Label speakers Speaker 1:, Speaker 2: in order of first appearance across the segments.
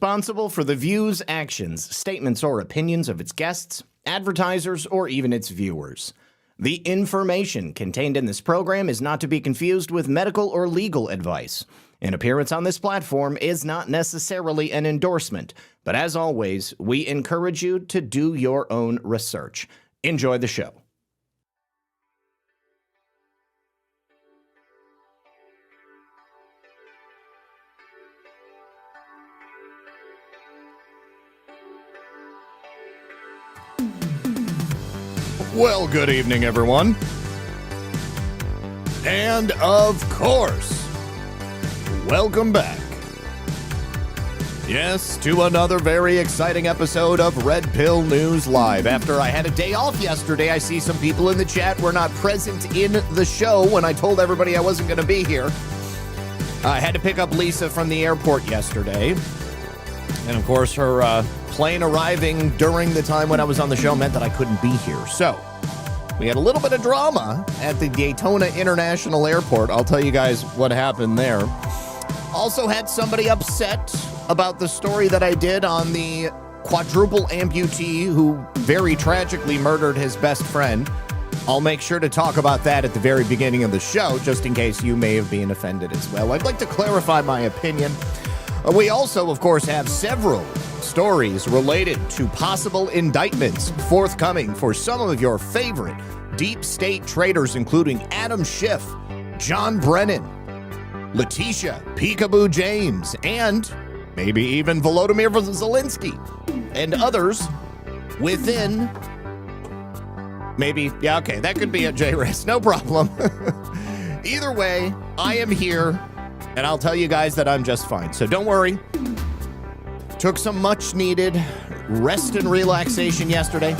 Speaker 1: Responsible for the views, actions, statements, or opinions of its guests, advertisers, or even its viewers. The information contained in this program is not to be confused with medical or legal advice. An appearance on this platform is not necessarily an endorsement, but as always, we encourage you to do your own research. Enjoy the show. Well, good evening, everyone. And of course, welcome back. Yes, to another very exciting episode of Red Pill News Live. After I had a day off yesterday, I see some people in the chat were not present in the show when I told everybody I wasn't going to be here. I had to pick up Lisa from the airport yesterday. And of course, her plane arriving during the time when I was on the show meant that I couldn't be here. So we had a little bit of drama at the Daytona International Airport. I'll tell you guys what happened there. Also had somebody upset about the story that I did on the quadruple amputee who very tragically murdered his best friend. I'll make sure to talk about that at the very beginning of the show, just in case you may have been offended as well. I'd like to clarify my opinion. We also, of course, have several stories related to possible indictments forthcoming for some of your favorite deep state traitors, including Adam Schiff, John Brennan, Letitia James, and maybe even Volodymyr Zelensky, and others within maybe, yeah, okay, that could be a J-Res, no problem. Either way, I am here. And I'll tell you guys that I'm just fine. So don't worry. Took some much needed rest and relaxation yesterday.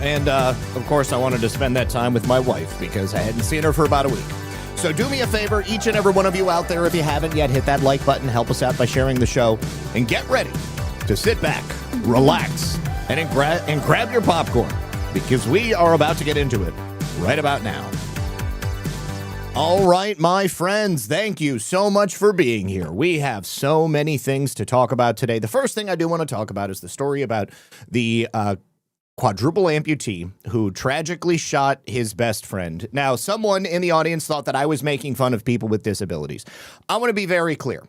Speaker 1: And, of course, I wanted to spend that time with my wife because I hadn't seen her for about a week. So do me a favor, each and every one of you out there, if you haven't yet, hit that like button, help us out by sharing the show, and get ready to sit back, relax, and grab your popcorn because we are about to get into it right about now. All right, my friends, thank you so much for being here. We have so many things to talk about today. The first thing I do want to talk about is the story about the quadruple amputee who tragically shot his best friend. Now, someone in the audience thought that I was making fun of people with disabilities. I want to be very clear.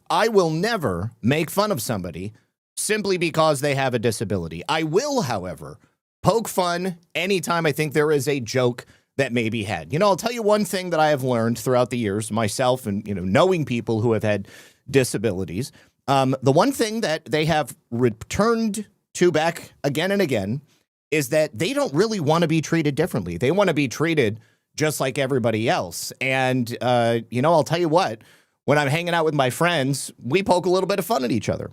Speaker 1: I will never make fun of somebody simply because they have a disability. I will, however, poke fun anytime I think there is a joke that may be had. You know, I'll tell you one thing that I have learned throughout the years, myself and, knowing people who have had disabilities. The one thing that they have returned to back again and again is that they don't really want to be treated differently. They want to be treated just like everybody else. And, I'll tell you what, when I'm hanging out with my friends, we poke a little bit of fun at each other.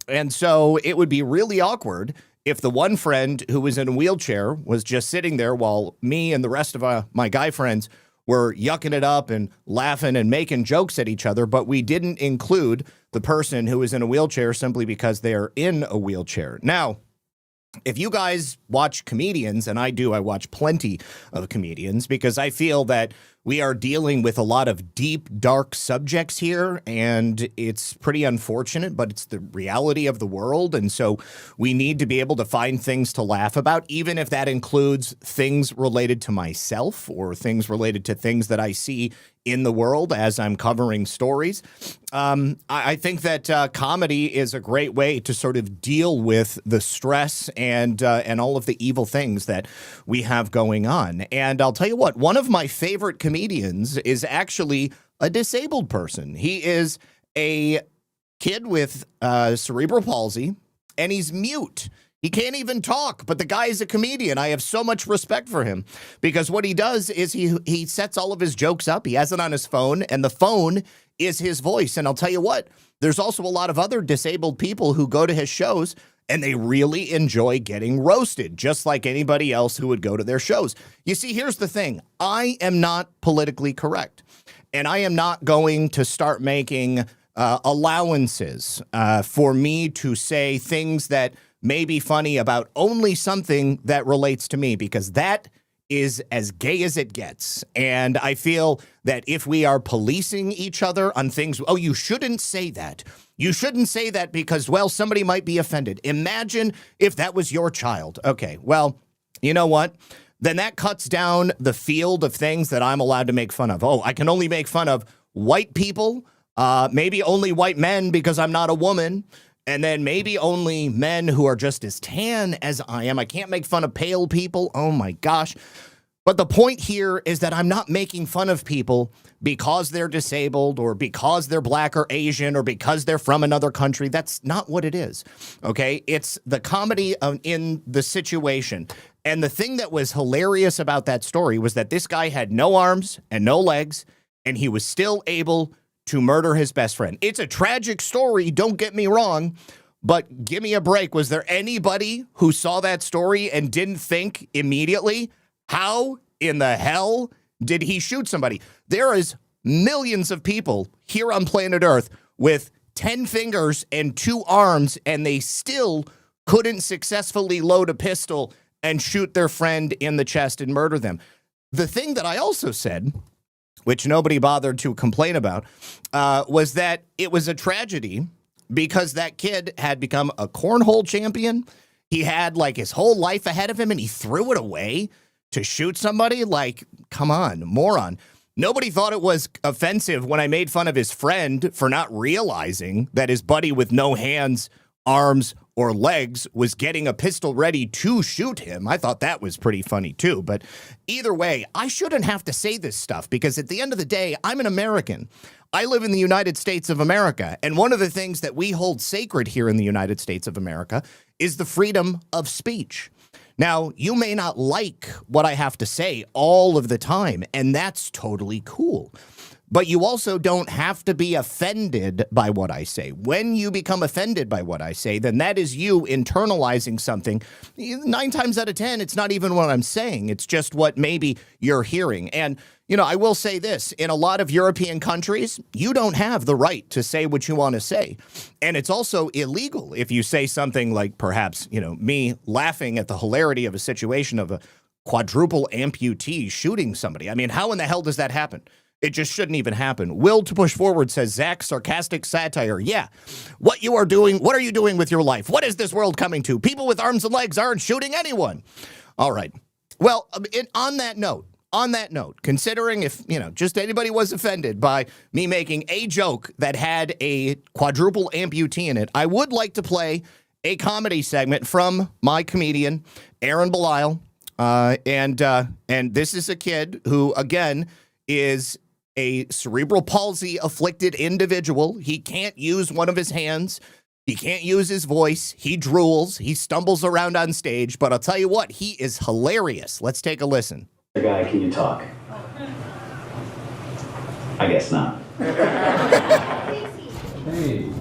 Speaker 1: And so it would be really awkward if the one friend who was in a wheelchair was just sitting there while me and the rest of my guy friends were yucking it up and laughing and making jokes at each other, but we didn't include the person who was in a wheelchair simply because they are in a wheelchair. Now, if you guys watch comedians, and I do, I watch plenty of comedians because I feel that we are dealing with a lot of deep, dark subjects here, and it's pretty unfortunate, but it's the reality of the world, and so we need to be able to find things to laugh about, even if that includes things related to myself or things related to things that I see in the world as I'm covering stories. I think that comedy is a great way to sort of deal with the stress and all of the evil things that we have going on. And I'll tell you what, one of my favorite comedians is actually a disabled person. He is a kid with cerebral palsy, and he's mute. He can't even talk, but the guy is a comedian. I have so much respect for him because what he does is he sets all of his jokes up. He has it on his phone, and the phone is his voice. And I'll tell you what, there's also a lot of other disabled people who go to his shows, and they really enjoy getting roasted, just like anybody else who would go to their shows. You see, here's the thing. I am not politically correct, and I am not going to start making allowances for me to say things that may be funny about only something that relates to me, because that is as gay as it gets. And I feel that if we are policing each other on things, oh, you shouldn't say that. You shouldn't say that because, well, somebody might be offended. Imagine if that was your child. Okay, well, you know what? Then that cuts down the field of things that I'm allowed to make fun of. Oh, I can only make fun of white people, maybe only white men because I'm not a woman, and then maybe only men who are just as tan as I am. I can't make fun of pale people. Oh, my gosh. But the point here is that I'm not making fun of people because they're disabled or because they're black or Asian or because they're from another country. That's not what it is, okay? It's the comedy in the situation. And the thing that was hilarious about that story was that this guy had no arms and no legs, and he was still able to murder his best friend. It's a tragic story, don't get me wrong, but give me a break. Was there anybody who saw that story and didn't think immediately, how in the hell did he shoot somebody? There is millions of people here on planet Earth with 10 fingers and 2 arms, and they still couldn't successfully load a pistol and shoot their friend in the chest and murder them. The thing that I also said, which nobody bothered to complain about, was that it was a tragedy because that kid had become a cornhole champion. He had like his whole life ahead of him, and he threw it away to shoot somebody. Like, come on, moron. Nobody thought it was offensive when I made fun of his friend for not realizing that his buddy with no hands, arms, or legs was getting a pistol ready to shoot him. I thought that was pretty funny too. But either way, I shouldn't have to say this stuff because at the end of the day, I'm an American. I live in the United States of America. And one of the things that we hold sacred here in the United States of America is the freedom of speech. Now, you may not like what I have to say all of the time, and that's totally cool. But you also don't have to be offended by what I say. When you become offended by what I say, then that is you internalizing something. 9 times out of 10, it's not even what I'm saying. It's just what maybe you're hearing. And, you know, I will say this. In a lot of European countries, you don't have the right to say what you want to say. And it's also illegal if you say something like perhaps, you know, me laughing at the hilarity of a situation of a quadruple amputee shooting somebody. I mean, how in the hell does that happen? It just shouldn't even happen. Will to push forward says, Zach, sarcastic satire. Yeah. What are you doing with your life? What is this world coming to? People with arms and legs aren't shooting anyone. All right. Well, on that note, considering if, you know, just anybody was offended by me making a joke that had a quadruple amputee in it, I would like to play a comedy segment from my comedian, Ahren Belisle. And this is a kid who, again, is a cerebral palsy afflicted individual. He can't use one of his hands. He can't use his voice. He drools. He stumbles around on stage. But I'll tell you what, he is hilarious. Let's take a listen.
Speaker 2: Guy, can you talk? I guess not. Hey.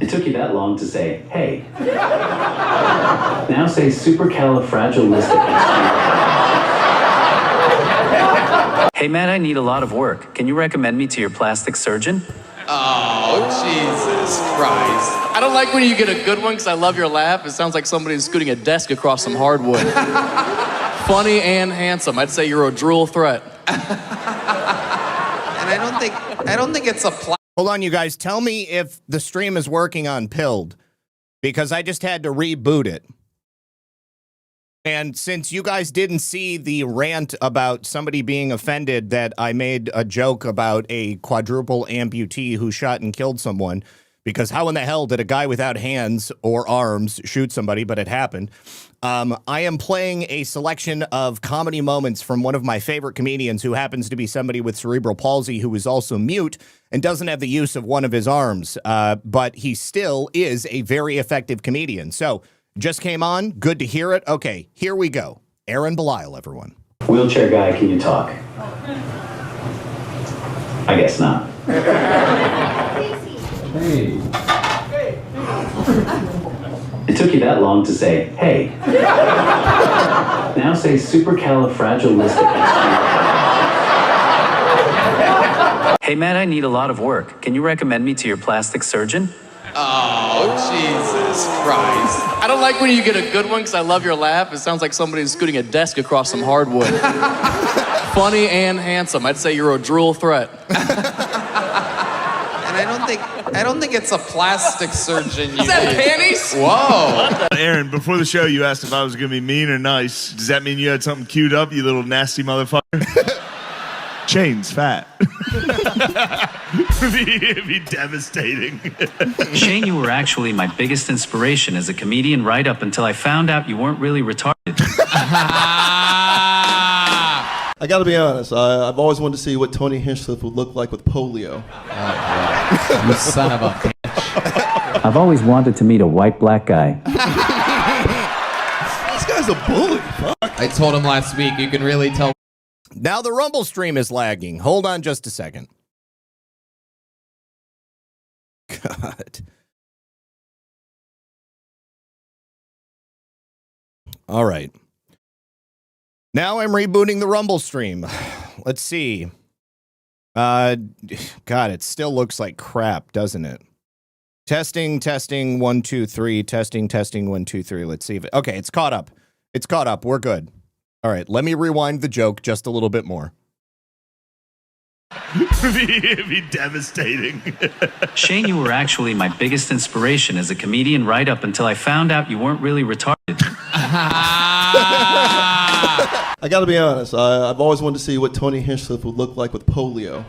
Speaker 2: It took you that long to say, hey. Now say supercalifragilistic. Hey, Matt, I need a lot of work. Can you recommend me to your plastic surgeon?
Speaker 3: Oh, Jesus Christ. I don't like when you get a good one because I love your laugh. It sounds like somebody's scooting a desk across some hardwood. Funny and handsome. I'd say you're a drool threat.
Speaker 4: And I don't think it's a
Speaker 1: Hold on, you guys. Tell me if the stream is working on Pilled, because I just had to reboot it. And since you guys didn't see the rant about somebody being offended that I made a joke about a quadruple amputee who shot and killed someone, because how in the hell did a guy without hands or arms shoot somebody, but it happened, I am playing a selection of comedy moments from one of my favorite comedians who happens to be somebody with cerebral palsy who is also mute and doesn't have the use of one of his arms, but he still is a very effective comedian. So, just came on. Good to hear it. Okay, here we go. Ahren Belisle, everyone.
Speaker 2: Wheelchair guy, can you talk? I guess not. Hey. It took you that long to say, hey. Now say supercalifragilistic. Hey, Matt, I need a lot of work. Can you recommend me to your plastic surgeon?
Speaker 4: Oh, Jesus Christ.
Speaker 3: I don't like when you get a good one because I love your laugh. It sounds like somebody's scooting a desk across some hardwood. Funny and handsome. I'd say you're a drool threat.
Speaker 4: And I don't think it's a plastic surgeon.
Speaker 3: Is that panties?
Speaker 4: Whoa.
Speaker 5: Ahren, before the show, you asked if I was going to be mean or nice. Does that mean you had something queued up, you little nasty motherfucker? Chain's fat. It'd be devastating.
Speaker 6: Shane, you were actually my biggest inspiration as a comedian right up until I found out you weren't really retarded.
Speaker 7: I gotta be honest, I've always wanted to see what Tony Hinchcliffe would look like with polio.
Speaker 4: You son of a bitch.
Speaker 6: I've always wanted to meet a white black guy.
Speaker 7: This guy's a bully, fuck.
Speaker 4: I told him last week, you can really tell.
Speaker 1: Now the Rumble stream is lagging. Hold on just a second. God. All right. Now I'm rebooting the Rumble stream. Let's see. God, it still looks like crap, doesn't it? Testing, 1, 2, 3. Testing, 1, 2, 3. Let's see if it... Okay, it's caught up. It's caught up. We're good. All right, let me rewind the joke just a little bit more.
Speaker 5: It'd be devastating.
Speaker 6: Shane, you were actually my biggest inspiration as a comedian right up until I found out you weren't really retarded.
Speaker 7: I gotta be honest, I've always wanted to see what Tony Hinchcliffe would look like with polio.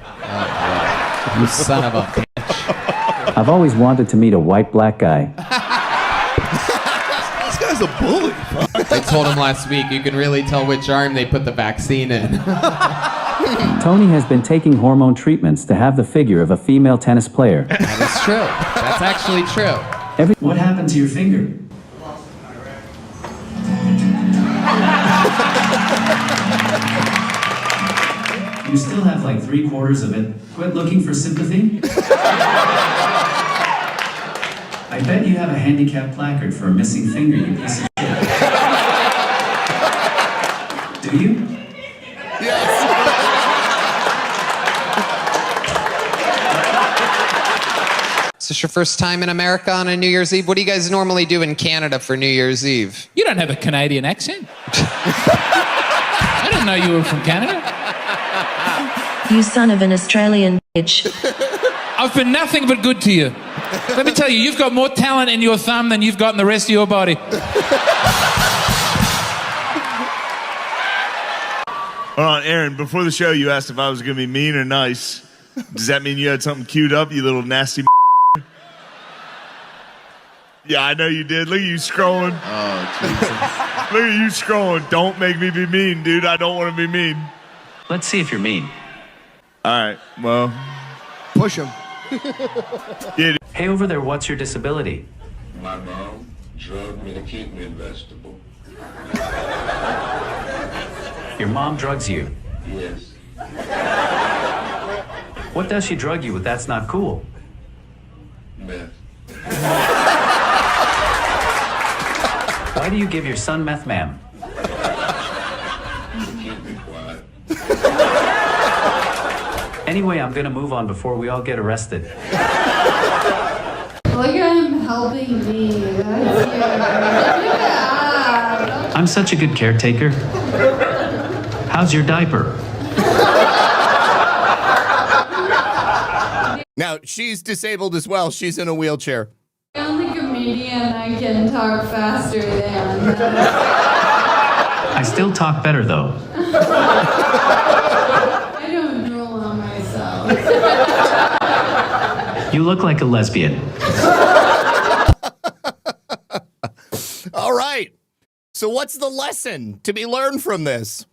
Speaker 4: You son of a bitch.
Speaker 6: I've always wanted to meet a white black guy.
Speaker 7: This guy's a bully, fuck.
Speaker 4: I told him last week, you can really tell which arm they put the vaccine in.
Speaker 6: Tony has been taking hormone treatments to have the figure of a female tennis player.
Speaker 4: That is true. That's actually true.
Speaker 6: What happened to your finger? You still have like 3/4 of it. Quit looking for sympathy? I bet you have a handicap placard for a missing finger, you piece of shit. Do you?
Speaker 4: Is this your first time in America on a New Year's Eve? What do you guys normally do in Canada for New Year's Eve?
Speaker 8: You don't have a Canadian accent. I didn't know you were from Canada.
Speaker 9: You son of an Australian bitch.
Speaker 8: I've been nothing but good to you. Let me tell you, you've got more talent in your thumb than you've got in the rest of your body.
Speaker 5: Hold on, Ahren, before the show, you asked if I was going to be mean or nice. Does that mean you had something queued up, you little nasty Yeah, I know you did. Look at you scrolling.
Speaker 4: Oh, Jesus.
Speaker 5: Look at you scrolling. Don't make me be mean, dude. I don't want to be mean.
Speaker 6: Let's see if you're mean.
Speaker 5: All right, well.
Speaker 1: Push him.
Speaker 5: Yeah.
Speaker 6: Hey, over there, what's your disability?
Speaker 10: My mom drugged me to keep me in vegetable.
Speaker 6: Your mom drugs you.
Speaker 10: Yes.
Speaker 6: What does she drug you with that's not cool?
Speaker 10: Meth.
Speaker 6: Why do you give your son meth, ma'am?
Speaker 10: Keep me quiet.
Speaker 6: Anyway, I'm gonna move on before we all get arrested.
Speaker 11: Look at him helping me. That's yeah.
Speaker 6: I'm such a good caretaker. How's your diaper?
Speaker 1: Now, she's disabled as well. She's in a wheelchair.
Speaker 11: I'm the comedian. I can talk faster than.
Speaker 6: I still talk better, though.
Speaker 11: I don't drool on myself.
Speaker 6: You look like a lesbian.
Speaker 1: All right. So what's the lesson to be learned from this?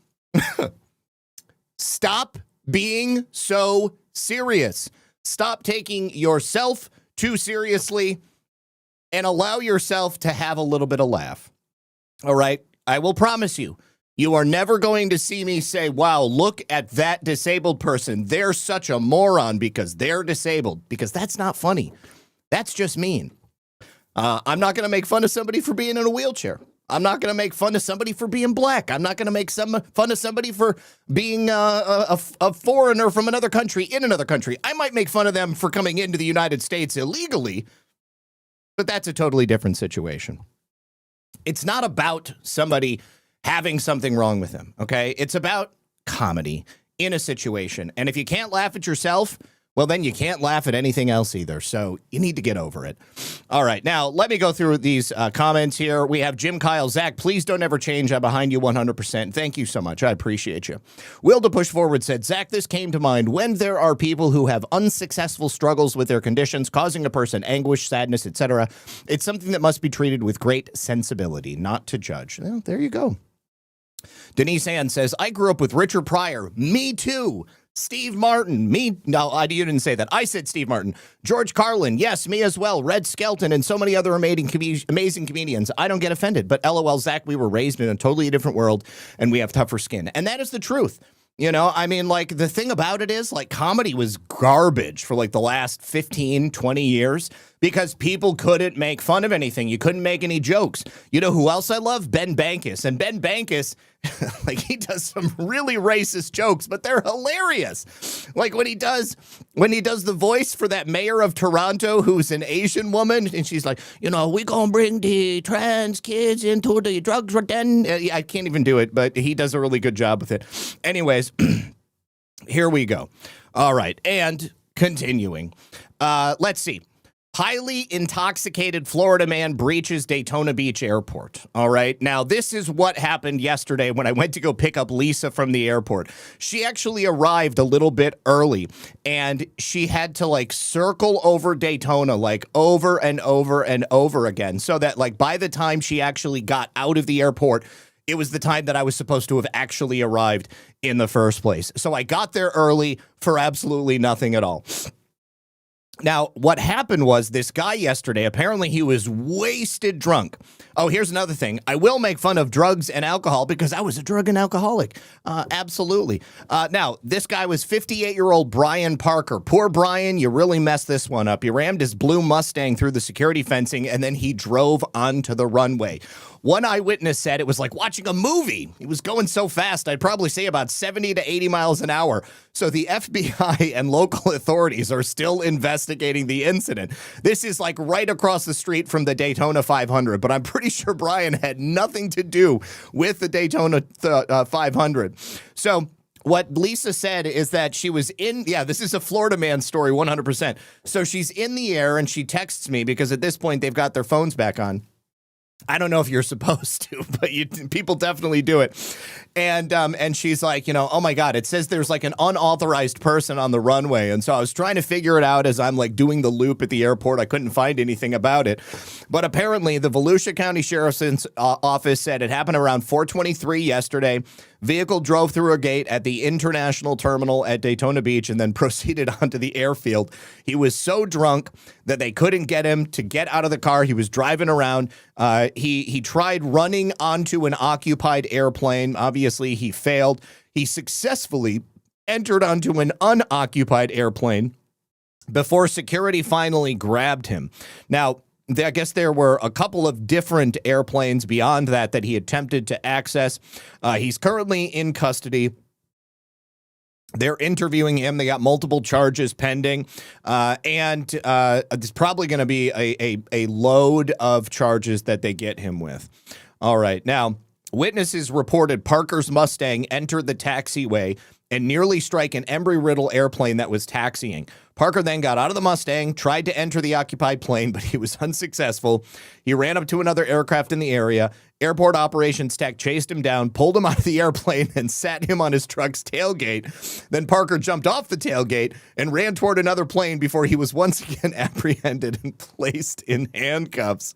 Speaker 1: Stop being so serious. Stop taking yourself too seriously and allow yourself to have a little bit of laugh. All right? I will promise you, you are never going to see me say, wow, look at that disabled person. They're such a moron because they're disabled. Because that's not funny. That's just mean. I'm not going to make fun of somebody for being in a wheelchair. I'm not going to make fun of somebody for being black. I'm not going to make fun of somebody for being a foreigner from another country in another country. I might make fun of them for coming into the United States illegally, But that's a totally different situation. It's not about somebody having something wrong with them, okay? It's about comedy in a situation. And if you can't laugh at yourself, well, then you can't laugh at anything else either. So you need to get over it. All right. Now, let me go through these comments here. We have Jim Kyle. Zach, please don't ever change. I'm behind you 100%. Thank you so much. I appreciate you. Will to Push Forward said, Zach, this came to mind when there are people who have unsuccessful struggles with their conditions, causing a person anguish, sadness, etc. It's something that must be treated with great sensibility, not to judge. Well, there you go. Denise Ann says, I grew up with Richard Pryor. Me too. Steve Martin, me. No, you didn't say that. I said Steve Martin. George Carlin, yes, me as well. Red Skelton and so many other amazing comedians. I don't get offended, but LOL, Zach, we were raised in a totally different world and we have tougher skin. And that is the truth. You know, I mean, like, the thing about it is, like, comedy was garbage for, like, the last 15, 20 years because people couldn't make fun of anything. You couldn't make any jokes. You know who else I love? Ben Bankus. And Ben Bankus, like, he does some really racist jokes, but they're hilarious. Like, when he does the voice for that mayor of Toronto who's an Asian woman, and she's like, you know, we gonna bring the trans kids into the drugs den. I can't even do it, but he does a really good job with it. Anyways, here we go. All right, and continuing. Let's see. Highly intoxicated Florida man breaches Daytona Beach airport. All right. Now, this is what happened yesterday when I went to go pick up Lisa from the airport. She actually arrived a little bit early and she had to like circle over Daytona like over and over and over again so that like by the time she actually got out of the airport, it was the time that I was supposed to have actually arrived in the first place. So I got there early for absolutely nothing at all. Now, what happened was this guy yesterday, apparently he was wasted drunk. Oh, here's another thing. I will make fun of drugs and alcohol because I was a drug and alcoholic. Absolutely. Now, this guy was 58-year-old Brian Parker. Poor Brian, you really messed this one up. He rammed his blue Mustang through the security fencing and then he drove onto the runway. One eyewitness said it was like watching a movie. He was going so fast, I'd probably say about 70 to 80 miles an hour. So the FBI and local authorities are still investigating the incident. This is like right across the street from the Daytona 500, but I'm pretty sure Brian had nothing to do with the Daytona 500. So what Lisa said is that she was this is a Florida man story, 100%. So she's in the air and she texts me because at this point they've got their phones back on. I don't know if you're supposed to, but people definitely do it. And she's like, you know, oh my God, it says there's like an unauthorized person on the runway. And so I was trying to figure it out as I'm like doing the loop at the airport. I couldn't find anything about it. But apparently the Volusia County Sheriff's Office said it happened around 4:23 yesterday. Vehicle drove through a gate at the international terminal at Daytona Beach and then proceeded onto the airfield. He was so drunk that they couldn't get him to get out of the car. He was driving around. He tried running onto an occupied airplane. Obviously, he failed. He successfully entered onto an unoccupied airplane before security finally grabbed him. Now, I guess there were a couple of different airplanes beyond that he attempted to access. He's currently in custody. They're interviewing him. They got multiple charges pending. And there's probably going to be a load of charges that they get him with. All right. Now, witnesses reported Parker's Mustang entered the taxiway and nearly strike an Embry-Riddle airplane that was taxiing. Parker then got out of the Mustang, tried to enter the occupied plane, but he was unsuccessful. He ran up to another aircraft in the area. Airport operations tech chased him down, pulled him out of the airplane, and sat him on his truck's tailgate. Then Parker jumped off the tailgate and ran toward another plane before he was once again apprehended and placed in handcuffs.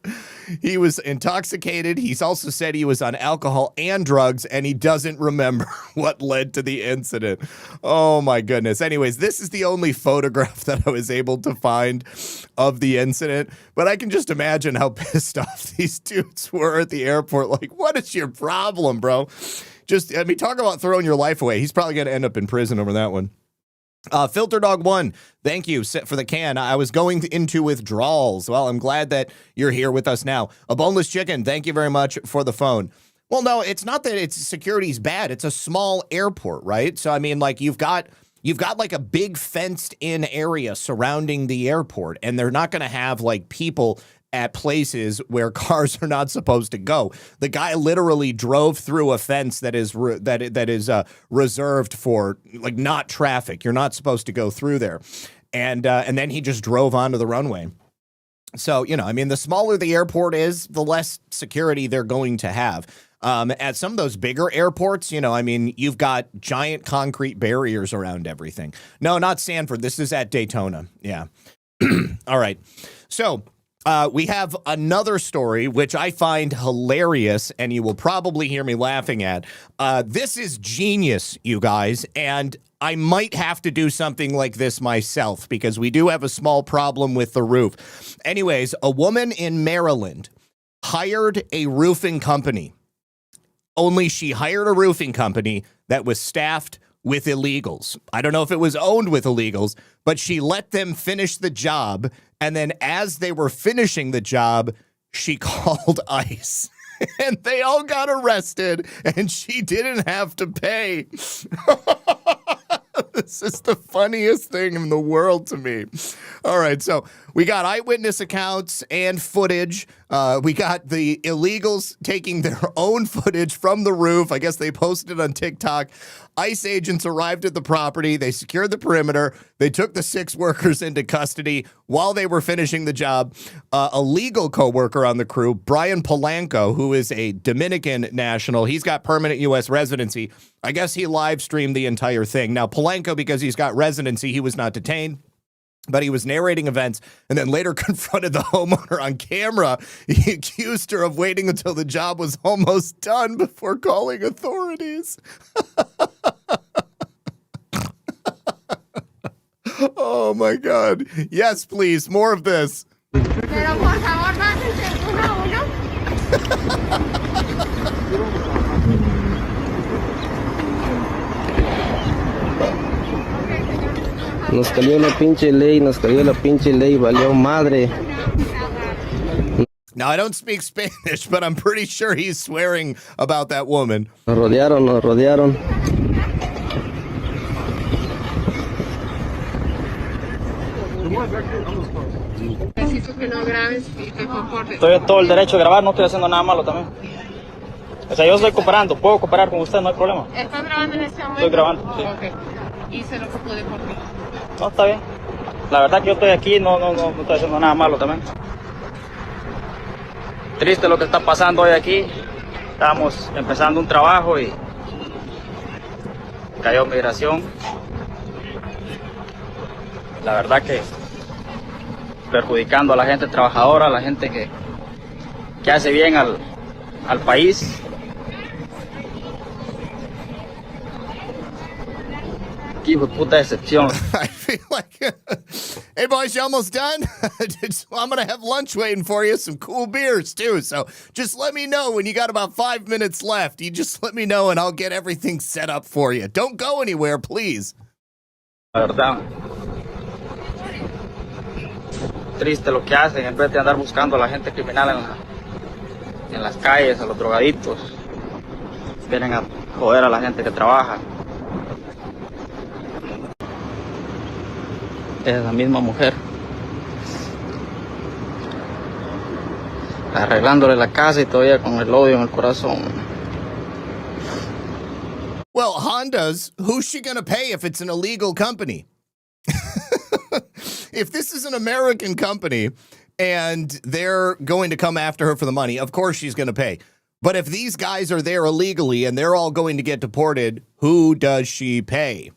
Speaker 1: He was intoxicated. He's also said he was on alcohol and drugs, and he doesn't remember what led to the incident. Oh, my goodness. Anyways, this is the only photograph that I was able to find of the incident, but I can just imagine how pissed off these dudes were at the airport. Like, what is your problem, bro? Just, I mean, talk about throwing your life away. He's probably going to end up in prison over that one. Filter Dog 1, thank you for the can. I was going into withdrawals. Well, I'm glad that you're here with us now. A Boneless Chicken, thank you very much for the phone. Well, no, it's not that security's bad. It's a small airport, right? So, I mean, like, you've got you've got like a big fenced in area surrounding the airport, and they're not going to have like people at places where cars are not supposed to go. The guy literally drove through a fence that is reserved for like not traffic. You're not supposed to go through there. And then he just drove onto the runway. So, you know, I mean, the smaller the airport is, the less security they're going to have. At some of those bigger airports, you know, I mean, you've got giant concrete barriers around everything. No, not Sanford. This is at Daytona. Yeah. All right. So we have another story, which I find hilarious, and you will probably hear me laughing at. This is genius, you guys, and I might have to do something like this myself because we do have a small problem with the roof. Anyways, a woman in Maryland hired a roofing company. Only she hired a roofing company that was staffed with illegals. I don't know if it was owned with illegals, but she let them finish the job. And then as they were finishing the job, she called ICE. And they all got arrested, and she didn't have to pay. This is the funniest thing in the world to me. All right, so we got eyewitness accounts and footage. We got the illegals taking their own footage from the roof. I guess they posted it on TikTok. ICE agents arrived at the property. They secured the perimeter. They took the 6 workers into custody while they were finishing the job. A legal co-worker on the crew, Brian Polanco, who is a Dominican national, he's got permanent U.S. residency. I guess he live streamed the entire thing. Now, Polanco, because he's got residency, he was not detained, but he was narrating events and then later confronted the homeowner on camera. He accused her of waiting until the job was almost done before calling authorities. Oh, my God. Yes, please. More of this.
Speaker 12: Nos cayó la pinche ley, valió madre.
Speaker 1: Now, I don't speak Spanish, but I'm pretty sure he's swearing about that woman.
Speaker 12: Nos rodearon.
Speaker 13: Estoy todo el derecho de grabar, no estoy haciendo nada malo también. O sea, yo estoy cooperando, puedo cooperar con usted, no hay problema.
Speaker 11: ¿Estás grabando en este momento?
Speaker 13: Estoy grabando, sí.
Speaker 11: Okay. Hice lo que pude por ti.
Speaker 13: No, está bien. La verdad que yo estoy aquí, no estoy haciendo nada malo también. Triste lo que está pasando hoy aquí. Estamos empezando un trabajo y cayó migración. La verdad que perjudicando a la gente trabajadora, a la gente que hace bien al país. Hijo de puta decepción.
Speaker 1: I feel like, hey boys, you almost done? I'm going to have lunch waiting for you, some cool beers too. So just let me know when you got about 5 minutes left. You just let me know and I'll get everything set up for you. Don't go anywhere, please.
Speaker 13: La verdad. Triste lo que hacen, en vez de andar buscando a la gente criminal en las calles, a los drogaditos. Vienen a joder a la gente que trabaja. Es la misma mujer arreglándole la casa y todavía con el odio en el corazón.
Speaker 1: Well, Honda's, who's she going to pay if it's an illegal company? If this is an American company and they're going to come after her for the money, of course she's going to pay. But if these guys are there illegally and they're all going to get deported, who does she pay?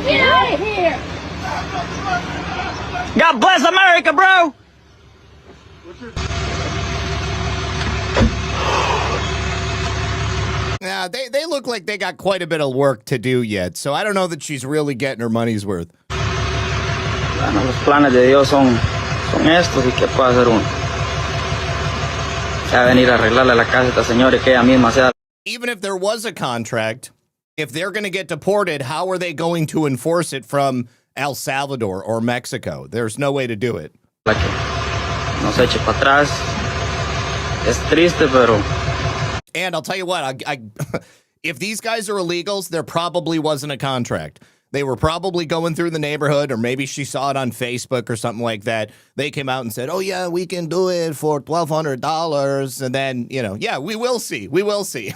Speaker 11: Get out of here!
Speaker 13: God bless America, bro!
Speaker 1: Yeah, they look like they got quite a bit of work to do yet, so I don't know that she's really getting her money's worth.
Speaker 13: Bueno, los planes de Dios son estos y qué puede hacer uno. Ya venir a arreglarle la casa a esta señora y que ella misma sea.
Speaker 1: Even if there was a contract, if they're going to get deported, how are they going to enforce it from El Salvador or Mexico. There's no way to do it.
Speaker 13: No se eche para atrás. Es triste, pero.
Speaker 1: And I'll tell you what, if these guys are illegals, there probably wasn't a contract. They were probably going through the neighborhood, or maybe she saw it on Facebook or something like that. They came out and said, oh, yeah, we can do it for $1,200. And then, yeah, we will see. We will see.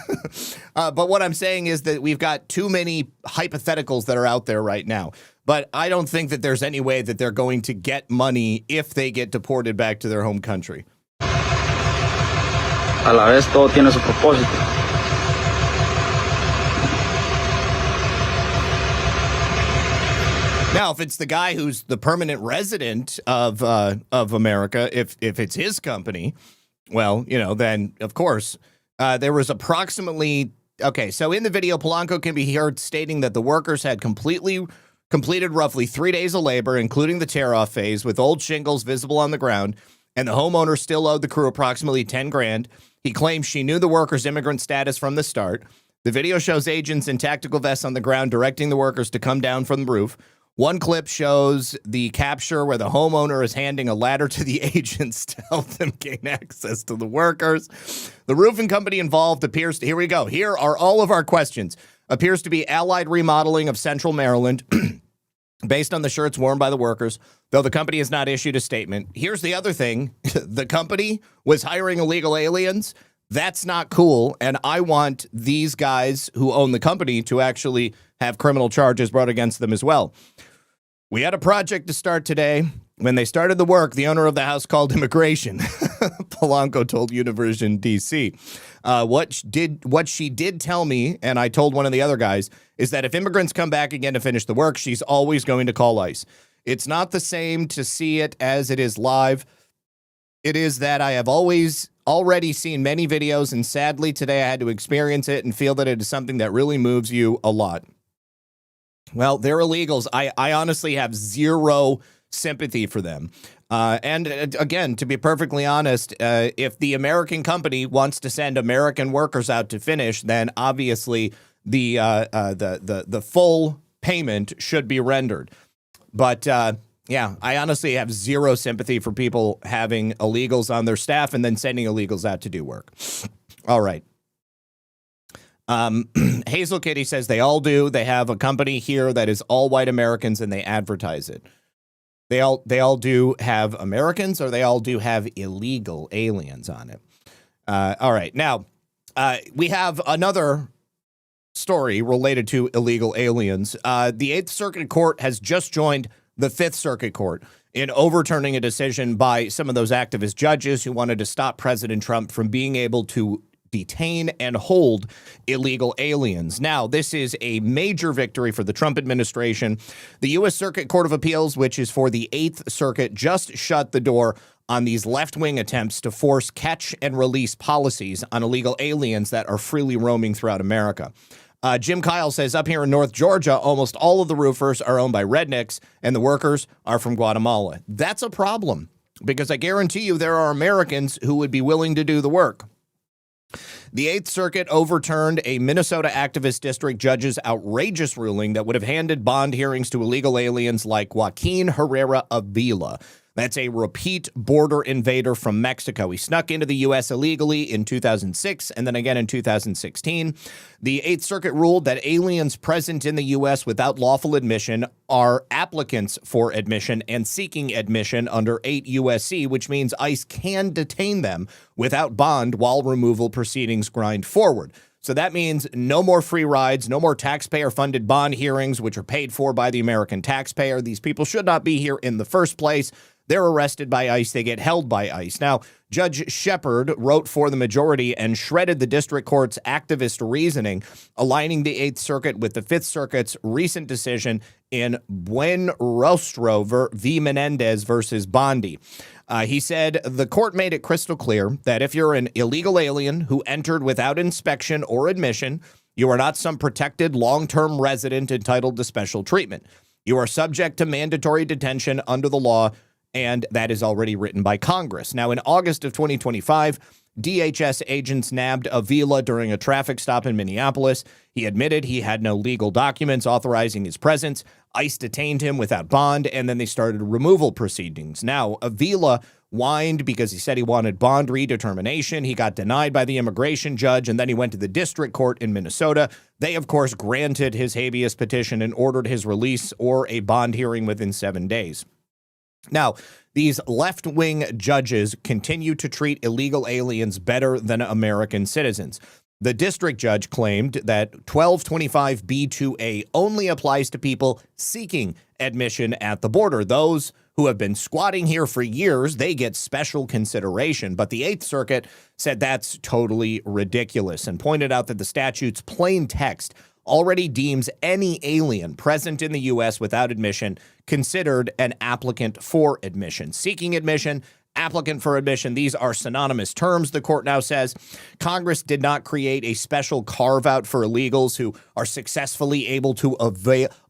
Speaker 1: But what I'm saying is that we've got too many hypotheticals that are out there right now. But I don't think that there's any way that they're going to get money if they get deported back to their home country.
Speaker 13: A la vez todo tiene su propósito.
Speaker 1: Now, if it's the guy who's the permanent resident of America, if it's his company, well, then, of course, there was approximately, okay, so in the video, Polanco can be heard stating that the workers had completed roughly 3 days of labor, including the tear-off phase, with old shingles visible on the ground, and the homeowner still owed the crew approximately $10,000. He claims she knew the workers' immigrant status from the start. The video shows agents in tactical vests on the ground directing the workers to come down from the roof. One clip shows the capture where the homeowner is handing a ladder to the agents to help them gain access to the workers. The roofing company involved appears to, here we go. Here are all of our questions. Appears to be Allied Remodeling of Central Maryland, based on the shirts worn by the workers, though the company has not issued a statement. Here's the other thing. The company was hiring illegal aliens. That's not cool, and I want these guys who own the company to actually have criminal charges brought against them as well. We had a project to start today. When they started the work, the owner of the house called immigration. Polanco told Univision DC. What she did tell me, and I told one of the other guys, is that if immigrants come back again to finish the work, she's always going to call ICE. It's not the same to see it as it is live. It is that I have already seen many videos, and sadly today I had to experience it and feel that it is something that really moves you a lot. Well, they're illegals. I honestly have zero sympathy for them. And again, to be perfectly honest, if the American company wants to send American workers out to finish, then obviously the full payment should be rendered. But yeah, I honestly have zero sympathy for people having illegals on their staff and then sending illegals out to do work. All right. Hazel Kitty says they all do. They have a company here that is all white Americans and they advertise it. They all do have Americans, or they all do have illegal aliens on it. All right. Now, we have another story related to illegal aliens. The 8th Circuit Court has just joined the 5th Circuit Court in overturning a decision by some of those activist judges who wanted to stop President Trump from being able to detain and hold illegal aliens. Now, this is a major victory for the Trump administration. The U.S. Circuit Court of Appeals, which is for the 8th Circuit, just shut the door on these left-wing attempts to force catch and release policies on illegal aliens that are freely roaming throughout America. Jim Kyle says, up here in North Georgia, almost all of the roofers are owned by rednecks, and the workers are from Guatemala. That's a problem, because I guarantee you there are Americans who would be willing to do the work. The 8th Circuit overturned a Minnesota activist district judge's outrageous ruling that would have handed bond hearings to illegal aliens like Joaquin Herrera Avila. That's a repeat border invader from Mexico. He snuck into the U.S. illegally in 2006 and then again in 2016. The 8th Circuit ruled that aliens present in the U.S. without lawful admission are applicants for admission and seeking admission under 8 U.S.C., which means ICE can detain them without bond while removal proceedings grind forward. So that means no more free rides, no more taxpayer-funded bond hearings, which are paid for by the American taxpayer. These people should not be here in the first place. They're arrested by ICE. They get held by ICE. Now, Judge Shepard wrote for the majority and shredded the district court's activist reasoning, aligning the 8th Circuit with the 5th Circuit's recent decision in Buen Rostro v. Menendez versus Bondi. He said the court made it crystal clear that if you're an illegal alien who entered without inspection or admission, you are not some protected long-term resident entitled to special treatment. You are subject to mandatory detention under the law, and that is already written by Congress. Now, in August of 2025, DHS agents nabbed Avila during a traffic stop in Minneapolis. He admitted he had no legal documents authorizing his presence. ICE detained him without bond, and then they started removal proceedings. Now, Avila whined because he said he wanted bond redetermination. He got denied by the immigration judge, and then he went to the district court in Minnesota. They, of course, granted his habeas petition and ordered his release or a bond hearing within 7 days. Now, these left-wing judges continue to treat illegal aliens better than American citizens. The district judge claimed that 1225B2A only applies to people seeking admission at the border. Those who have been squatting here for years, they get special consideration. But the Eighth Circuit said that's totally ridiculous and pointed out that the statute's plain text already deems any alien present in the U.S. without admission considered an applicant for admission. Seeking admission, applicant for admission, these are synonymous terms, the court now says. Congress did not create a special carve-out for illegals who are successfully able to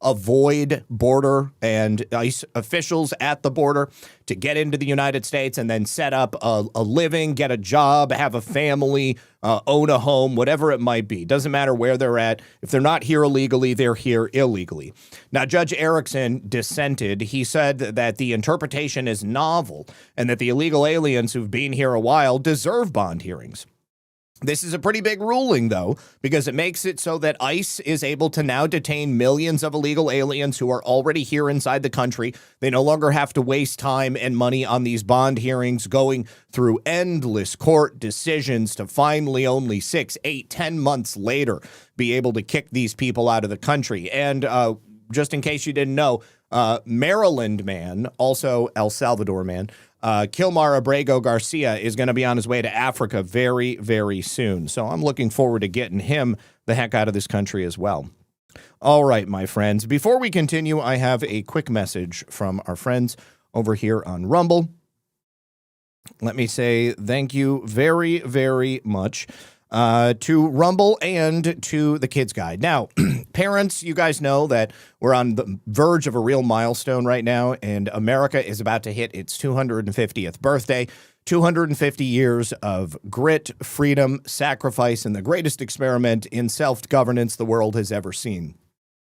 Speaker 1: avoid border and ICE officials at the border to get into the United States and then set up a living, get a job, have a family, own a home, whatever it might be. Doesn't matter where they're at. If they're not here illegally, they're here illegally. Now, Judge Erickson dissented. He said that the interpretation is novel and that the illegal aliens who've been here a while deserve bond hearings. This is a pretty big ruling, though, because it makes it so that ICE is able to now detain millions of illegal aliens who are already here inside the country. They no longer have to waste time and money on these bond hearings, going through endless court decisions to finally only 6, 8, 10 months later be able to kick these people out of the country. And just in case you didn't know, Maryland man, also El Salvador man, Kilmar Abrego Garcia is going to be on his way to Africa very, very soon. So I'm looking forward to getting him the heck out of this country as well. All right, my friends, before we continue, I have a quick message from our friends over here on Rumble. Let me say thank you very, very much to Rumble and to the Kids Guide. Now, parents, you guys know that we're on the verge of a real milestone right now, and America is about to hit its 250th birthday. 250 years of grit, freedom, sacrifice, and the greatest experiment in self-governance the world has ever seen.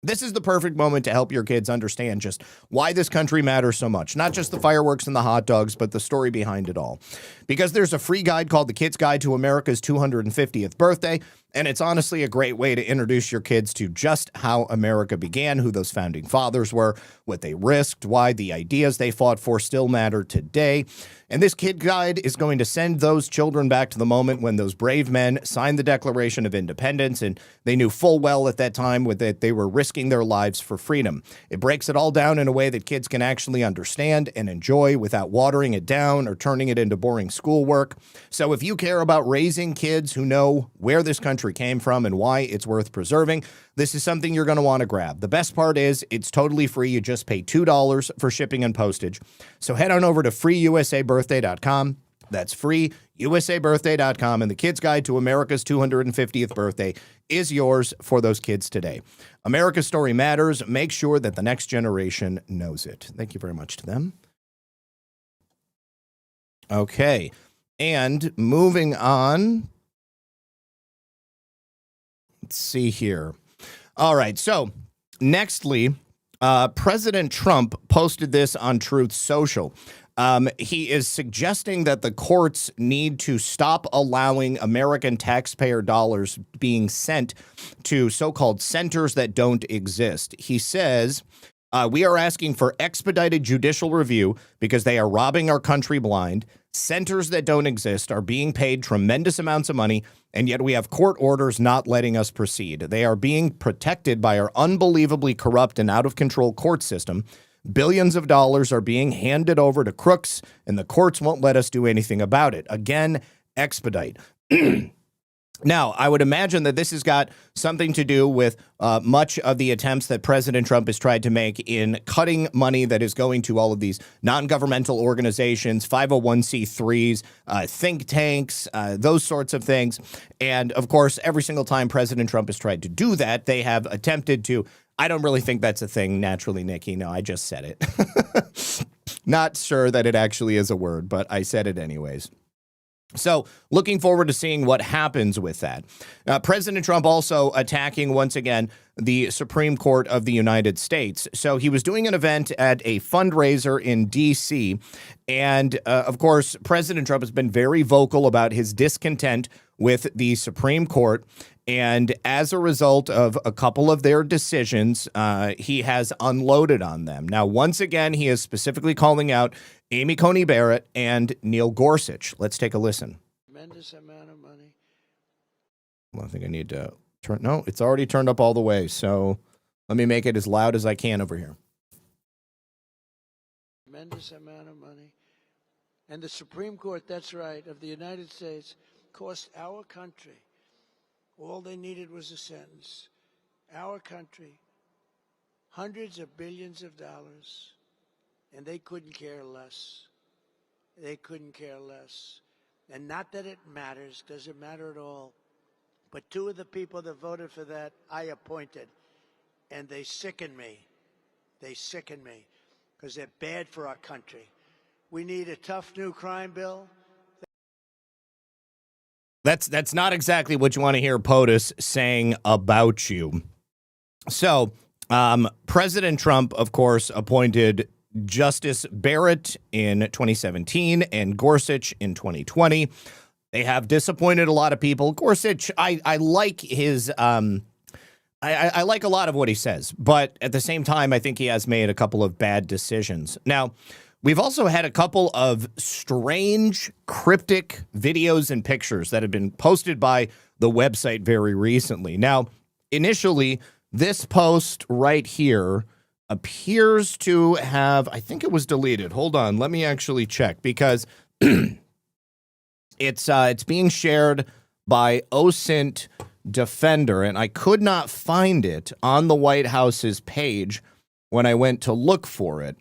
Speaker 1: This is the perfect moment to help your kids understand just why this country matters so much. Not just the fireworks and the hot dogs, but the story behind it all. Because there's a free guide called The Kids Guide to America's 250th Birthday, and it's honestly a great way to introduce your kids to just how America began, who those founding fathers were, what they risked, why the ideas they fought for still matter today. And this kid guide is going to send those children back to the moment when those brave men signed the Declaration of Independence, and they knew full well at that time that they were risking their lives for freedom. It breaks it all down in a way that kids can actually understand and enjoy without watering it down or turning it into boring schoolwork. So if you care about raising kids who know where this country came from and why it's worth preserving, this is something you're going to want to grab. The best part is it's totally free. You just pay $2 for shipping and postage. So head on over to freeusabirthday.com. That's freeusabirthday.com, and the Kids Guide to America's 250th birthday is yours for those kids today. America's story matters. Make sure that the next generation knows it. Thank you very much to them. Okay, and moving on. Let's see here. All right, so nextly, President Trump posted this on Truth Social. He is suggesting that the courts need to stop allowing American taxpayer dollars being sent to so-called centers that don't exist. He says, we are asking for expedited judicial review because they are robbing our country blind. Centers that don't exist are being paid tremendous amounts of money, and yet we have court orders not letting us proceed. They are being protected by our unbelievably corrupt and out-of-control court system. Billions of dollars are being handed over to crooks, and the courts won't let us do anything about it. Again, expedite. Now, I would imagine that this has got something to do with much of the attempts that President Trump has tried to make in cutting money that is going to all of these non-governmental organizations, 501c3s, think tanks, those sorts of things. And, of course, every single time President Trump has tried to do that, they have attempted to. I don't really think that's a thing, naturally, Nikki. No, I just said it. Not sure that it actually is a word, but I said it anyways. So looking forward to seeing what happens with that. President Trump also attacking, once again, the Supreme Court of the United States. So he was doing an event at a fundraiser in D.C. And, of course, President Trump has been very vocal about his discontent with the Supreme Court. And as a result of a couple of their decisions, he has unloaded on them. Now, once again, he is specifically calling out Amy Coney Barrett and Neil Gorsuch. Let's take a listen.
Speaker 14: Tremendous amount of money.
Speaker 1: Well, I think I need to turn. No, it's already turned up all the way. So let me make it as loud as I can over here.
Speaker 14: Tremendous amount of money. And the Supreme Court, that's right, of the United States cost our country. All they needed was a sentence. Our country, hundreds of billions of dollars, and they couldn't care less. They couldn't care less. And not that it matters, doesn't matter at all. But two of the people that voted for that, I appointed. And they sicken me. They sicken me because they're bad for our country. We need a tough new crime bill.
Speaker 1: That's not exactly what you want to hear POTUS saying about you. So, President Trump, of course, appointed Justice Barrett in 2017 and Gorsuch in 2020. They have disappointed a lot of people. Gorsuch, I like his, I like a lot of what he says, but at the same time, I think he has made a couple of bad decisions. Now, we've also had a couple of strange, cryptic videos and pictures that have been posted by the website very recently. Now, initially, this post right here appears to have, I think it was deleted. Hold on, let me actually check because it's being shared by OSINT Defender, and I could not find it on the White House's page when I went to look for it.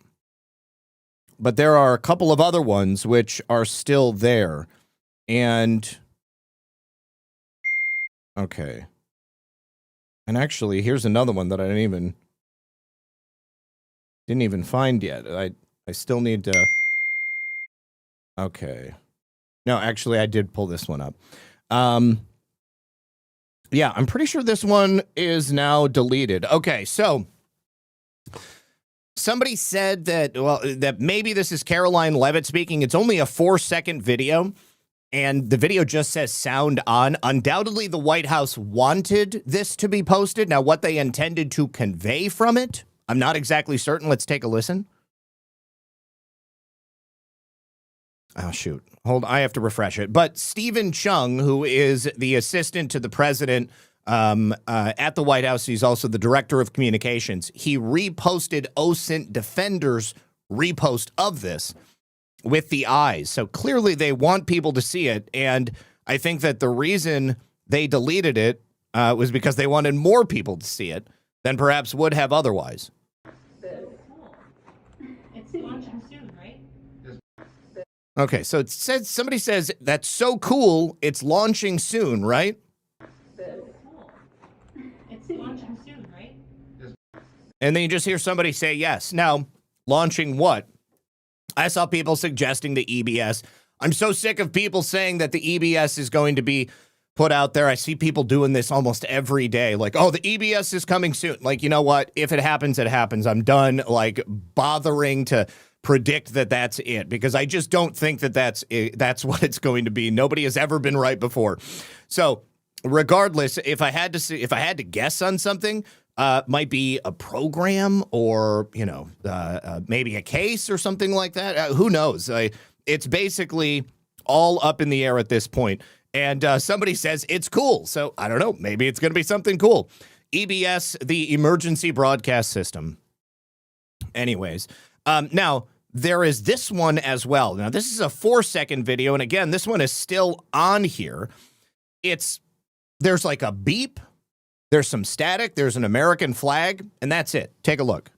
Speaker 1: But there are a couple of other ones which are still there. And, okay. And actually, here's another one that I didn't even find yet. I still need to, okay. No, actually, I did pull this one up. Yeah, I'm pretty sure this one is now deleted. Okay, so somebody said that, well, that maybe this is Caroline Leavitt speaking. It's only a 4-second video, and the video just says sound on. Undoubtedly, the White House wanted this to be posted. Now, what they intended to convey from it, I'm not exactly certain. Let's take a listen. Oh, shoot. Hold, I have to refresh it. But Stephen Chung, who is the assistant to the president at the White House, he's also the director of communications. He reposted OSINT Defender's repost of this with the eyes. So clearly they want people to see it. And I think that the reason they deleted it was because they wanted more people to see it than perhaps would have otherwise.
Speaker 15: It's launching soon, right?
Speaker 1: Okay, so it says, somebody says, that's so cool, it's launching soon, right?
Speaker 15: It's launching soon, right?
Speaker 1: And then you just hear somebody say yes. Now, launching what? I saw people suggesting the EBS. I'm so sick of people saying that the EBS is going to be put out there. I see people doing this almost every day. Like, oh, the EBS is coming soon. Like, you know what? If it happens, it happens. I'm done, like, bothering to predict that that's it, because I just don't think that that's what it's going to be. Nobody has ever been right before. So regardless, if I had to guess on something, might be a program or, you know, maybe a case or something like that. Who knows? It's basically all up in the air at this point. And somebody says it's cool. So I don't know. Maybe it's going to be something cool. EBS, the Emergency Broadcast System. Anyways, now there is this one as well. Now, this is a 4-second video. And again, this one is still on here. There's like a beep. There's some static. There's an American flag. And that's it. Take a look.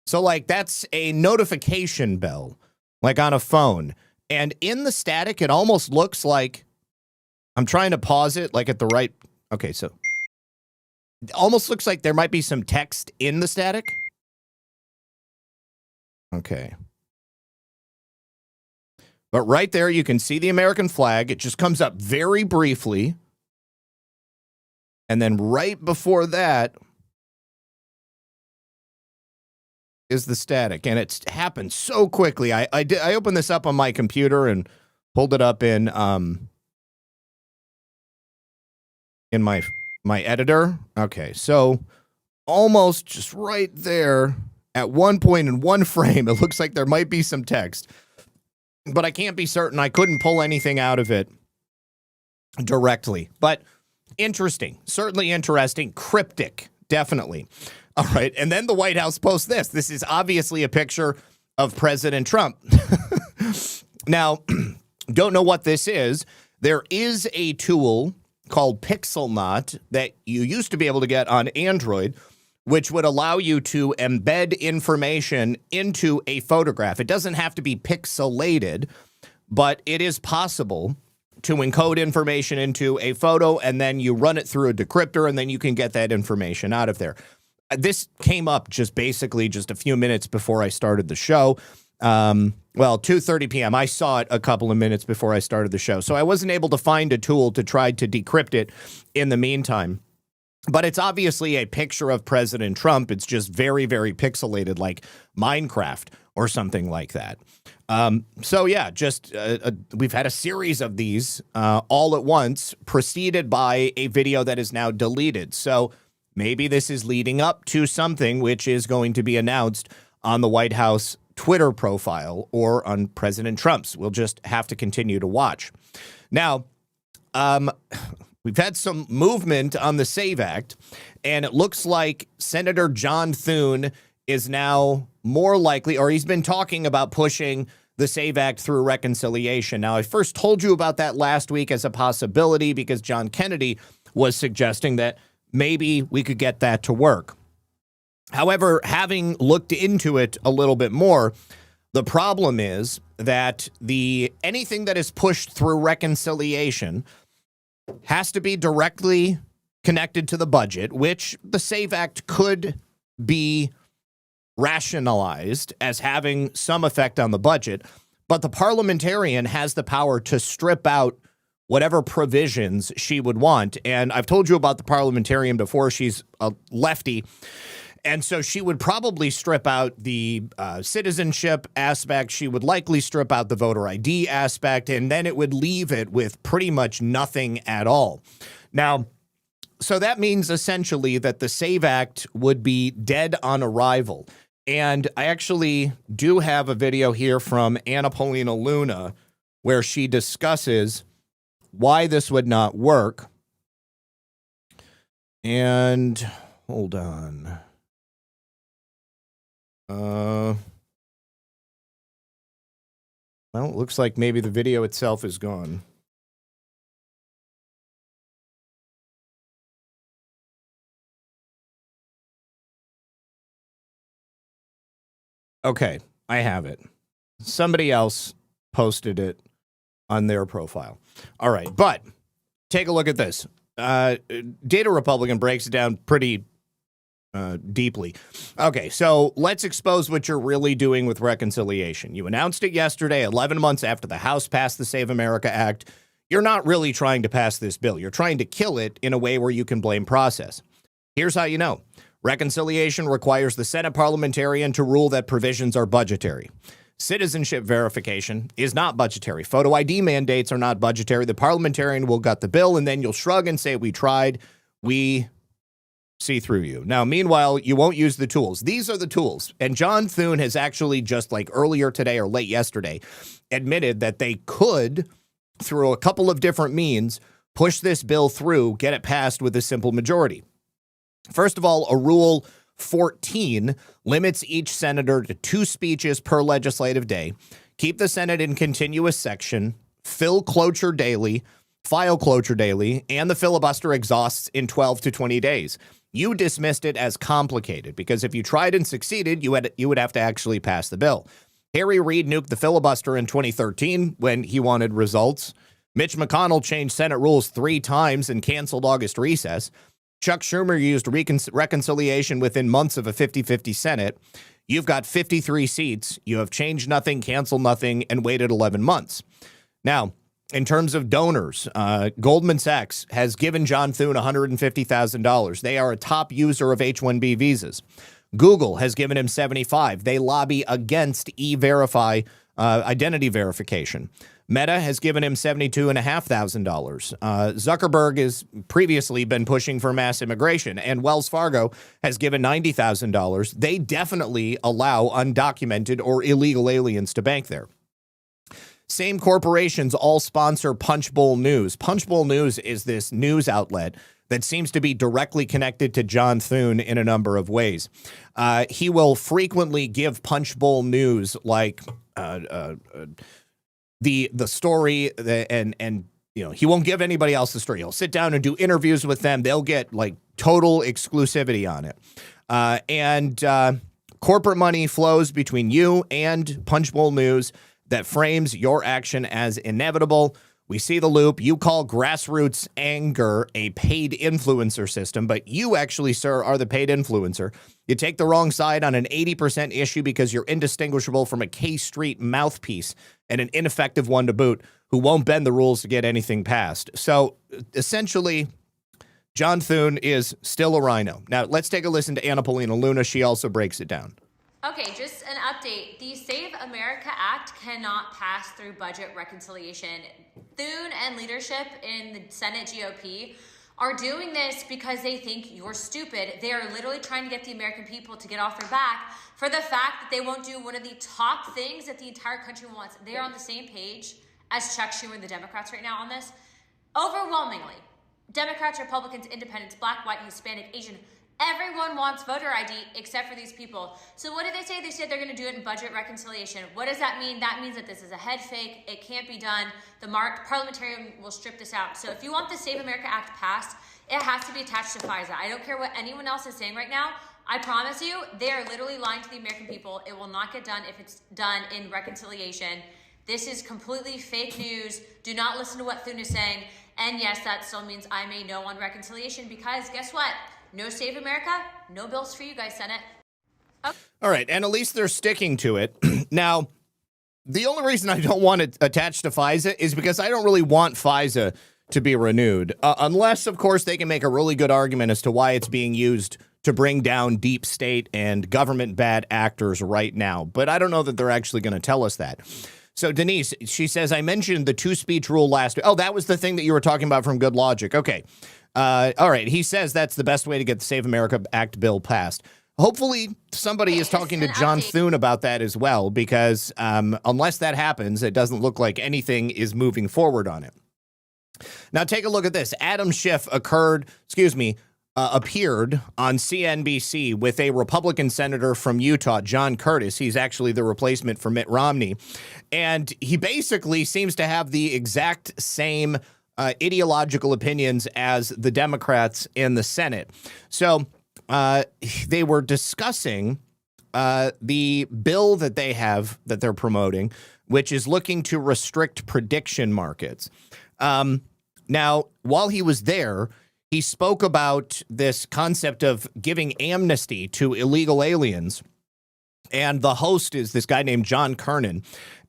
Speaker 1: So, like, that's a notification bell, like on a phone. And in the static, it almost looks like, I'm trying to pause it, like at the right, okay, so it almost looks like there might be some text in the static. Okay. But right there, you can see the American flag. It just comes up very briefly. And then right before that is the static. And it's happened so quickly. I opened this up on my computer and pulled it up in my editor. Okay, so almost just right there at one point in one frame, it looks like there might be some text. But I can't be certain. I couldn't pull anything out of it directly. But interesting. Certainly interesting. Cryptic. Definitely. All right. And then the White House posts this. This is obviously a picture of President Trump. Now, don't know what this is. There is a tool called PixelNot that you used to be able to get on Android, which would allow you to embed information into a photograph. It doesn't have to be pixelated, but it is possible to encode information into a photo, and then you run it through a decryptor, and then you can get that information out of there. This came up basically just a few minutes before I started the show. Well, 2:30 p.m. I saw it a couple of minutes before I started the show, so I wasn't able to find a tool to try to decrypt it in the meantime. But it's obviously a picture of President Trump. It's just very, very pixelated, like Minecraft or something like that. So yeah, we've had a series of these all at once, preceded by a video that is now deleted. So maybe this is leading up to something which is going to be announced on the White House Twitter profile or on President Trump's. We'll just have to continue to watch. Now, we've had some movement on the SAVE Act, and it looks like Senator John Thune is now more likely, or he's been talking about pushing the SAVE Act through reconciliation. Now, I first told you about that last week as a possibility because John Kennedy was suggesting that maybe we could get that to work. However, having looked into it a little bit more, the problem is that anything that is pushed through reconciliation has to be directly connected to the budget, which the SAVE Act could be rationalized as having some effect on the budget, but the parliamentarian has the power to strip out whatever provisions she would want. And I've told you about the parliamentarian before. She's a lefty. And so she would probably strip out the citizenship aspect. She would likely strip out the voter ID aspect, and then it would leave it with pretty much nothing at all. Now, so that means essentially that the SAVE Act would be dead on arrival. And I actually do have a video here from Anna Paulina Luna where she discusses why this would not work. And hold on. Well, it looks like maybe the video itself is gone. Okay, I have it. Somebody else posted it on their profile. All right, but take a look at this. Data Republican breaks it down pretty deeply. Okay, so let's expose what you're really doing with reconciliation. You announced it yesterday, 11 months after the House passed the Save America Act. You're not really trying to pass this bill. You're trying to kill it in a way where you can blame process. Here's how you know. Reconciliation requires the Senate parliamentarian to rule that provisions are budgetary. Citizenship verification is not budgetary. Photo ID mandates are not budgetary. The parliamentarian will gut the bill, and then you'll shrug and say, we tried, we see through you. Now, meanwhile, you won't use the tools. These are the tools. And John Thune has actually just like earlier today or late yesterday admitted that they could, through a couple of different means, push this bill through, get it passed with a simple majority. First of all, a Rule 14 limits each senator to 2 speeches per legislative day, keep the Senate in continuous session, file cloture daily, and the filibuster exhausts in 12 to 20 days. You dismissed it as complicated because if you tried and succeeded, you would have to actually pass the bill. Harry Reid nuked the filibuster in 2013 when he wanted results. Mitch McConnell changed Senate rules 3 times and canceled August recess. Chuck Schumer used reconciliation within months of a 50-50 Senate. You've got 53 seats. You have changed nothing, canceled nothing, and waited 11 months. Now, in terms of donors, Goldman Sachs has given John Thune $150,000. They are a top user of H-1B visas. Google has given him $75,000. They lobby against E-Verify identity verification. Meta has given him $72,500. Zuckerberg has previously been pushing for mass immigration, and Wells Fargo has given $90,000. They definitely allow undocumented or illegal aliens to bank there. Same corporations all sponsor Punchbowl News. Punchbowl News is this news outlet that seems to be directly connected to John Thune in a number of ways. He will frequently give Punchbowl News like the story, and you know, he won't give anybody else the story. He'll sit down and do interviews with them. They'll get like total exclusivity on it. And corporate money flows between you and Punchbowl News that frames your action as inevitable. We see the loop. You call grassroots anger a paid influencer system, but you actually, sir, are the paid influencer. You take the wrong side on an 80% issue because you're indistinguishable from a K Street mouthpiece and an ineffective one to boot who won't bend the rules to get anything passed. So essentially, John Thune is still a rhino. Now, let's take a listen to Anna Paulina Luna. She also breaks it down.
Speaker 16: Okay, just an update. The Save America Act cannot pass through budget reconciliation. Thune and leadership in the Senate GOP are doing this because they think you're stupid. They are literally trying to get the American people to get off their back for the fact that they won't do one of the top things that the entire country wants. They are on the same page as Chuck Schumer and the Democrats right now on this. Overwhelmingly, Democrats, Republicans, Independents, Black, White, Hispanic, Asian, everyone wants voter ID except for these people. So what did they say? They said they're going to do it in budget reconciliation. What does that mean? That means that this is a head fake. It can't be done. The parliamentarian will strip this out. So if you want the Save America Act passed, it has to be attached to FISA. I don't care what anyone else is saying right now. I promise you, they are literally lying to the American people. It will not get done if it's done in reconciliation. This is completely fake news. Do not listen to what Thune is saying. And yes, that still means I'm a no on reconciliation because guess what? No Save America, no bills for you guys, Senate. Okay.
Speaker 1: All right, and at least they're sticking to it. Now, the only reason I don't want it attached to FISA is because I don't really want FISA to be renewed, unless, of course, they can make a really good argument as to why it's being used to bring down deep state and government bad actors right now. But I don't know that they're actually going to tell us that. So Denise, she says, I mentioned the two-speech rule last week. Oh, that was the thing that you were talking about from Good Logic. Okay. All right. He says that's the best way to get the Save America Act bill passed. Hopefully somebody is talking to John Thune about that as well, because unless that happens, it doesn't look like anything is moving forward on it. Now, take a look at this. Adam Schiff appeared on CNBC with a Republican senator from Utah, John Curtis. He's actually the replacement for Mitt Romney. And he basically seems to have the exact same ideological opinions as the Democrats in the Senate. So they were discussing the bill that they have that they're promoting, which is looking to restrict prediction markets. Now, while he was there, he spoke about this concept of giving amnesty to illegal aliens. And the host is this guy named John Kernan.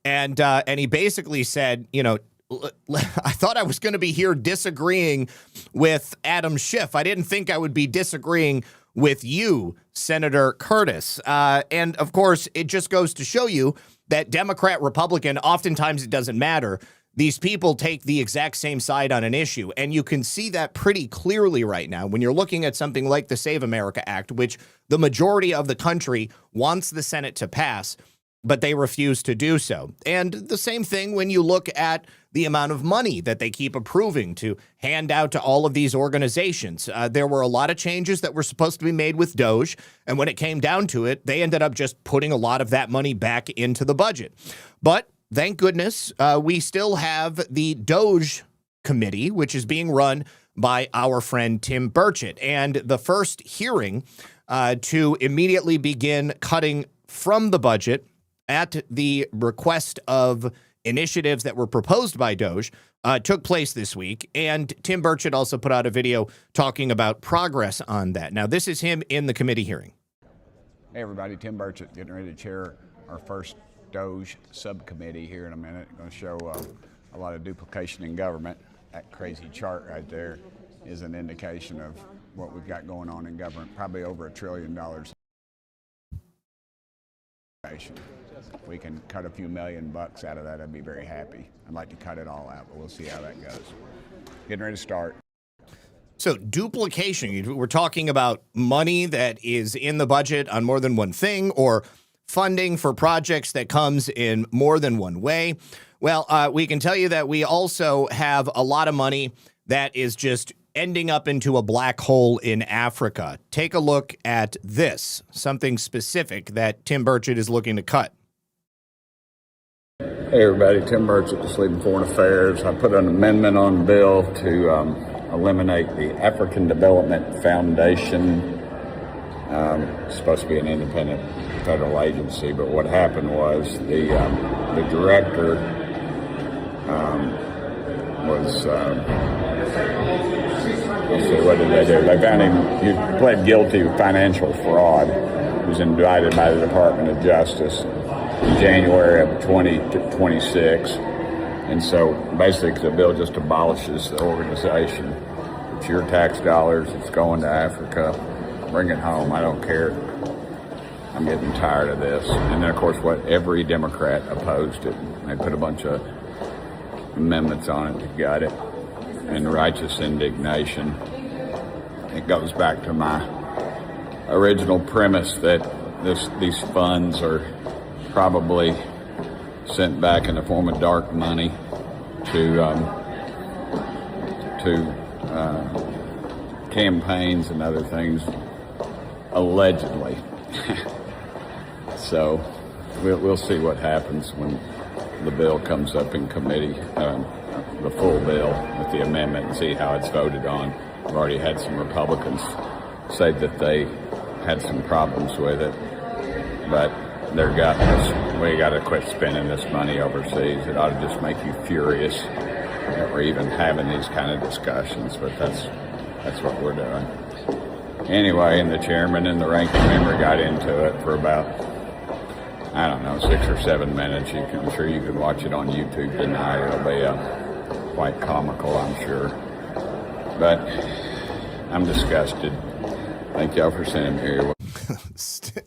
Speaker 1: And he basically said, you know, I thought I was going to be here disagreeing with Adam Schiff. I didn't think I would be disagreeing with you, Senator Curtis. And of course, it just goes to show you that Democrat, Republican, oftentimes it doesn't matter. These people take the exact same side on an issue, and you can see that pretty clearly right now when you're looking at something like the Save America Act, which the majority of the country wants the Senate to pass, but they refuse to do so. And the same thing when you look at the amount of money that they keep approving to hand out to all of these organizations. There were a lot of changes that were supposed to be made with DOGE, and when it came down to it, they ended up just putting a lot of that money back into the budget. But thank goodness, we still have the DOGE committee, which is being run by our friend Tim Burchett. And the first hearing to immediately begin cutting from the budget at the request of initiatives that were proposed by DOGE took place this week. And Tim Burchett also put out a video talking about progress on that. Now, this is him in the committee hearing.
Speaker 17: Hey everybody, Tim Burchett getting ready to chair our first DOGE subcommittee here in a minute. Going to show a lot of duplication in government. That crazy chart right there is an indication of what we've got going on in government, probably over $1 trillion. If we can cut a few $million out of that, I'd be very happy. I'd like to cut it all out, but we'll see how that goes. Getting ready to start.
Speaker 1: So duplication, we're talking about money that is in the budget on more than one thing, or funding for projects that comes in more than one way. Well, we can tell you that we also have a lot of money that is just ending up into a black hole in Africa. Take a look at this, something specific that Tim Burchett is looking to cut.
Speaker 17: Hey everybody, Tim Burchett, the Sleep and Foreign Affairs. I put an amendment on the bill to eliminate the African Development Foundation. It's supposed to be an independent federal agency, but what happened was the director was, let's see, what did they do? They found him, he pled guilty of financial fraud. He was indicted by the Department of Justice in January of 2026. And so basically the bill just abolishes the organization. It's your tax dollars, it's going to Africa. Bring it home, I don't care. I'm getting tired of this. And then of course every Democrat opposed it. They put a bunch of amendments on it that got it. And righteous indignation. It goes back to my original premise that these funds are probably sent back in the form of dark money to campaigns and other things, allegedly. So we'll see what happens when the bill comes up in committee, the full bill with the amendment, and see how it's voted on. I've already had some Republicans say that they had some problems with it, but they're gutless. We got to quit spending this money overseas. It ought to just make you furious that we're even having these kind of discussions, but that's what we're doing. Anyway, and the chairman and the ranking member got into it for about, I don't know, 6 or 7 minutes. I'm sure you can watch it on YouTube tonight. It'll be quite comical, I'm sure. But I'm disgusted. Thank y'all for sending me here.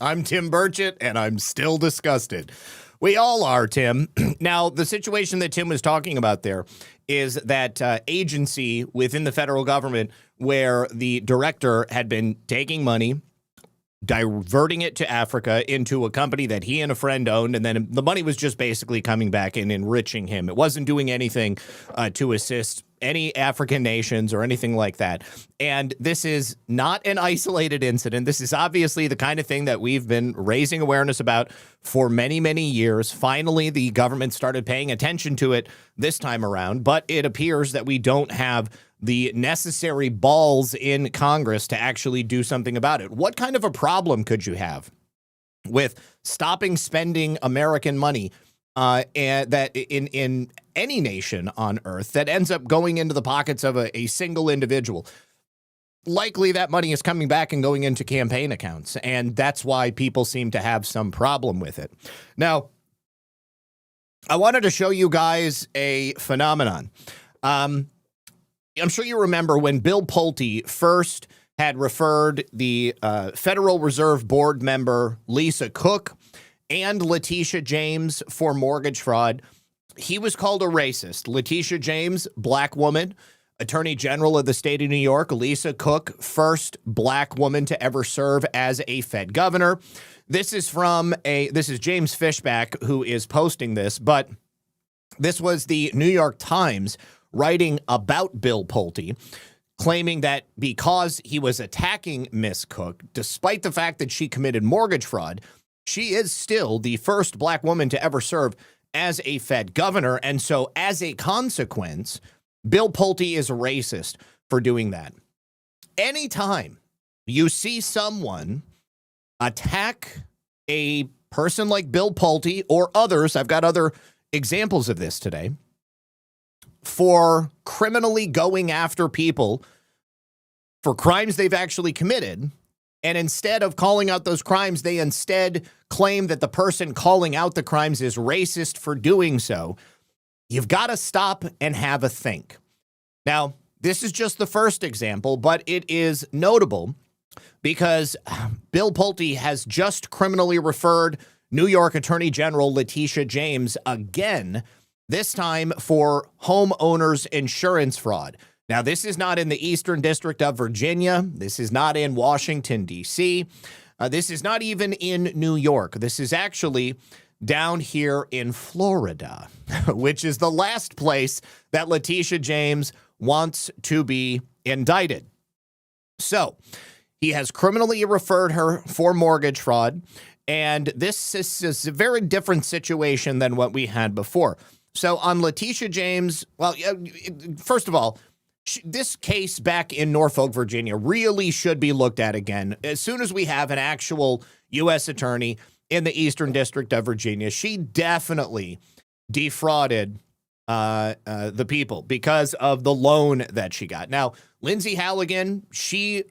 Speaker 1: I'm Tim Burchett, and I'm still disgusted. We all are, Tim. Now, the situation that Tim was talking about there is that agency within the federal government where the director had been taking money, diverting it to Africa into a company that he and a friend owned, and then the money was just basically coming back and enriching him. It wasn't doing anything to assist any African nations or anything like that. And this is not an isolated incident. This is obviously the kind of thing that we've been raising awareness about for many, many years. Finally, the government started paying attention to it this time around, but it appears that we don't have the necessary balls in Congress to actually do something about it. What kind of a problem could you have with stopping spending American money and that in any nation on earth that ends up going into the pockets of a single individual? Likely that money is coming back and going into campaign accounts, and that's why people seem to have some problem with it. Now, I wanted to show you guys a phenomenon. I'm sure you remember when Bill Pulte first had referred the Federal Reserve Board member Lisa Cook and Letitia James for mortgage fraud. He was called a racist. Letitia James, black woman, Attorney General of the state of New York. Lisa Cook, first black woman to ever serve as a Fed governor. This is James Fishback who is posting this, but this was the New York Times writing about Bill Pulte, claiming that because he was attacking Miss Cook, despite the fact that she committed mortgage fraud, she is still the first black woman to ever serve as a Fed governor. And so as a consequence, Bill Pulte is a racist for doing that. Anytime you see someone attack a person like Bill Pulte or others, I've got other examples of this today, for criminally going after people for crimes they've actually committed, And instead of calling out those crimes, they instead claim that the person calling out the crimes is racist for doing so. You've got to stop and have a think. Now, this is just the first example, but it is notable because Bill Pulte has just criminally referred New York Attorney General Letitia James again, this time for homeowners insurance fraud. Now, this is not in the Eastern District of Virginia. This is not in Washington, D.C. This is not even in New York. This is actually down here in Florida, which is the last place that Letitia James wants to be indicted. So he has criminally referred her for mortgage fraud, and this is a very different situation than what we had before. So on Letitia James, well, first of all, this case back in Norfolk, Virginia, really should be looked at again. As soon as we have an actual U.S. attorney in the Eastern District of Virginia, she definitely defrauded the people because of the loan that she got. Now, Lindsay Halligan,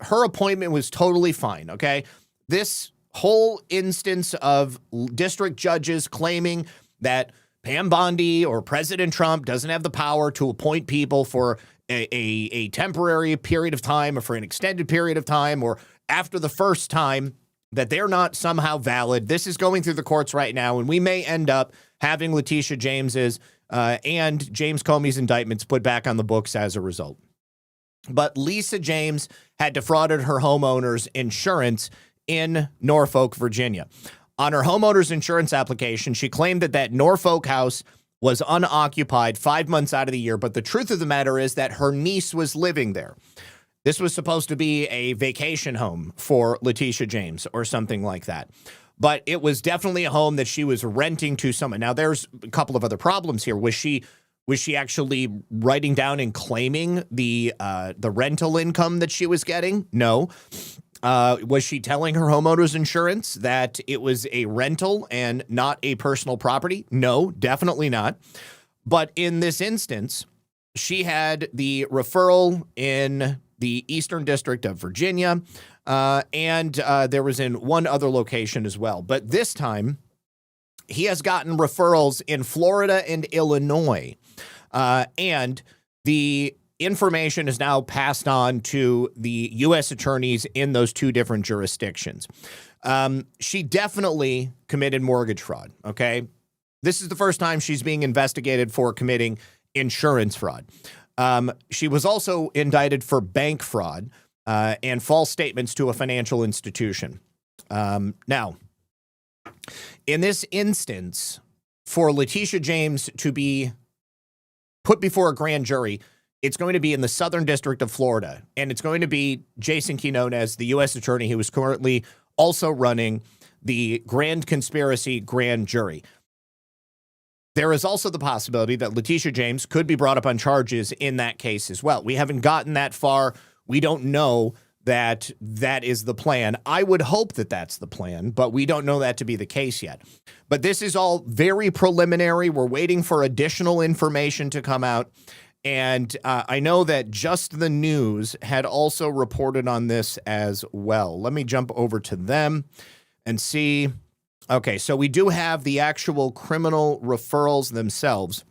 Speaker 1: her appointment was totally fine, okay? This whole instance of district judges claiming that Pam Bondi or President Trump doesn't have the power to appoint people for a temporary period of time or for an extended period of time or after the first time, that they're not somehow valid. This is going through the courts right now, and we may end up having Letitia James's and James Comey's indictments put back on the books as a result. But Lisa James had defrauded her homeowner's insurance in Norfolk, Virginia. On her homeowner's insurance application, she claimed that Norfolk house was unoccupied 5 months out of the year, but the truth of the matter is that her niece was living there. This was supposed to be a vacation home for Letitia James or something like that. But it was definitely a home that she was renting to someone. Now, there's a couple of other problems here. Was she actually writing down and claiming the rental income that she was getting? No. Was she telling her homeowner's insurance that it was a rental and not a personal property? No, definitely not. But in this instance, she had the referral in the Eastern District of Virginia, and there was in one other location as well. But this time, he has gotten referrals in Florida and Illinois, and the information is now passed on to the U.S. attorneys in those two different jurisdictions. She definitely committed mortgage fraud, okay? This is the first time she's being investigated for committing insurance fraud. She was also indicted for bank fraud and false statements to a financial institution. Now, in this instance, for Letitia James to be put before a grand jury, it's going to be in the Southern District of Florida, and it's going to be Jason Quinones, the U.S. attorney who is currently also running the Grand Conspiracy Grand Jury. There is also the possibility that Letitia James could be brought up on charges in that case as well. We haven't gotten that far. We don't know that that is the plan. I would hope that that's the plan, but we don't know that to be the case yet. But this is all very preliminary. We're waiting for additional information to come out. And I know that Just the News had also reported on this as well. Let me jump over to them and see. Okay, so we do have the actual criminal referrals themselves.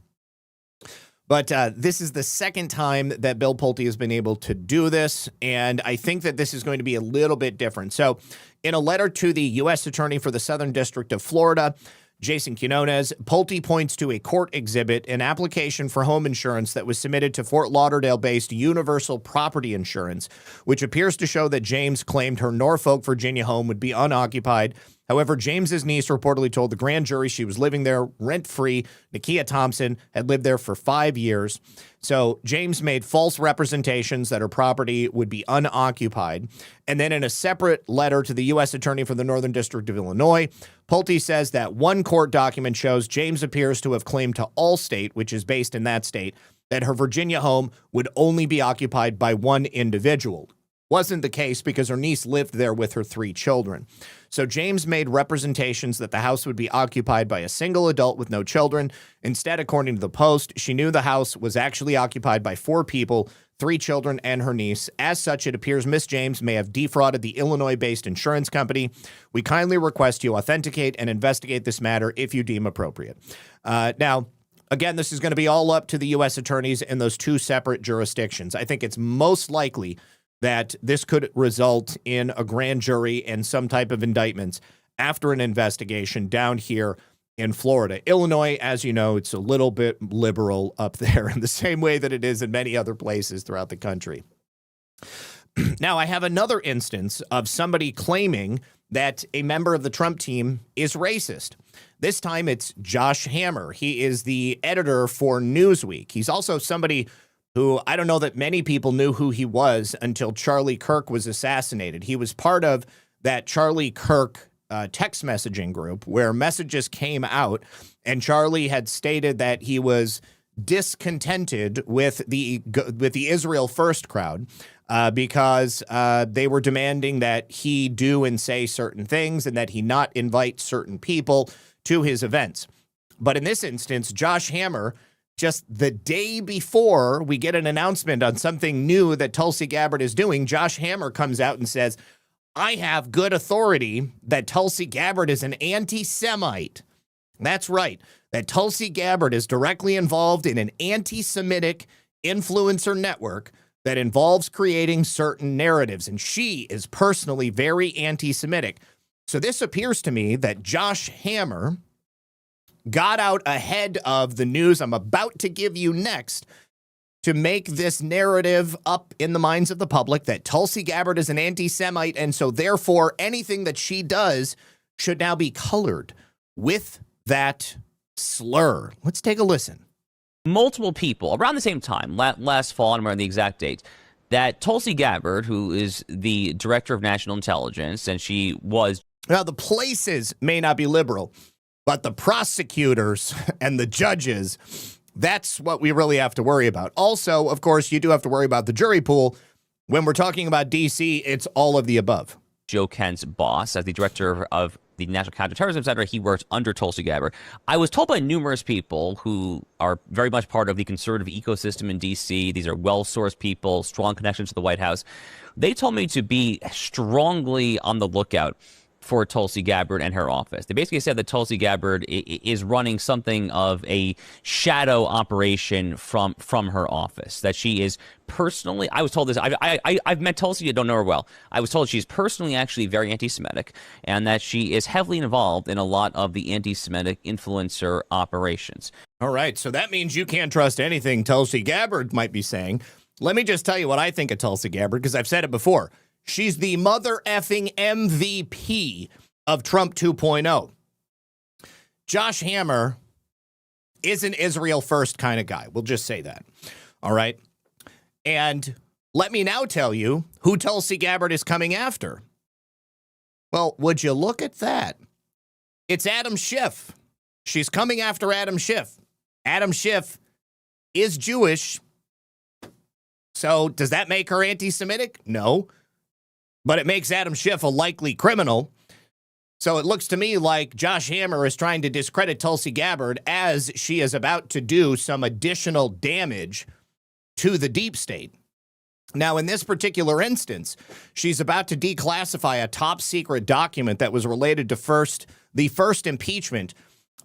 Speaker 1: But this is the second time that Bill Pulte has been able to do this, and I think that this is going to be a little bit different. So in a letter to the U.S. Attorney for the Southern District of Florida, Jason Quinones, Pulte points to a court exhibit, an application for home insurance that was submitted to Fort Lauderdale-based Universal Property Insurance, which appears to show that James claimed her Norfolk, Virginia home would be unoccupied. However, James's niece reportedly told the grand jury she was living there rent-free. Nakia Thompson had lived there for 5 years. So James made false representations that her property would be unoccupied. And then in a separate letter to the U.S. Attorney for the Northern District of Illinois, Pulte says that one court document shows James appears to have claimed to Allstate, which is based in that state, that her Virginia home would only be occupied by one individual. wasn't the case because her niece lived there with her 3 children. So James made representations that the house would be occupied by a single adult with no children. Instead, according to the Post, she knew the house was actually occupied by 4 people, 3 children, and her niece. As such, it appears Miss James may have defrauded the Illinois-based insurance company. We kindly request you authenticate and investigate this matter if you deem appropriate. Now, again, this is going to be all up to the U.S. attorneys in those 2 separate jurisdictions. I think it's most likely that this could result in a grand jury and some type of indictments after an investigation down here in Florida. Illinois, as you know, it's a little bit liberal up there in the same way that it is in many other places throughout the country. Now, I have another instance of somebody claiming that a member of the Trump team is racist. This time it's Josh Hammer. He is the editor for Newsweek. He's also somebody who I don't know that many people knew who he was until Charlie Kirk was assassinated. He was part of that Charlie Kirk text messaging group where messages came out, and Charlie had stated that he was discontented with the Israel First crowd because they were demanding that he do and say certain things and that he not invite certain people to his events. But in this instance, Josh Hammer, just the day before we get an announcement on something new that Tulsi Gabbard is doing, Josh Hammer comes out and says, I have good authority that Tulsi Gabbard is an anti-Semite. That's right, that Tulsi Gabbard is directly involved in an anti-Semitic influencer network that involves creating certain narratives, and she is personally very anti-Semitic. So this appears to me that Josh Hammer got out ahead of the news I'm about to give you next to make this narrative up in the minds of the public that Tulsi Gabbard is an anti-Semite, and so therefore anything that she does should now be colored with that slur. Let's take a listen.
Speaker 18: Multiple people around the same time, last fall, I don't remember the exact date, that Tulsi Gabbard, who is the director of national intelligence, and she was...
Speaker 1: Now, the places may not be liberal, but the prosecutors and the judges, that's what we really have to worry about. Also, of course, you do have to worry about the jury pool. When we're talking about D.C., it's all of the above.
Speaker 18: Joe Kent's boss, as the director of the National Counterterrorism Center, he worked under Tulsi Gabbard. I was told by numerous people who are very much part of the conservative ecosystem in D.C., these are well-sourced people, strong connections to the White House, they told me to be strongly on the lookout for Tulsi Gabbard and her office. They basically said that Tulsi Gabbard is running something of a shadow operation from her office, that she is personally, I was told this, I've met Tulsi, I don't know her well. I was told she's personally actually very anti-Semitic and that she is heavily involved in a lot of the anti-Semitic influencer operations.
Speaker 1: All right, so that means you can't trust anything Tulsi Gabbard might be saying. Let me just tell you what I think of Tulsi Gabbard, because I've said it before. She's the mother effing MVP of Trump 2.0. Josh Hammer is an Israel first kind of guy. We'll just say that. All right. And let me now tell you who Tulsi Gabbard is coming after. Well, would you look at that? It's Adam Schiff. She's coming after Adam Schiff. Adam Schiff is Jewish. So does that make her anti-Semitic? No. But it makes Adam Schiff a likely criminal. So it looks to me like Josh Hammer is trying to discredit Tulsi Gabbard as she is about to do some additional damage to the deep state. Now, in this particular instance, she's about to declassify a top secret document that was related to the first impeachment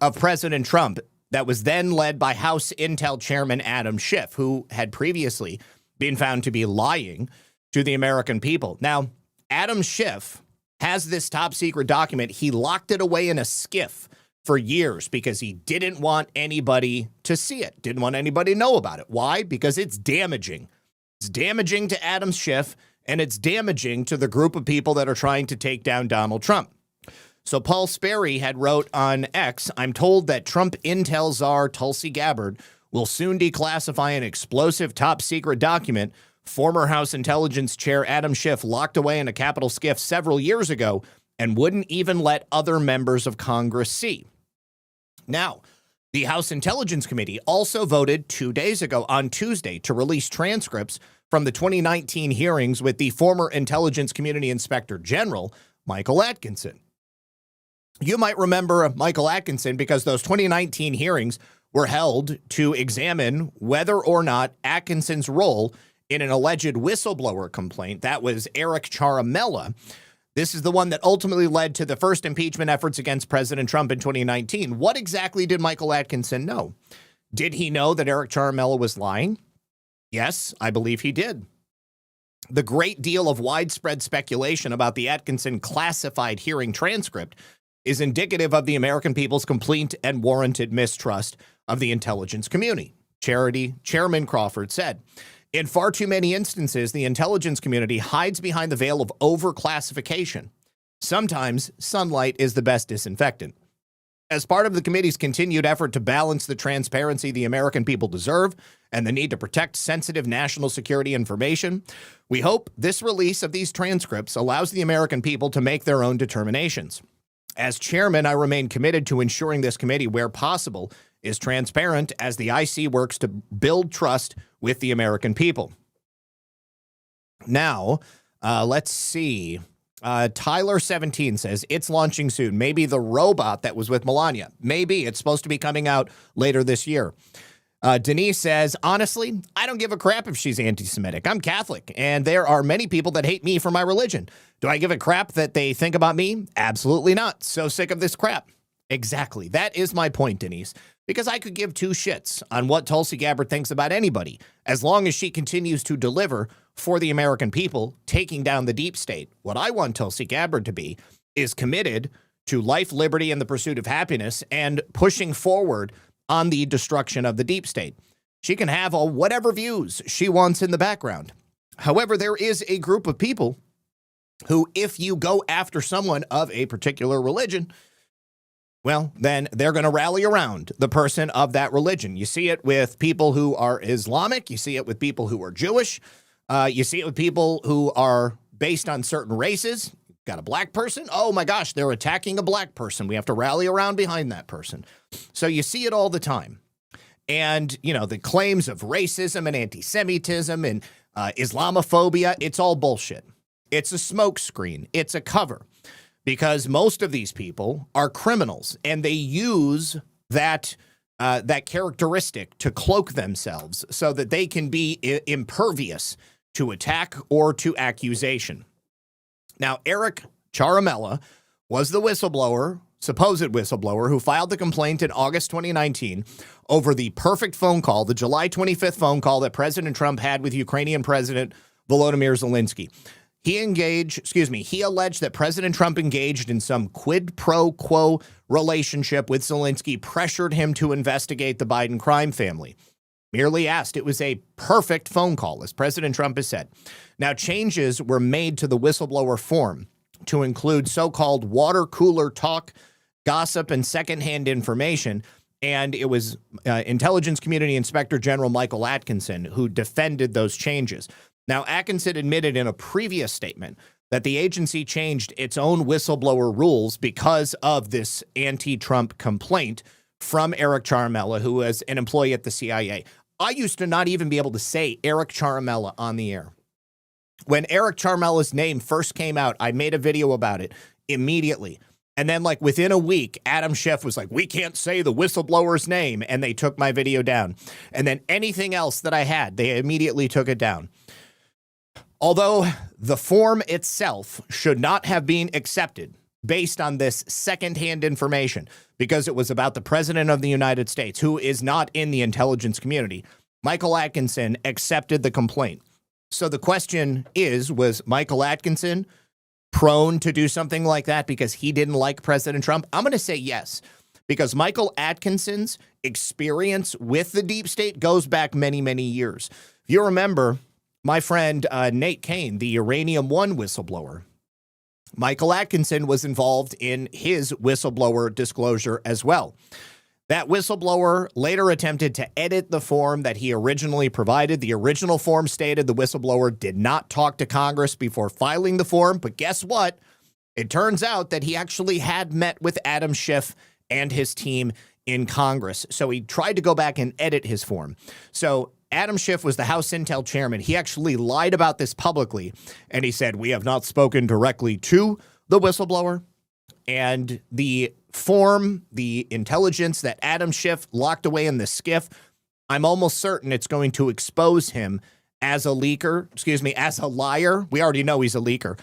Speaker 1: of President Trump that was then led by House Intel Chairman Adam Schiff, who had previously been found to be lying to the American people. Now, Adam Schiff has this top secret document. He locked it away in a skiff for years because he didn't want anybody to see it, didn't want anybody to know about it. Why? Because it's damaging. It's damaging to Adam Schiff, and it's damaging to the group of people that are trying to take down Donald Trump. So Paul Sperry had wrote on X, I'm told that Trump intel czar Tulsi Gabbard will soon declassify an explosive top secret document former House Intelligence Chair Adam Schiff locked away in a Capitol skiff several years ago and wouldn't even let other members of Congress see. Now, the House Intelligence Committee also voted 2 days ago on Tuesday to release transcripts from the 2019 hearings with the former Intelligence Community Inspector General, Michael Atkinson. You might remember Michael Atkinson because those 2019 hearings were held to examine whether or not Atkinson's role in an alleged whistleblower complaint, that was Eric Ciaramella. This is the one that ultimately led to the first impeachment efforts against President Trump in 2019. What exactly did Michael Atkinson know? Did he know that Eric Ciaramella was lying? Yes, I believe he did. The great deal of widespread speculation about the Atkinson classified hearing transcript is indicative of the American people's complete and warranted mistrust of the intelligence community. Chairman Crawford said, in far too many instances, the intelligence community hides behind the veil of overclassification. Sometimes sunlight is the best disinfectant. As part of the committee's continued effort to balance the transparency the American people deserve and the need to protect sensitive national security information, we hope this release of these transcripts allows the American people to make their own determinations. As chairman, I remain committed to ensuring this committee, where possible, is transparent as the IC works to build trust with the American people. Now, let's see. Tyler17 says, it's launching soon. Maybe the robot that was with Melania. Maybe. It's supposed to be coming out later this year. Denise says, honestly, I don't give a crap if she's anti-Semitic. I'm Catholic, and there are many people that hate me for my religion. Do I give a crap that they think about me? Absolutely not. So sick of this crap. Exactly. That is my point, Denise, because I could give two shits on what Tulsi Gabbard thinks about anybody, as long as she continues to deliver for the American people, taking down the deep state. What I want Tulsi Gabbard to be is committed to life, liberty, and the pursuit of happiness, and pushing forward on the destruction of the deep state. She can have whatever views she wants in the background. However, there is a group of people who, if you go after someone of a particular religion, well, then they're going to rally around the person of that religion. You see it with people who are Islamic. You see it with people who are Jewish. You see it with people who are based on certain races. Got a black person? Oh my gosh, they're attacking a black person. We have to rally around behind that person. So you see it all the time. And, you know, the claims of racism and anti-Semitism and Islamophobia, it's all bullshit. It's a smokescreen. It's a cover. Because most of these people are criminals, and they use that characteristic to cloak themselves so that they can be impervious to attack or to accusation. Now, Eric Ciaramella was the whistleblower, supposed whistleblower, who filed the complaint in August 2019 over the perfect phone call, the July 25th phone call that President Trump had with Ukrainian President Volodymyr Zelensky. He alleged that President Trump engaged in some quid pro quo relationship with Zelensky, pressured him to investigate the Biden crime family. Merely asked. It was a perfect phone call, as President Trump has said. Now, changes were made to the whistleblower form to include so-called water cooler talk, gossip, and secondhand information. And it was Intelligence Community Inspector General Michael Atkinson who defended those changes. Now, Atkinson admitted in a previous statement that the agency changed its own whistleblower rules because of this anti-Trump complaint from Eric Ciaramella, who was an employee at the CIA. I used to not even be able to say Eric Ciaramella on the air. When Eric Ciaramella's name first came out, I made a video about it immediately. And then, like, within a week, Adam Schiff was like, we can't say the whistleblower's name, and they took my video down. And then anything else that I had, they immediately took it down. Although the form itself should not have been accepted based on this secondhand information, because it was about the President of the United States, who is not in the intelligence community, Michael Atkinson accepted the complaint. So the question is, was Michael Atkinson prone to do something like that because he didn't like President Trump? I'm going to say yes, because Michael Atkinson's experience with the deep state goes back many, many years. If you remember, my friend Nate Kane, the Uranium One whistleblower, Michael Atkinson was involved in his whistleblower disclosure as well. That whistleblower later attempted to edit the form that he originally provided. The original form stated the whistleblower did not talk to Congress before filing the form, but guess what? It turns out that he actually had met with Adam Schiff and his team in Congress. So he tried to go back and edit his form. So Adam Schiff was the House Intel chairman. He actually lied about this publicly, and he said, we have not spoken directly to the whistleblower. And the intelligence that Adam Schiff locked away in the Skiff, I'm almost certain it's going to expose him as a leaker, as a liar. We already know he's a leaker.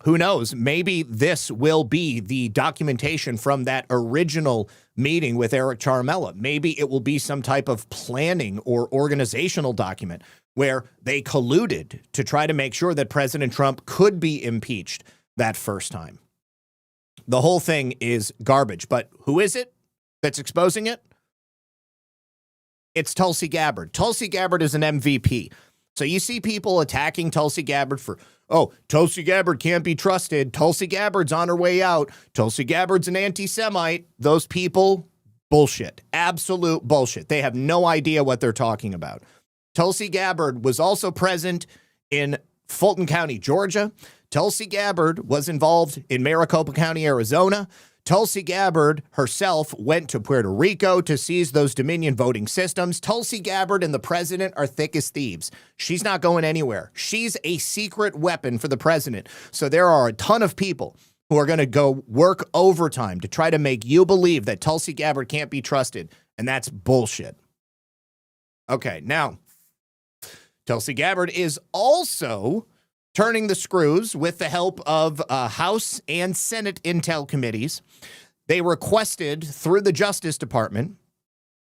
Speaker 1: Who knows? Maybe this will be the documentation from that original meeting with Eric Charmella. Maybe it will be some type of planning or organizational document where they colluded to try to make sure that President Trump could be impeached that first time. The whole thing is garbage. But who is it that's exposing it? It's Tulsi Gabbard. Tulsi Gabbard is an MVP. So you see people attacking Tulsi Gabbard for, oh, Tulsi Gabbard can't be trusted. Tulsi Gabbard's on her way out. Tulsi Gabbard's an anti-Semite. Those people, bullshit. Absolute bullshit. They have no idea what they're talking about. Tulsi Gabbard was also present in Fulton County, Georgia. Tulsi Gabbard was involved in Maricopa County, Arizona. Tulsi Gabbard herself went to Puerto Rico to seize those Dominion voting systems. Tulsi Gabbard and the president are thick as thieves. She's not going anywhere. She's a secret weapon for the president. So there are a ton of people who are going to go work overtime to try to make you believe that Tulsi Gabbard can't be trusted. And that's bullshit. Okay, now, Tulsi Gabbard is also turning the screws with the help of House and Senate Intel committees. They requested through the Justice Department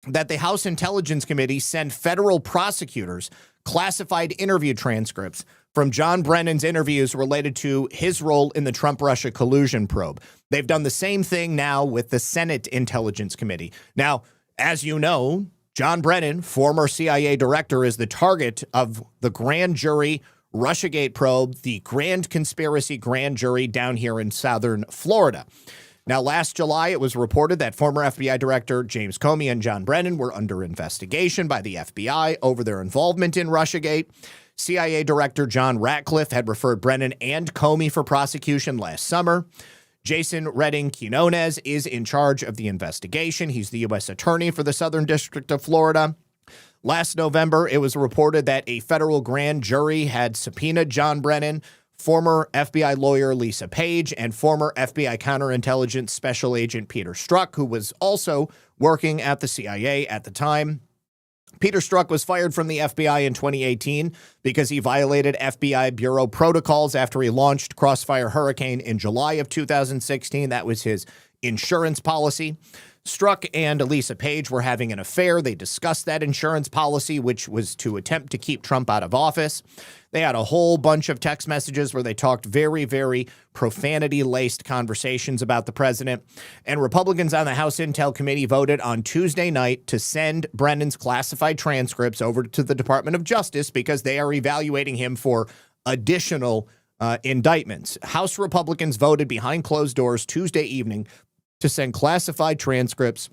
Speaker 1: that the House Intelligence Committee send federal prosecutors classified interview transcripts from John Brennan's interviews related to his role in the Trump-Russia collusion probe. They've done the same thing now with the Senate Intelligence Committee. Now, as you know, John Brennan, former CIA director, is the target of the grand jury Russiagate probe, the grand conspiracy grand jury down here in southern Florida. Now, last July, it was reported that former FBI Director James Comey and John Brennan were under investigation by the FBI over their involvement in Russiagate. CIA Director John Ratcliffe had referred Brennan and Comey for prosecution last summer. Jason Redding Quinones is in charge of the investigation. He's the U.S. Attorney for the Southern District of Florida. Last November, it was reported that a federal grand jury had subpoenaed John Brennan, former FBI lawyer Lisa Page, and former FBI counterintelligence special agent Peter Strzok, who was also working at the CIA at the time. Peter Strzok was fired from the FBI in 2018 because he violated FBI bureau protocols after he launched Crossfire Hurricane in July of 2016. That was his insurance policy. Strzok and Lisa Page were having an affair. They discussed that insurance policy, which was to attempt to keep Trump out of office. They had a whole bunch of text messages where they talked very, very profanity-laced conversations about the president. And Republicans on the House Intel Committee voted on Tuesday night to send Brennan's classified transcripts over to the Department of Justice because they are evaluating him for additional indictments. House Republicans voted behind closed doors Tuesday evening to send classified transcripts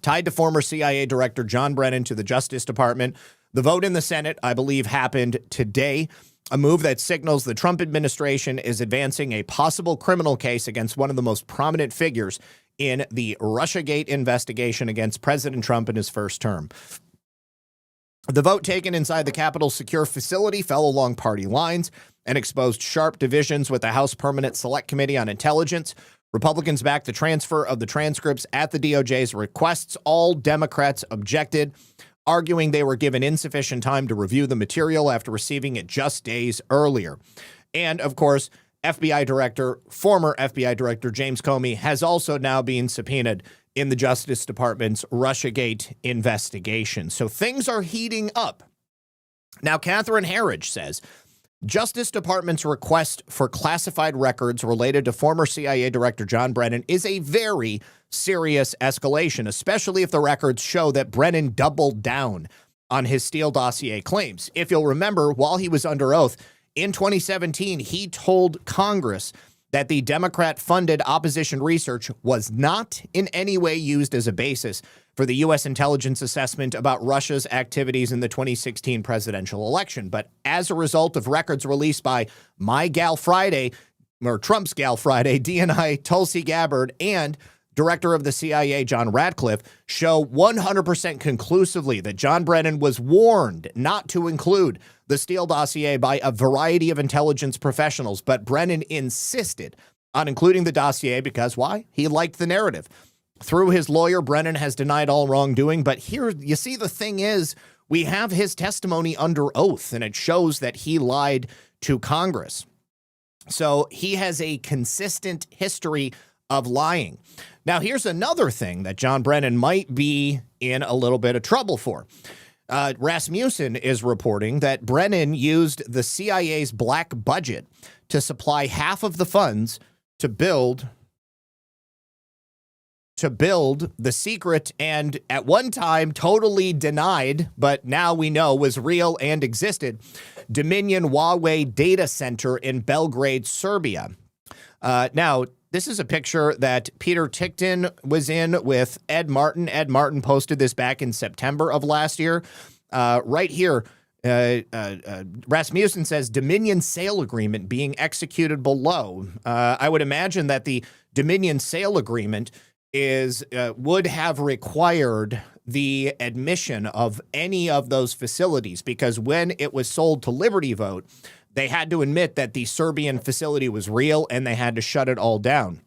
Speaker 1: tied to former CIA Director John Brennan to the Justice Department. The vote in the Senate, I believe, happened today, a move that signals the Trump administration is advancing a possible criminal case against one of the most prominent figures in the Russiagate investigation against President Trump in his first term. The vote taken inside the Capitol's secure facility fell along party lines and exposed sharp divisions with the House Permanent Select Committee on Intelligence. Republicans backed the transfer of the transcripts at the DOJ's requests. All Democrats objected, arguing they were given insufficient time to review the material after receiving it just days earlier. And, of course, former FBI Director James Comey has also now been subpoenaed in the Justice Department's Russiagate investigation. So things are heating up. Now, Catherine Herridge says Justice Department's request for classified records related to former CIA Director John Brennan is a very serious escalation, especially if the records show that Brennan doubled down on his Steele dossier claims. If you'll remember, while he was under oath in 2017, he told Congress that the Democrat-funded opposition research was not in any way used as a basis for the U.S. intelligence assessment about Russia's activities in the 2016 presidential election. But as a result of records released by Trump's Gal Friday, DNI Tulsi Gabbard, and Director of the CIA, John Ratcliffe, show 100% conclusively that John Brennan was warned not to include the Steele dossier by a variety of intelligence professionals, but Brennan insisted on including the dossier because, why? He liked the narrative. Through his lawyer, Brennan has denied all wrongdoing, but here, you see, the thing is, we have his testimony under oath, and it shows that he lied to Congress. So he has a consistent history of lying. Now, here's another thing that John Brennan might be in a little bit of trouble for. Rasmussen is reporting that Brennan used the CIA's black budget to supply half of the funds to build the secret and at one time totally denied, but now we know was real and existed, Dominion Huawei data center in Belgrade, Serbia. Now, this is a picture that Peter Tickton was in with Ed Martin. Ed Martin posted this back in September of last year. Right here, Rasmussen says Dominion sale agreement being executed below. I would imagine that the Dominion sale agreement would have required the admission of any of those facilities, because when it was sold to Liberty Vote, they had to admit that the Serbian facility was real and they had to shut it all down.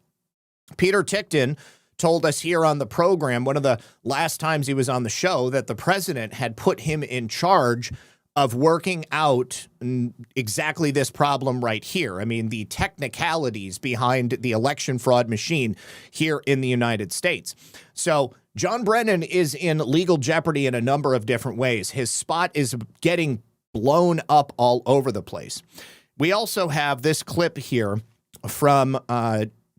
Speaker 1: Peter Tickton told us here on the program, one of the last times he was on the show, that the president had put him in charge of working out exactly this problem right here. I mean, the technicalities behind the election fraud machine here in the United States. So John Brennan is in legal jeopardy in a number of different ways. His spot is getting blown up all over the place. We also have this clip here from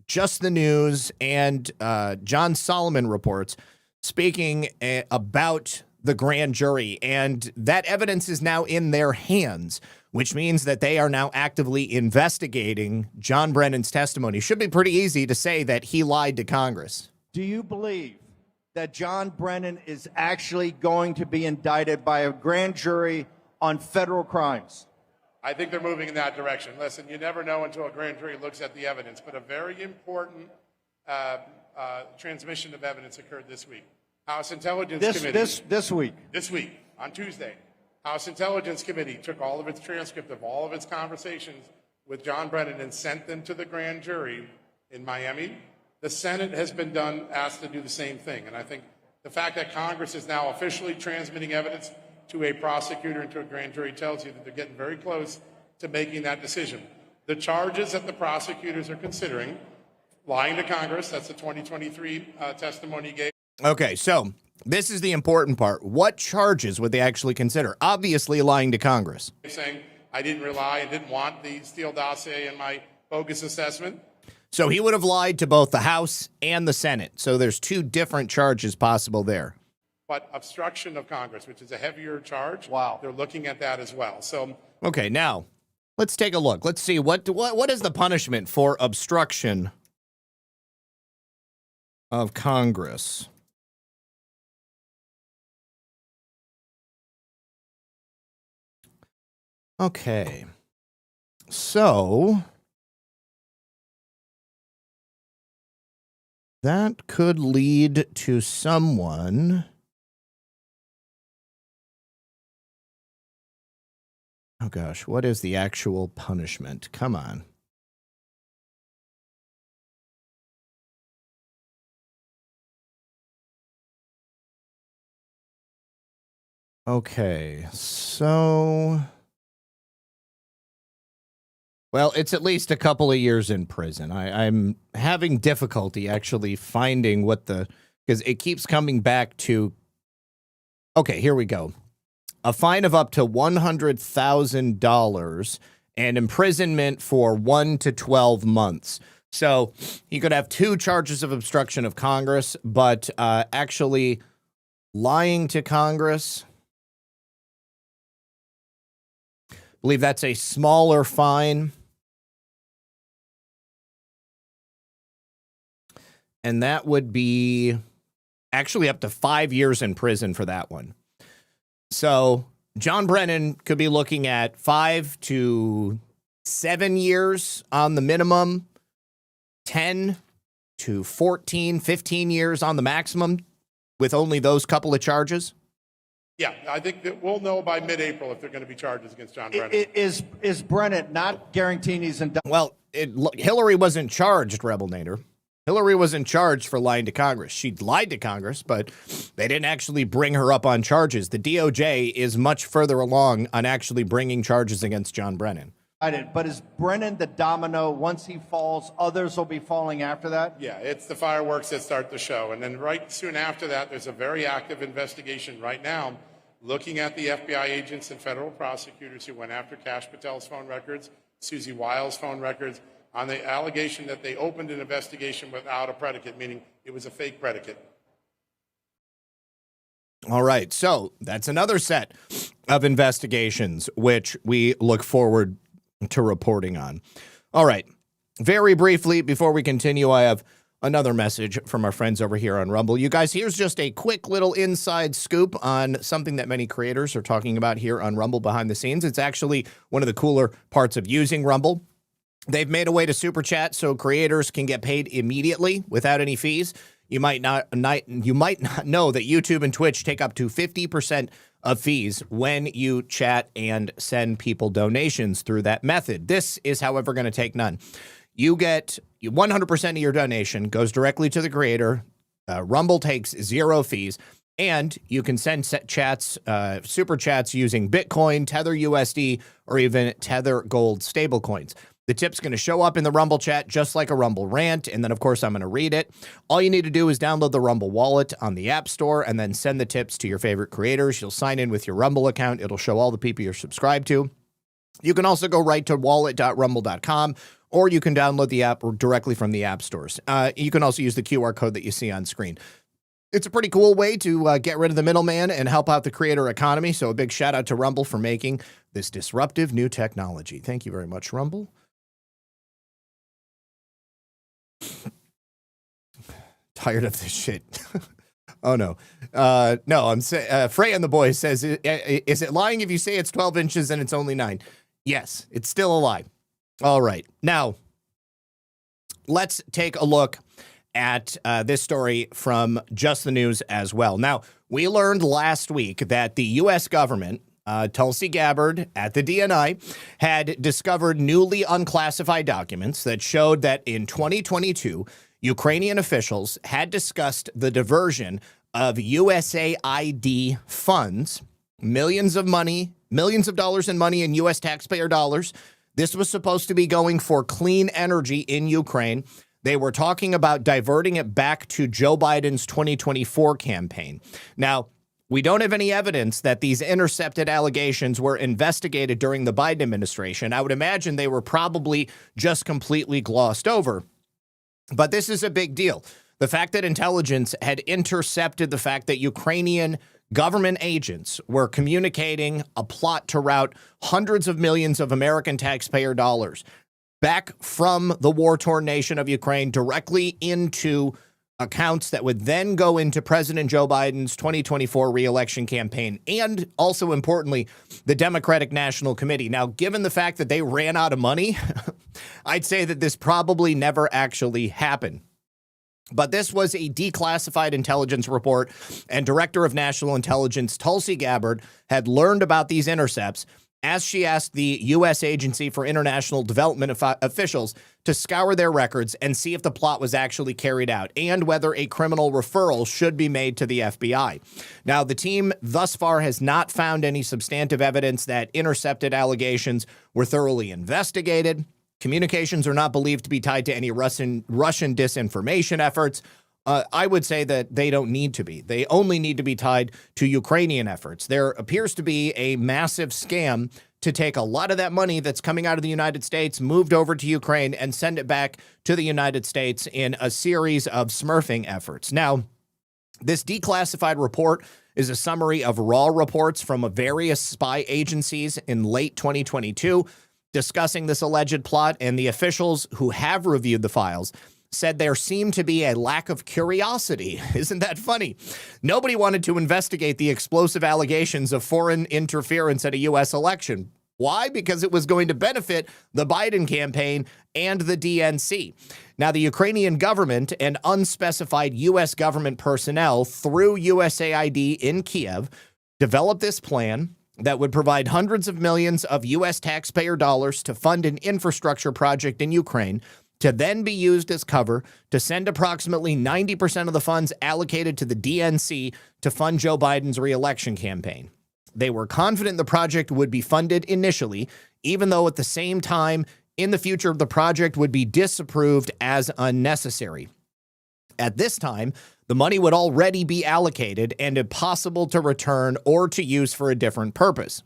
Speaker 1: Just the News and John Solomon reports speaking about the grand jury, and that evidence is now in their hands, which means that they are now actively investigating John Brennan's testimony. Should be pretty easy to say that he lied to Congress.
Speaker 19: Do you believe that John Brennan is actually going to be indicted by a grand jury on federal crimes?
Speaker 20: I think they're moving in that direction. Listen, you never know until a grand jury looks at the evidence, but a very important transmission of evidence occurred this week. House Intelligence Committee.
Speaker 19: This week.
Speaker 20: This week, on Tuesday. House Intelligence Committee took all of its transcript of all of its conversations with John Brennan and sent them to the grand jury in Miami. The Senate has been asked to do the same thing. And I think the fact that Congress is now officially transmitting evidence to a prosecutor and to a grand jury tells you that they're getting very close to making that decision. The charges that the prosecutors are considering, lying to Congress, that's the 2023 testimony he gave.
Speaker 1: Okay, so this is the important part. What charges would they actually consider? Obviously lying to Congress.
Speaker 20: Saying I didn't rely and didn't want the Steele dossier in my bogus assessment.
Speaker 1: So he would have lied to both the House and the Senate. So there's two different charges possible there.
Speaker 20: But obstruction of Congress, which is a heavier charge, wow, they're looking at that as well. So
Speaker 1: okay, now let's take a look. Let's see what is the punishment for obstruction of Congress. Okay, so that could lead to someone. Oh gosh, what is the actual punishment? Come on. Okay, so... well, it's at least a couple of years in prison. I'm having difficulty actually finding what because it keeps coming back to, okay, here we go. A fine of up to $100,000 and imprisonment for 1 to 12 months. So he could have two charges of obstruction of Congress, but actually lying to Congress, I believe that's a smaller fine. And that would be actually up to 5 years in prison for that one. So John Brennan could be looking at 5 to 7 years on the minimum, 10 to 14, 15 years on the maximum with only those couple of charges?
Speaker 20: Yeah, I think that we'll know by mid-April if there are going to be charges against John Brennan.
Speaker 19: Is Brennan not guaranteeing he's indicted?
Speaker 1: Well, Hillary wasn't charged, Rebel Nader. Hillary wasn't charged for lying to Congress. She lied to Congress, but they didn't actually bring her up on charges. The DOJ is much further along on actually bringing charges against John Brennan.
Speaker 19: But is Brennan the domino? Once he falls, others will be falling after that?
Speaker 20: Yeah, it's the fireworks that start the show. And then right soon after that, there's a very active investigation right now looking at the FBI agents and federal prosecutors who went after Kash Patel's phone records, Susie Wiles' phone records, on the allegation that they opened an investigation without a predicate, meaning it was a fake predicate.
Speaker 1: All right, so that's another set of investigations which we look forward to reporting on. All right, very briefly, before we continue, I have another message from our friends over here on Rumble. You guys, here's just a quick little inside scoop on something that many creators are talking about here on Rumble behind the scenes. It's actually one of the cooler parts of using Rumble. They've made a way to super chat so creators can get paid immediately without any fees. You might not know that YouTube and Twitch take up to 50% of fees when you chat and send people donations through that method. This is, however, going to take none. You get 100% of your donation goes directly to the creator. Rumble takes 0 fees. And you can send chats, super chats using Bitcoin, Tether USD, or even Tether Gold stablecoins. The tip's going to show up in the Rumble chat just like a Rumble rant, and then, of course, I'm going to read it. All you need to do is download the Rumble wallet on the App Store and then send the tips to your favorite creators. You'll sign in with your Rumble account. It'll show all the people you're subscribed to. You can also go right to wallet.rumble.com, or you can download the app directly from the app stores. You can also use the QR code that you see on screen. It's a pretty cool way to get rid of the middleman and help out the creator economy, so a big shout out to Rumble for making this disruptive new technology. Thank you very much, Rumble. Tired of this shit. Oh, no. No, I'm saying, Frey and the Boys says, is it lying if you say it's 12 inches and it's only 9? Yes, it's still a lie. All right. Now, let's take a look at this story from Just the News as well. Now, we learned last week that the U.S. government, Tulsi Gabbard at the DNI, had discovered newly unclassified documents that showed that in 2022, Ukrainian officials had discussed the diversion of USAID funds, millions of dollars in money in U.S. taxpayer dollars. This was supposed to be going for clean energy in Ukraine. They were talking about diverting it back to Joe Biden's 2024 campaign. Now, we don't have any evidence that these intercepted allegations were investigated during the Biden administration. I would imagine they were probably just completely glossed over. But this is a big deal. The fact that intelligence had intercepted the fact that Ukrainian government agents were communicating a plot to route hundreds of millions of American taxpayer dollars back from the war-torn nation of Ukraine directly into accounts that would then go into President Joe Biden's 2024 re-election campaign, and also importantly, the Democratic National Committee. Now, given the fact that they ran out of money, I'd say that this probably never actually happened. But this was a declassified intelligence report, and Director of National Intelligence Tulsi Gabbard had learned about these intercepts as she asked the U.S. Agency for International Development officials to scour their records and see if the plot was actually carried out and whether a criminal referral should be made to the FBI. Now, the team thus far has not found any substantive evidence that intercepted allegations were thoroughly investigated. Communications are not believed to be tied to any Russian disinformation efforts. I would say that they don't need to be. They only need to be tied to Ukrainian efforts. There appears to be a massive scam to take a lot of that money that's coming out of the United States, moved over to Ukraine, and send it back to the United States in a series of smurfing efforts. Now, this declassified report is a summary of raw reports from various spy agencies in late 2022 discussing this alleged plot, and the officials who have reviewed the files said there seemed to be a lack of curiosity. Isn't that funny? Nobody wanted to investigate the explosive allegations of foreign interference at a U.S. election. Why? Because it was going to benefit the Biden campaign and the DNC. Now, the Ukrainian government and unspecified U.S. government personnel through USAID in Kiev developed this plan that would provide hundreds of millions of U.S. taxpayer dollars to fund an infrastructure project in Ukraine, to then be used as cover to send approximately 90% of the funds allocated to the DNC to fund Joe Biden's re-election campaign. They were confident the project would be funded initially, even though at the same time in the future the project would be disapproved as unnecessary. At this time, the money would already be allocated and impossible to return or to use for a different purpose.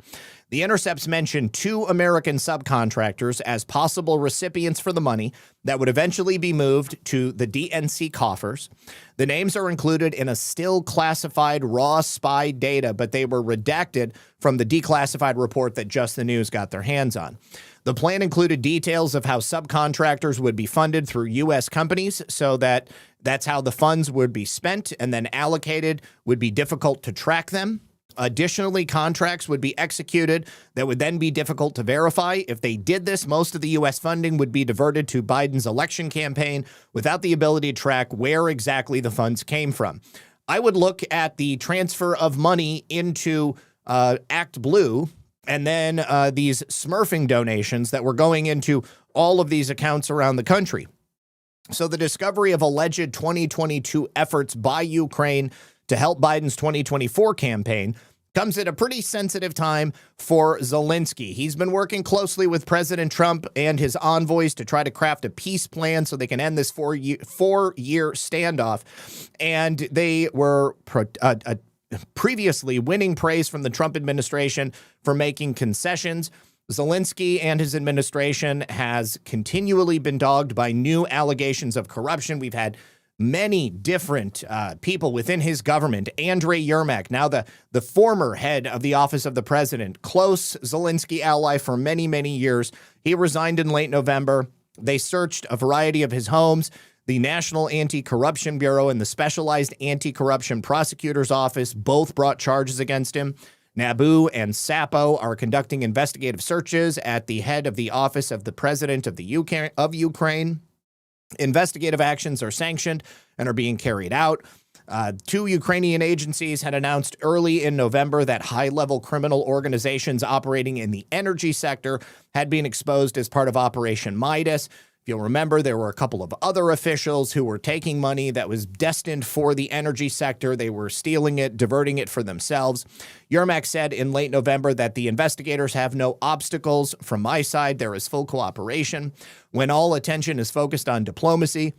Speaker 1: The intercepts mentioned 2 American subcontractors as possible recipients for the money that would eventually be moved to the DNC coffers. The names are included in a still classified raw spy data, but they were redacted from the declassified report that Just the News got their hands on. The plan included details of how subcontractors would be funded through U.S. companies so that that's how the funds would be spent and then allocated would be difficult to track them. Additionally, contracts would be executed that would then be difficult to verify. If they did this, most of the U.S. funding would be diverted to Biden's election campaign without the ability to track where exactly the funds came from. I would look at the transfer of money into Act Blue and then these smurfing donations that were going into all of these accounts around the country. So the discovery of alleged 2022 efforts by Ukraine to help Biden's 2024 campaign comes at a pretty sensitive time for Zelensky. He's been working closely with President Trump and his envoys to try to craft a peace plan so they can end this four-year standoff. And they were previously winning praise from the Trump administration for making concessions. Zelensky and his administration has continually been dogged by new allegations of corruption. We've had many different people within his government. Andrei Yermak, now the former head of the Office of the President, close Zelensky ally for many, many years. He resigned in late November. They searched a variety of his homes. The National Anti-Corruption Bureau and the Specialized Anti-Corruption Prosecutor's Office both brought charges against him. NABU and SAPO are conducting investigative searches at the head of the Office of the President of Ukraine. Investigative actions are sanctioned and are being carried out. 2 Ukrainian agencies had announced early in November that high-level criminal organizations operating in the energy sector had been exposed as part of Operation Midas. If you'll remember, there were a couple of other officials who were taking money that was destined for the energy sector. They were stealing it, diverting it for themselves. Yermak said in late November that the investigators have no obstacles. From my side, there is full cooperation. When all attention is focused on diplomacy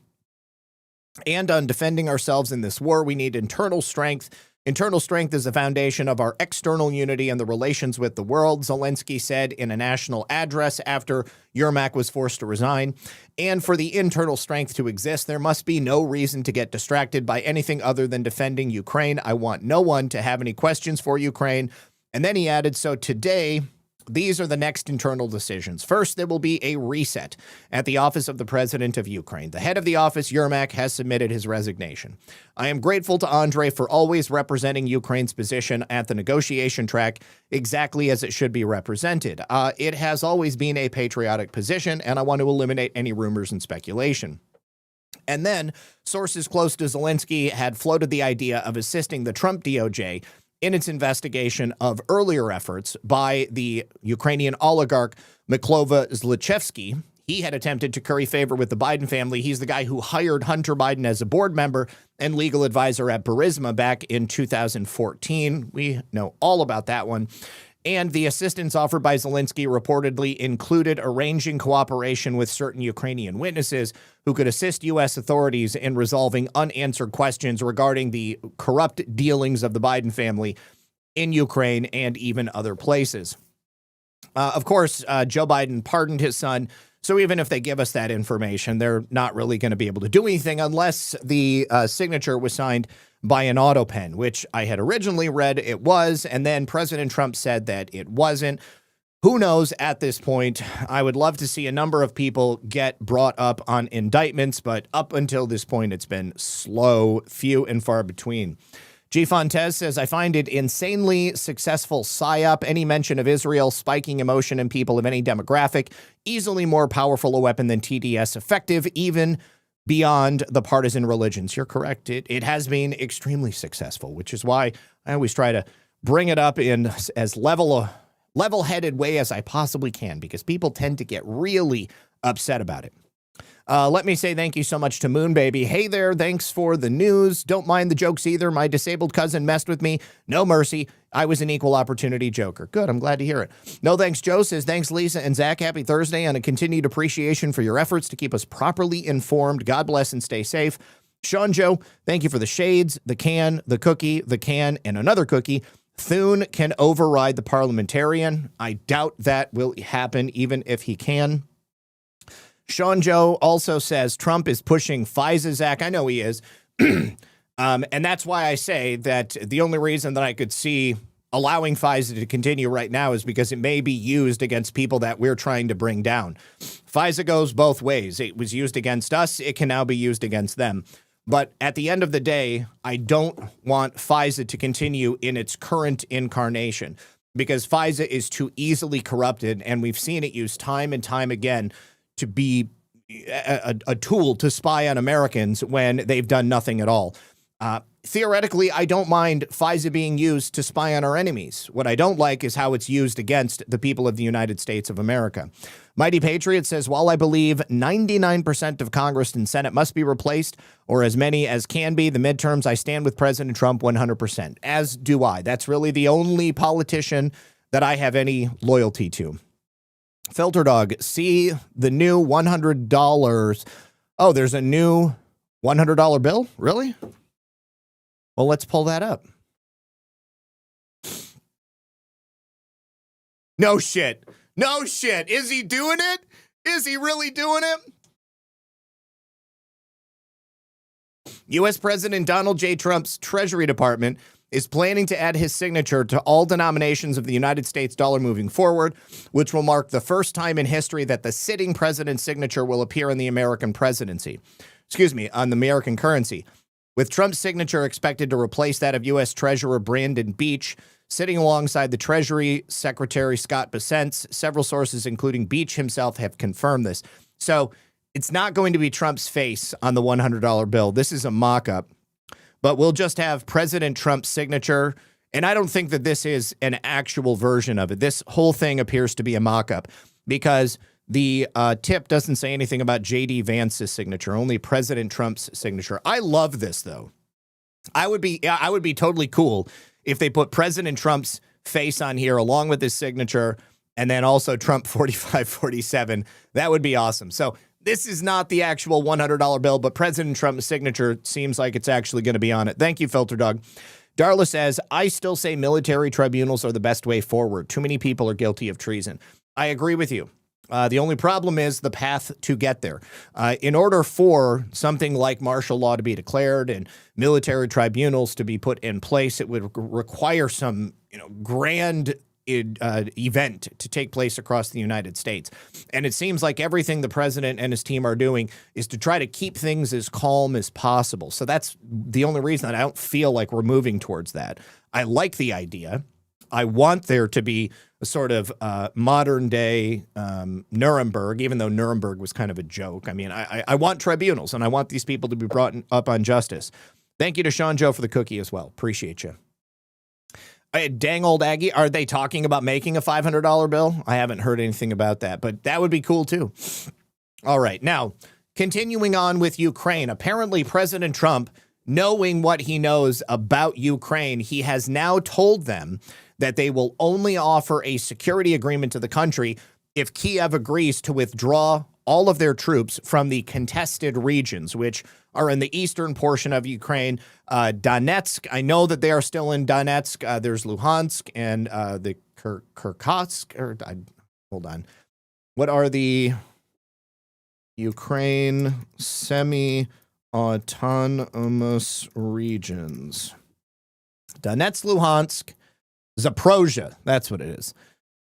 Speaker 1: and on defending ourselves in this war, we need internal strength. Internal strength is the foundation of our external unity and the relations with the world, Zelensky said in a national address after Yermak was forced to resign. And for the internal strength to exist, there must be no reason to get distracted by anything other than defending Ukraine. I want no one to have any questions for Ukraine. And then he added, so today, these are the next internal decisions. First, there will be a reset at the Office of the President of Ukraine. The head of the office, Yermak, has submitted his resignation. I am grateful to Andrei for always representing Ukraine's position at the negotiation track exactly as it should be represented. It has always been a patriotic position, and I want to eliminate any rumors and speculation. And then, sources close to Zelensky had floated the idea of assisting the Trump DOJ in its investigation of earlier efforts by the Ukrainian oligarch Mykola Zlochevsky. He had attempted to curry favor with the Biden family. He's the guy who hired Hunter Biden as a board member and legal advisor at Burisma back in 2014. We know all about that one. And the assistance offered by Zelensky reportedly included arranging cooperation with certain Ukrainian witnesses who could assist U.S. authorities in resolving unanswered questions regarding the corrupt dealings of the Biden family in Ukraine and even other places. Of course, Joe Biden pardoned his son. So even if they give us that information, they're not really going to be able to do anything unless the signature was signed by an auto pen, which I had originally read it was, and then President Trump said that it wasn't. Who knows at this point? I would love to see a number of people get brought up on indictments, but up until this point, it's been slow, few and far between. G. Fontes says, I find it insanely successful psyop. Any mention of Israel spiking emotion in people of any demographic, easily more powerful a weapon than TDS, effective even beyond the partisan religions. You're correct. It has been extremely successful, which is why I always try to bring it up in as level-headed way as I possibly can, because people tend to get really upset about it. Let me say thank you so much to Moon Baby. Hey there, thanks for the news. Don't mind the jokes either. My disabled cousin messed with me. No mercy. I was an equal opportunity joker. Good, I'm glad to hear it. No thanks, Joe says, thanks, Lisa and Zach. Happy Thursday and a continued appreciation for your efforts to keep us properly informed. God bless and stay safe. Sean Joe, thank you for the shades, the can, the cookie, the can, and another cookie. Thune can override the parliamentarian. I doubt that will happen, even if he can. Sean Joe also says Trump is pushing FISA, Zach. I know he is. And that's why I say that the only reason that I could see allowing FISA to continue right now is because it may be used against people that we're trying to bring down. FISA goes both ways. It was used against us. It can now be used against them. But at the end of the day, I don't want FISA to continue in its current incarnation because FISA is too easily corrupted, and we've seen it used time and time again to be a tool to spy on Americans when they've done nothing at all. Theoretically, I don't mind FISA being used to spy on our enemies. What I don't like is how it's used against the people of the United States of America. Mighty Patriot says, while I believe 99% of Congress and Senate must be replaced, or as many as can be, the midterms, I stand with President Trump 100%, as do I. That's really the only politician that I have any loyalty to. Filter Dog, see the new $100. Oh, there's a new $100 bill? Really? Well, let's pull that up. No shit. No shit. Is he doing it? Is he really doing it? U.S. President Donald J. Trump's Treasury Department is planning to add his signature to all denominations of the United States dollar moving forward, which will mark the first time in history that the sitting president's signature will appear on the American presidency. On the American currency. With Trump's signature expected to replace that of U.S. Treasurer Brandon Beach, sitting alongside the Treasury Secretary Scott Bessent, several sources, including Beach himself, have confirmed this. So it's not going to be Trump's face on the $100 bill. This is a mock-up. But we'll just have President Trump's signature. And I don't think that this is an actual version of it. This whole thing appears to be a mock-up because the tip doesn't say anything about J.D. Vance's signature, only President Trump's signature. I love this, though. I would be totally cool if they put President Trump's face on here along with his signature and then also Trump 4547. That would be awesome. So this is not the actual $100 bill, but President Trump's signature seems like it's actually going to be on it. Thank you, Filter Dog. Darla says, I still say military tribunals are the best way forward. Too many people are guilty of treason. I agree with you. The only problem is the path to get there. In order for something like martial law to be declared and military tribunals to be put in place, it would require some, grand event to take place across the United States. And it seems like everything the president and his team are doing is to try to keep things as calm as possible. So that's the only reason that I don't feel like we're moving towards that. I like the idea. I want there to be a sort of modern day Nuremberg, even though Nuremberg was kind of a joke. I mean, I want tribunals and I want these people to be brought up on justice. Thank you to Sean Joe for the cookie as well. Appreciate you. Dang old Aggie, are they talking about making a $500 bill? I haven't heard anything about that, but that would be cool too. All right, now, continuing on with Ukraine. Apparently, President Trump, knowing what he knows about Ukraine, he has now told them that they will only offer a security agreement to the country if Kiev agrees to withdraw all of their troops from the contested regions, which are in the eastern portion of Ukraine. Donetsk, I know that they are still in Donetsk. There's Luhansk and the Kirkutsk. Hold on. What are the Ukraine semi-autonomous regions? Donetsk, Luhansk, Zaporozhye. That's what it is.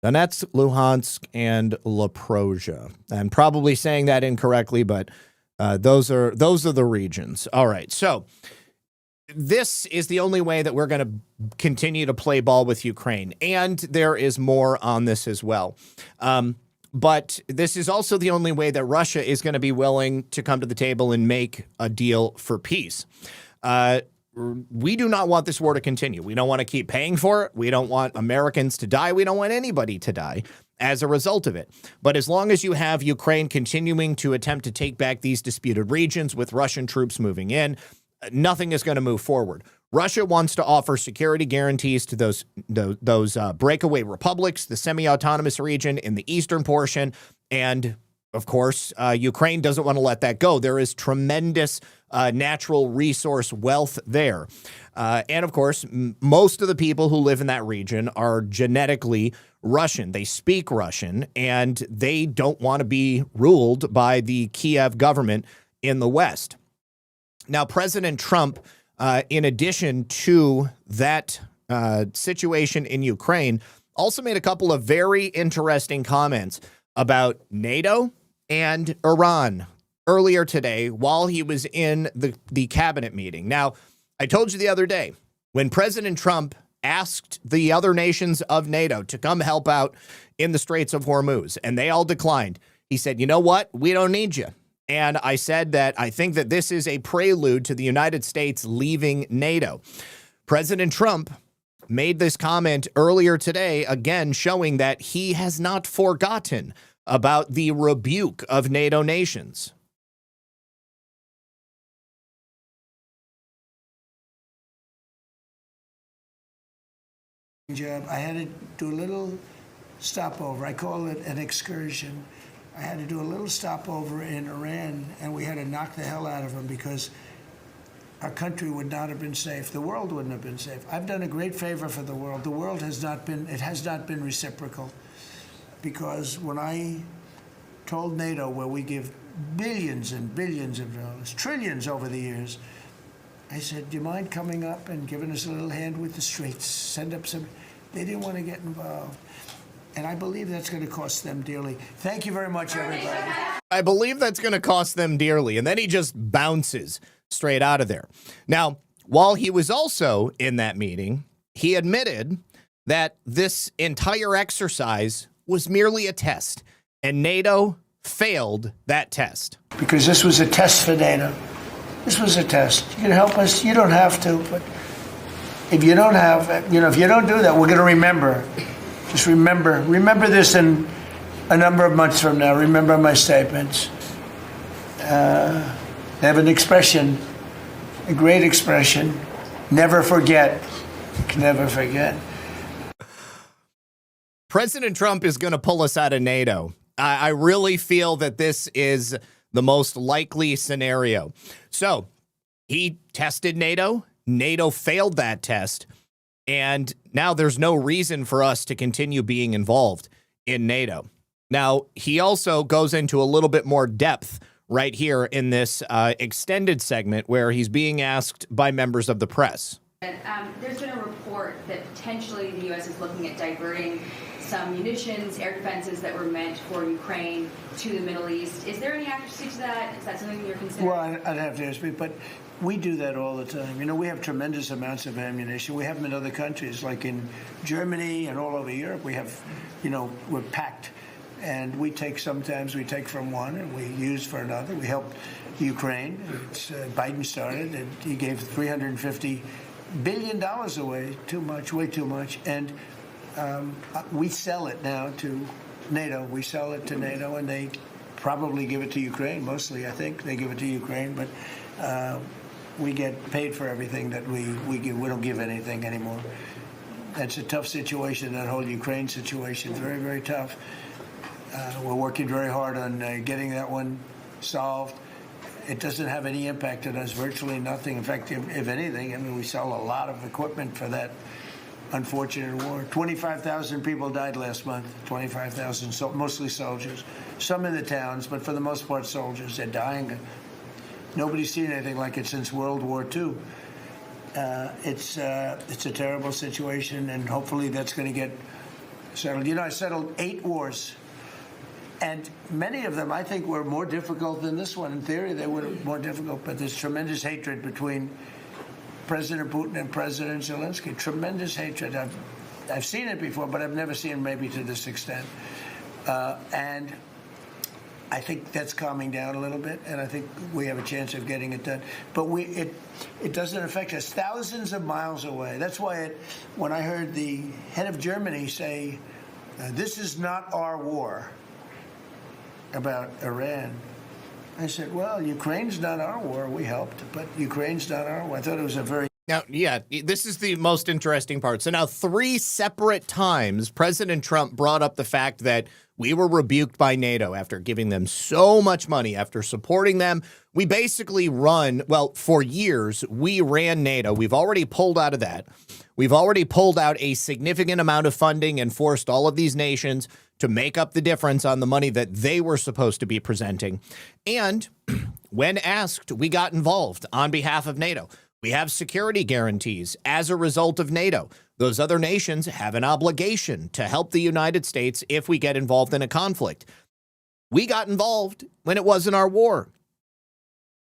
Speaker 1: Donetsk, Luhansk, and Zaporozhye. I'm probably saying that incorrectly, but those are the regions. All right. So this is the only way that we're going to continue to play ball with Ukraine. And there is more on this as well. But this is also the only way that Russia is going to be willing to come to the table and make a deal for peace. We do not want this war to continue. We don't want to keep paying for it. We don't want Americans to die. We don't want anybody to die as a result of it. But as long as you have Ukraine continuing to attempt to take back these disputed regions with Russian troops moving in, nothing is going to move forward. Russia wants to offer security guarantees to those breakaway republics, the semi-autonomous region in the eastern portion, and of course, Ukraine doesn't want to let that go. There is tremendous natural resource wealth there. And of course, most of the people who live in that region are genetically Russian. They speak Russian, and they don't want to be ruled by the Kiev government in the West. Now, President Trump, in addition to that situation in Ukraine, also made a couple of very interesting comments about NATO and Iran earlier today while he was in the cabinet meeting. Now, I told you the other day, when President Trump asked the other nations of NATO to come help out in the Straits of Hormuz, and they all declined, he said, you know what? We don't need you. And I said that I think that this is a prelude to the United States leaving NATO. President Trump made this comment earlier today, again, showing that he has not forgotten about the rebuke of NATO nations.
Speaker 14: I had to do a little stopover. I call it an excursion. I had to do a little stopover in Iran, and we had to knock the hell out of them because our country would not have been safe. The world wouldn't have been safe. I've done a great favor for the world. The world has not been reciprocal, because when I told NATO, where we give billions and billions of dollars, trillions over the years, I said, do you mind coming up and giving us a little hand with the streets? Send up some. They didn't want to get involved. And I believe that's going to cost them dearly. Thank you very much, everybody.
Speaker 1: I believe that's going to cost them dearly. And then he just bounces straight out of there. Now, while he was also in that meeting, he admitted that this entire exercise was merely a test, and NATO failed that test.
Speaker 14: Because this was a test for NATO. This was a test. You can help us. You don't have to, but if you don't have, if you don't do that, we're going to remember. Just remember this in a number of months from now. Remember my statements. They have an expression, a great expression, never forget. Never forget.
Speaker 1: President Trump is going to pull us out of NATO. I really feel that this is the most likely scenario. So he tested NATO. NATO failed that test. And now there's no reason for us to continue being involved in NATO. Now, he also goes into a little bit more depth right here in this extended segment where he's being asked by members of the press.
Speaker 21: There's been a report that potentially the U.S. is looking at diverting some munitions, air defenses that were meant for Ukraine to the Middle East. Is there any accuracy to that? Is that something you're considering?
Speaker 14: Well, I'd have to ask me, but we do that all the time. We have tremendous amounts of ammunition. We have them in other countries, like in Germany and all over Europe. We have, we're packed. And sometimes we take from one and we use for another. We helped Ukraine. Biden started, and he gave $350 billion away. Too much, way too much. And we sell it now to NATO. We sell it to NATO, and they probably give it to Ukraine. Mostly, I think, they give it to Ukraine. But we get paid for everything that we give. We don't give anything anymore. That's a tough situation, that whole Ukraine situation. Very, very tough. We're working very hard on getting that one solved. It doesn't have any impact on us, virtually nothing. In fact, if anything, we sell a lot of equipment for that unfortunate war. 25,000 people died last month, 25,000, mostly soldiers. Some in the towns, but for the most part, soldiers. They're dying. Nobody's seen anything like it since World War II. It's a terrible situation, and hopefully that's going to get settled. I settled 8 wars. And many of them, I think, were more difficult than this one. In theory, they were more difficult, but there's tremendous hatred between President Putin and President Zelensky. Tremendous hatred. I've seen it before, but I've never seen it maybe to this extent. And I think that's calming down a little bit, and I think we have a chance of getting it done. But it doesn't affect us thousands of miles away. That's why when I heard the head of Germany say, this is not our war about Iran, I said, well, Ukraine's not our war. We helped, but Ukraine's not our war. I thought it was a very...
Speaker 1: Now, yeah, this is the most interesting part. So now 3 separate times, President Trump brought up the fact that we were rebuked by NATO after giving them so much money, after supporting them. We basically run, well, for years, we ran NATO. We've already pulled out of that. We've already pulled out a significant amount of funding and forced all of these nations to make up the difference on the money that they were supposed to be presenting. And when asked, we got involved on behalf of NATO. We have security guarantees as a result of NATO. Those other nations have an obligation to help the United States if we get involved in a conflict. We got involved when it wasn't our war.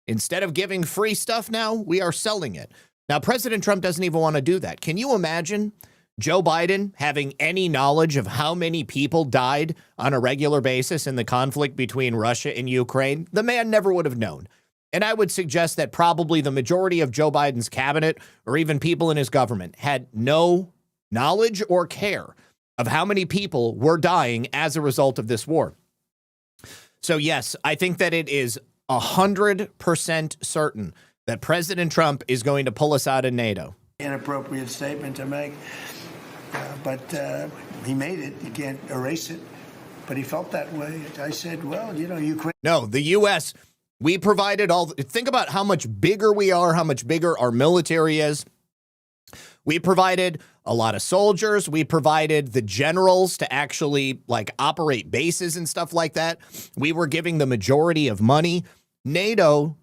Speaker 1: Instead of giving free stuff now, we are selling it. Now, President Trump doesn't even want to do that. Can you imagine Joe Biden having any knowledge of how many people died on a regular basis in the conflict between Russia and Ukraine? The man never would have known. And I would suggest that probably the majority of Joe Biden's cabinet or even people in his government had no knowledge or care of how many people were dying as a result of this war. So, yes, I think that it is 100% certain that President Trump is going to pull us out of NATO.
Speaker 14: Inappropriate statement to make, but he made it. You can't erase it. But he felt that way. I said, well, Ukraine.
Speaker 1: No, the U.S., we provided all. Think about how much bigger we are, how much bigger our military is. We provided a lot of soldiers. We provided the generals to actually operate bases and stuff like that. We were giving the majority of money. NATO,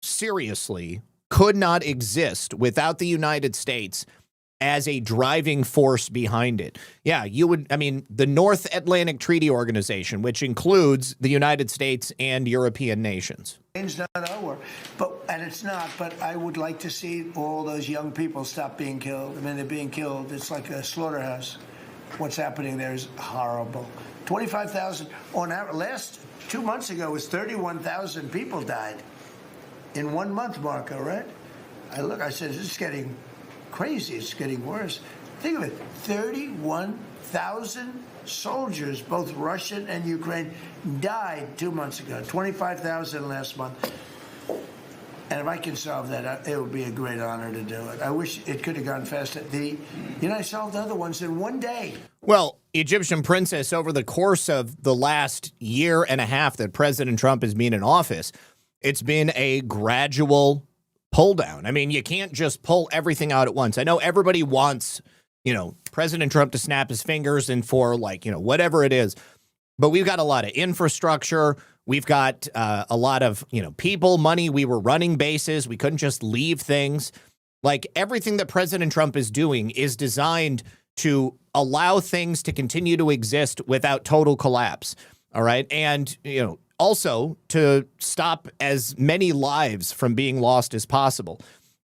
Speaker 1: seriously, could not exist without the United States as a driving force behind it. Yeah, the North Atlantic Treaty Organization, which includes the United States and European nations.
Speaker 14: It's not our war, and it's not, but I would like to see all those young people stop being killed. I mean, they're being killed. It's like a slaughterhouse. What's happening there is horrible. 25,000 on average. Last 2 months ago was 31,000 people died in 1 month, Marco, right? I said, this is getting crazy. It's getting worse. Think of it. 31,000 soldiers, both Russian and Ukraine, died 2 months ago. 25,000 last month. And if I can solve that, it would be a great honor to do it. I wish it could have gone faster. I solved other ones in 1 day.
Speaker 1: Well, Egyptian princess, over the course of the last year and a half that President Trump has been in office, it's been a gradual pull down. I mean, you can't just pull everything out at once. I know everybody wants, President Trump to snap his fingers and for whatever it is. But we've got a lot of infrastructure. We've got a lot of, people, money. We were running bases. We couldn't just leave things. Everything that President Trump is doing is designed to allow things to continue to exist without total collapse. All right. And, also to stop as many lives from being lost as possible.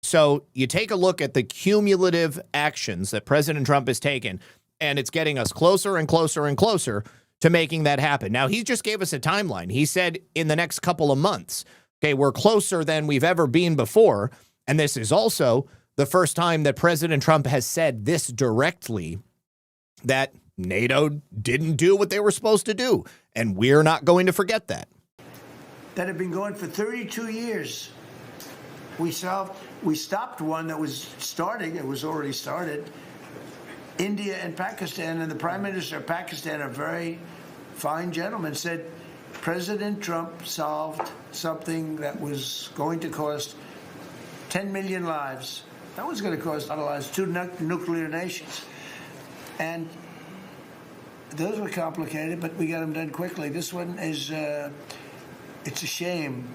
Speaker 1: So you take a look at the cumulative actions that President Trump has taken, and it's getting us closer and closer and closer to making that happen. Now, he just gave us a timeline. He said in the next couple of months, okay, we're closer than we've ever been before. And this is also the first time that President Trump has said this directly, that NATO didn't do what they were supposed to do. And we're not going to forget that.
Speaker 14: That had been going for 32 years. We stopped one that was starting. It was already started. India and Pakistan, and the Prime Minister of Pakistan, a very fine gentleman, said President Trump solved something that was going to cost 10 million lives. That was going to cost a lot of lives, 2 nuclear nations. And those were complicated, but we got them done quickly. This one is, it's a shame.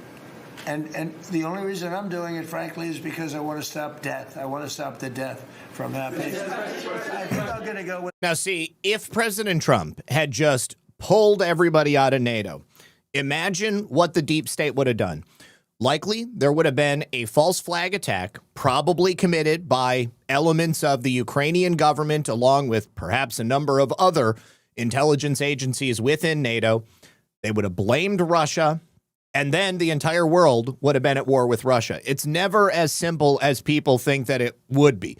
Speaker 14: And the only reason I'm doing it, frankly, is because I want to stop death. I want to stop the death from happening. I think I'm going to go with...
Speaker 1: Now, see, if President Trump had just pulled everybody out of NATO, imagine what the deep state would have done. likely there would have been a false flag attack, probably committed by elements of the Ukrainian government, along with perhaps a number of other intelligence agencies within NATO. They would have blamed Russia, and then the entire world would have been at war with Russia. It's never as simple as people think that it would be.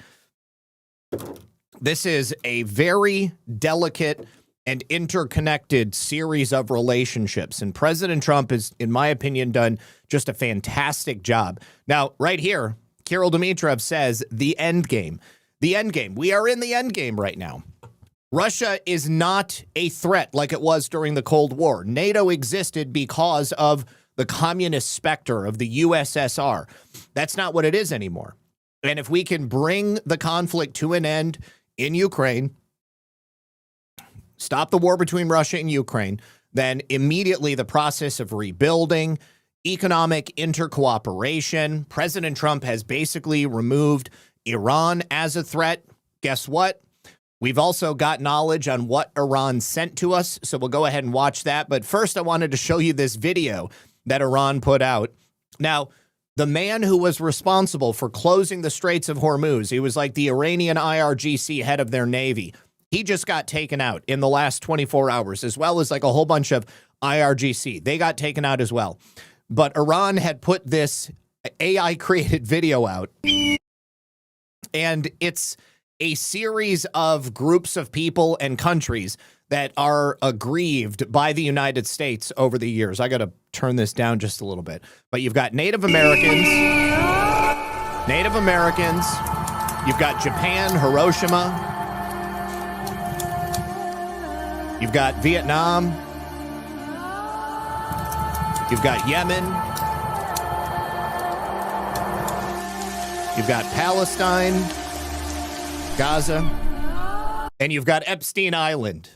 Speaker 1: This is a very delicate and interconnected series of relationships. And President Trump has, in my opinion, done just a fantastic job. Now, right here, Kirill Dmitriev says the end game. The end game. We are in the end game right now. Russia is not a threat like it was during the Cold War. NATO existed because of the communist specter of the USSR. That's not what it is anymore. And if we can bring the conflict to an end in Ukraine, stop the war between Russia and Ukraine, then immediately the process of rebuilding, economic intercooperation. President Trump has basically removed Iran as a threat. Guess what? We've also got knowledge on what Iran sent to us, so we'll go ahead and watch that. But first, I wanted to show you this video that Iran put out. Now, the man who was responsible for closing the Straits of Hormuz, he was like the Iranian IRGC head of their navy. He just got taken out in the last 24 hours, as well as like a whole bunch of IRGC. They got taken out as well. But Iran had put this AI-created video out, and it's a series of groups of people and countries that are aggrieved by the United States over the years. I got to turn this down just a little bit. But you've got Native Americans. You've got Japan, Hiroshima. You've got Vietnam. You've got Yemen. You've got Palestine, Gaza, and you've got Epstein Island.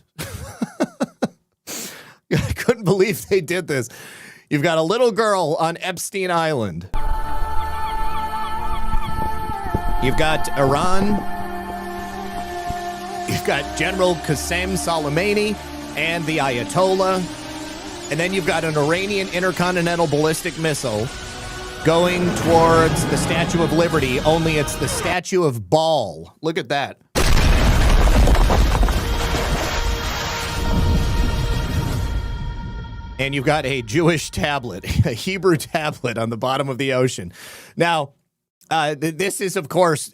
Speaker 1: I couldn't believe they did this. You've got a little girl on Epstein Island. You've got Iran. You've got General Qasem Soleimani and the Ayatollah. And then you've got an Iranian intercontinental ballistic missile going towards the Statue of Liberty, only it's the Statue of Baal. Look at that. And you've got a Jewish tablet, a Hebrew tablet on the bottom of the ocean. Now, this is, of course,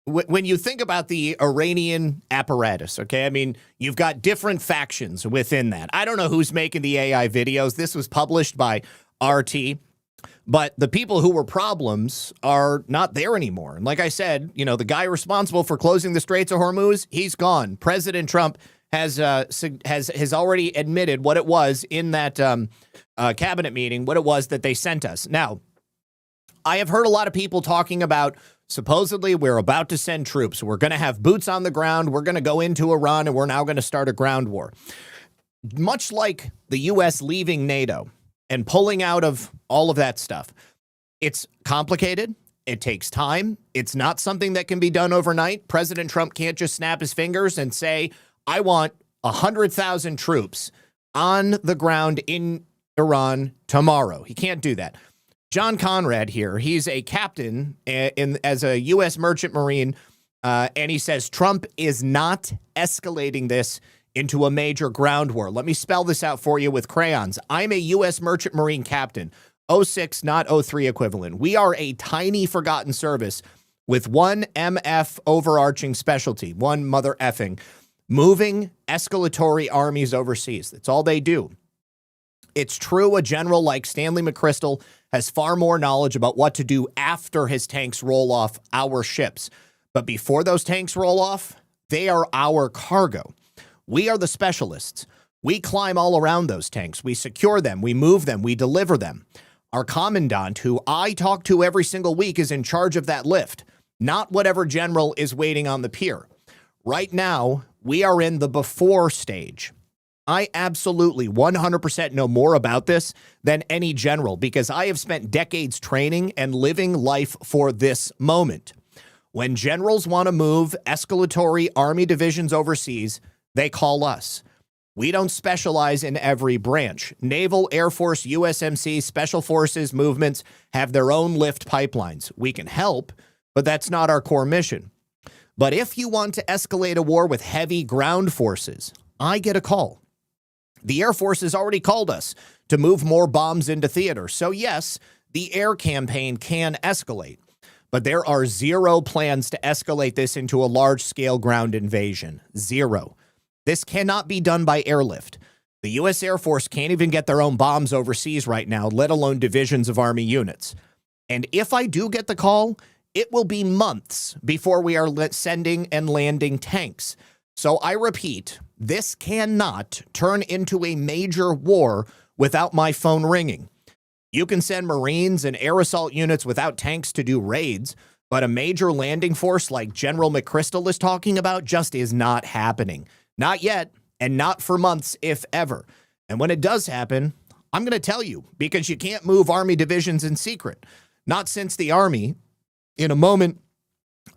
Speaker 1: when you think about the Iranian apparatus, okay, I mean, you've got different factions within that. I don't know who's making the AI videos. This was published by RT. But the people who were problems are not there anymore. And like I said, you know, the guy responsible for closing the Straits of Hormuz, he's gone. President Trump has already admitted what it was in that cabinet meeting, what it was that they sent us. Now, I have heard a lot of people talking about supposedly we're about to send troops. We're going to have boots on the ground. We're going to go into Iran, and we're now going to start a ground war. Much like the U.S. leaving NATO and pulling out of all of that stuff. It's complicated. It takes time. It's not something that can be done overnight. President Trump can't just snap his fingers and say, I want 100,000 troops on the ground in Iran tomorrow. He can't do that. John Conrad here, he's a captain as a U.S. merchant marine, and he says Trump is not escalating this into a major ground war. Let me spell this out for you with crayons. I'm a U.S. merchant marine captain, 06, not 03 equivalent. We are a tiny forgotten service with one MF overarching specialty, one mother effing, moving escalatory armies overseas. That's all they do. It's true a general like Stanley McChrystal has far more knowledge about what to do after his tanks roll off our ships. But before those tanks roll off, they are our cargo. We are the specialists. We climb all around those tanks. We secure them. We move them. We deliver them. Our commandant, who I talk to every single week, is in charge of that lift, not whatever general is waiting on the pier. Right now, we are in the before stage. I absolutely 100% know more about this than any general because I have spent decades training and living life for this moment. When generals want to move escalatory army divisions overseas, they call us. We don't specialize in every branch. Naval, Air Force, USMC, Special Forces movements have their own lift pipelines. We can help, but that's not our core mission. But if you want to escalate a war with heavy ground forces, I get a call. The Air Force has already called us to move more bombs into theater. So yes, the air campaign can escalate, but there are zero plans to escalate this into a large-scale ground invasion. Zero. This cannot be done by airlift. The U.S. Air Force can't even get their own bombs overseas right now, let alone divisions of Army units. And if I do get the call, it will be months before we are sending and landing tanks. So I repeat, this cannot turn into a major war without my phone ringing. You can send Marines and air assault units without tanks to do raids, but a major landing force like General McChrystal is talking about just is not happening. Not yet, and not for months, if ever. And when it does happen, I'm going to tell you, because you can't move Army divisions in secret. Not since the Army, in a moment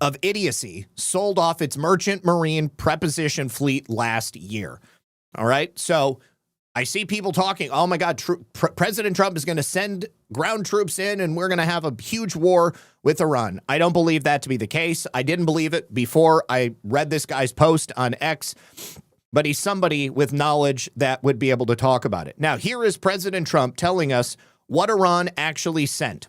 Speaker 1: of idiocy, sold off its merchant marine preposition fleet last year. All right? So I see people talking, oh my God, President Trump is going to send ground troops in and we're going to have a huge war with Iran. I don't believe that to be the case. I didn't believe it before I read this guy's post on X, but he's somebody with knowledge that would be able to talk about it. Now, here is President Trump telling us what Iran actually sent.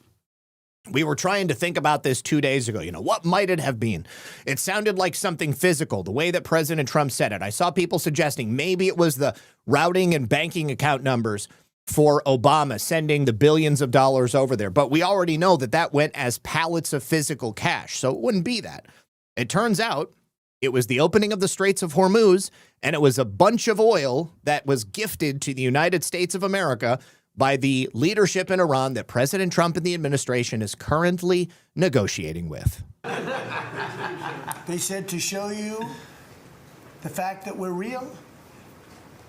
Speaker 1: We were trying to think about this 2 days ago. You know, what might it have been? It sounded like something physical, the way that President Trump said it. I saw people suggesting maybe it was the routing and banking account numbers for Obama sending the billions of dollars over there. But we already know that that went as pallets of physical cash, so it wouldn't be that. It turns out it was the opening of the Straits of Hormuz, and it was a bunch of oil that was gifted to the United States of America by the leadership in Iran that President Trump and the administration is currently negotiating with.
Speaker 14: They said to show you the fact that we're real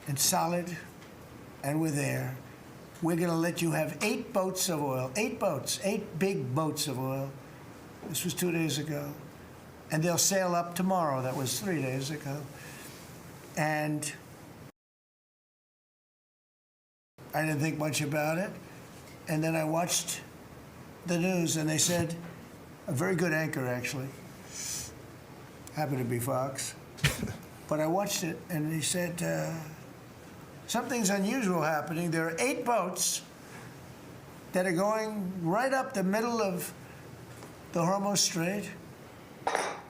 Speaker 14: and solid and we're there, we're going to let you have 8 boats of oil, 8 boats, 8 big boats of oil. This was 2 days ago. And they'll sail up tomorrow. That was 3 days ago. And I didn't think much about it. And then I watched the news, and they said, a very good anchor, actually, happened to be Fox. But I watched it, and he said, something's unusual happening. There are 8 boats that are going right up the middle of the Hormuz Strait.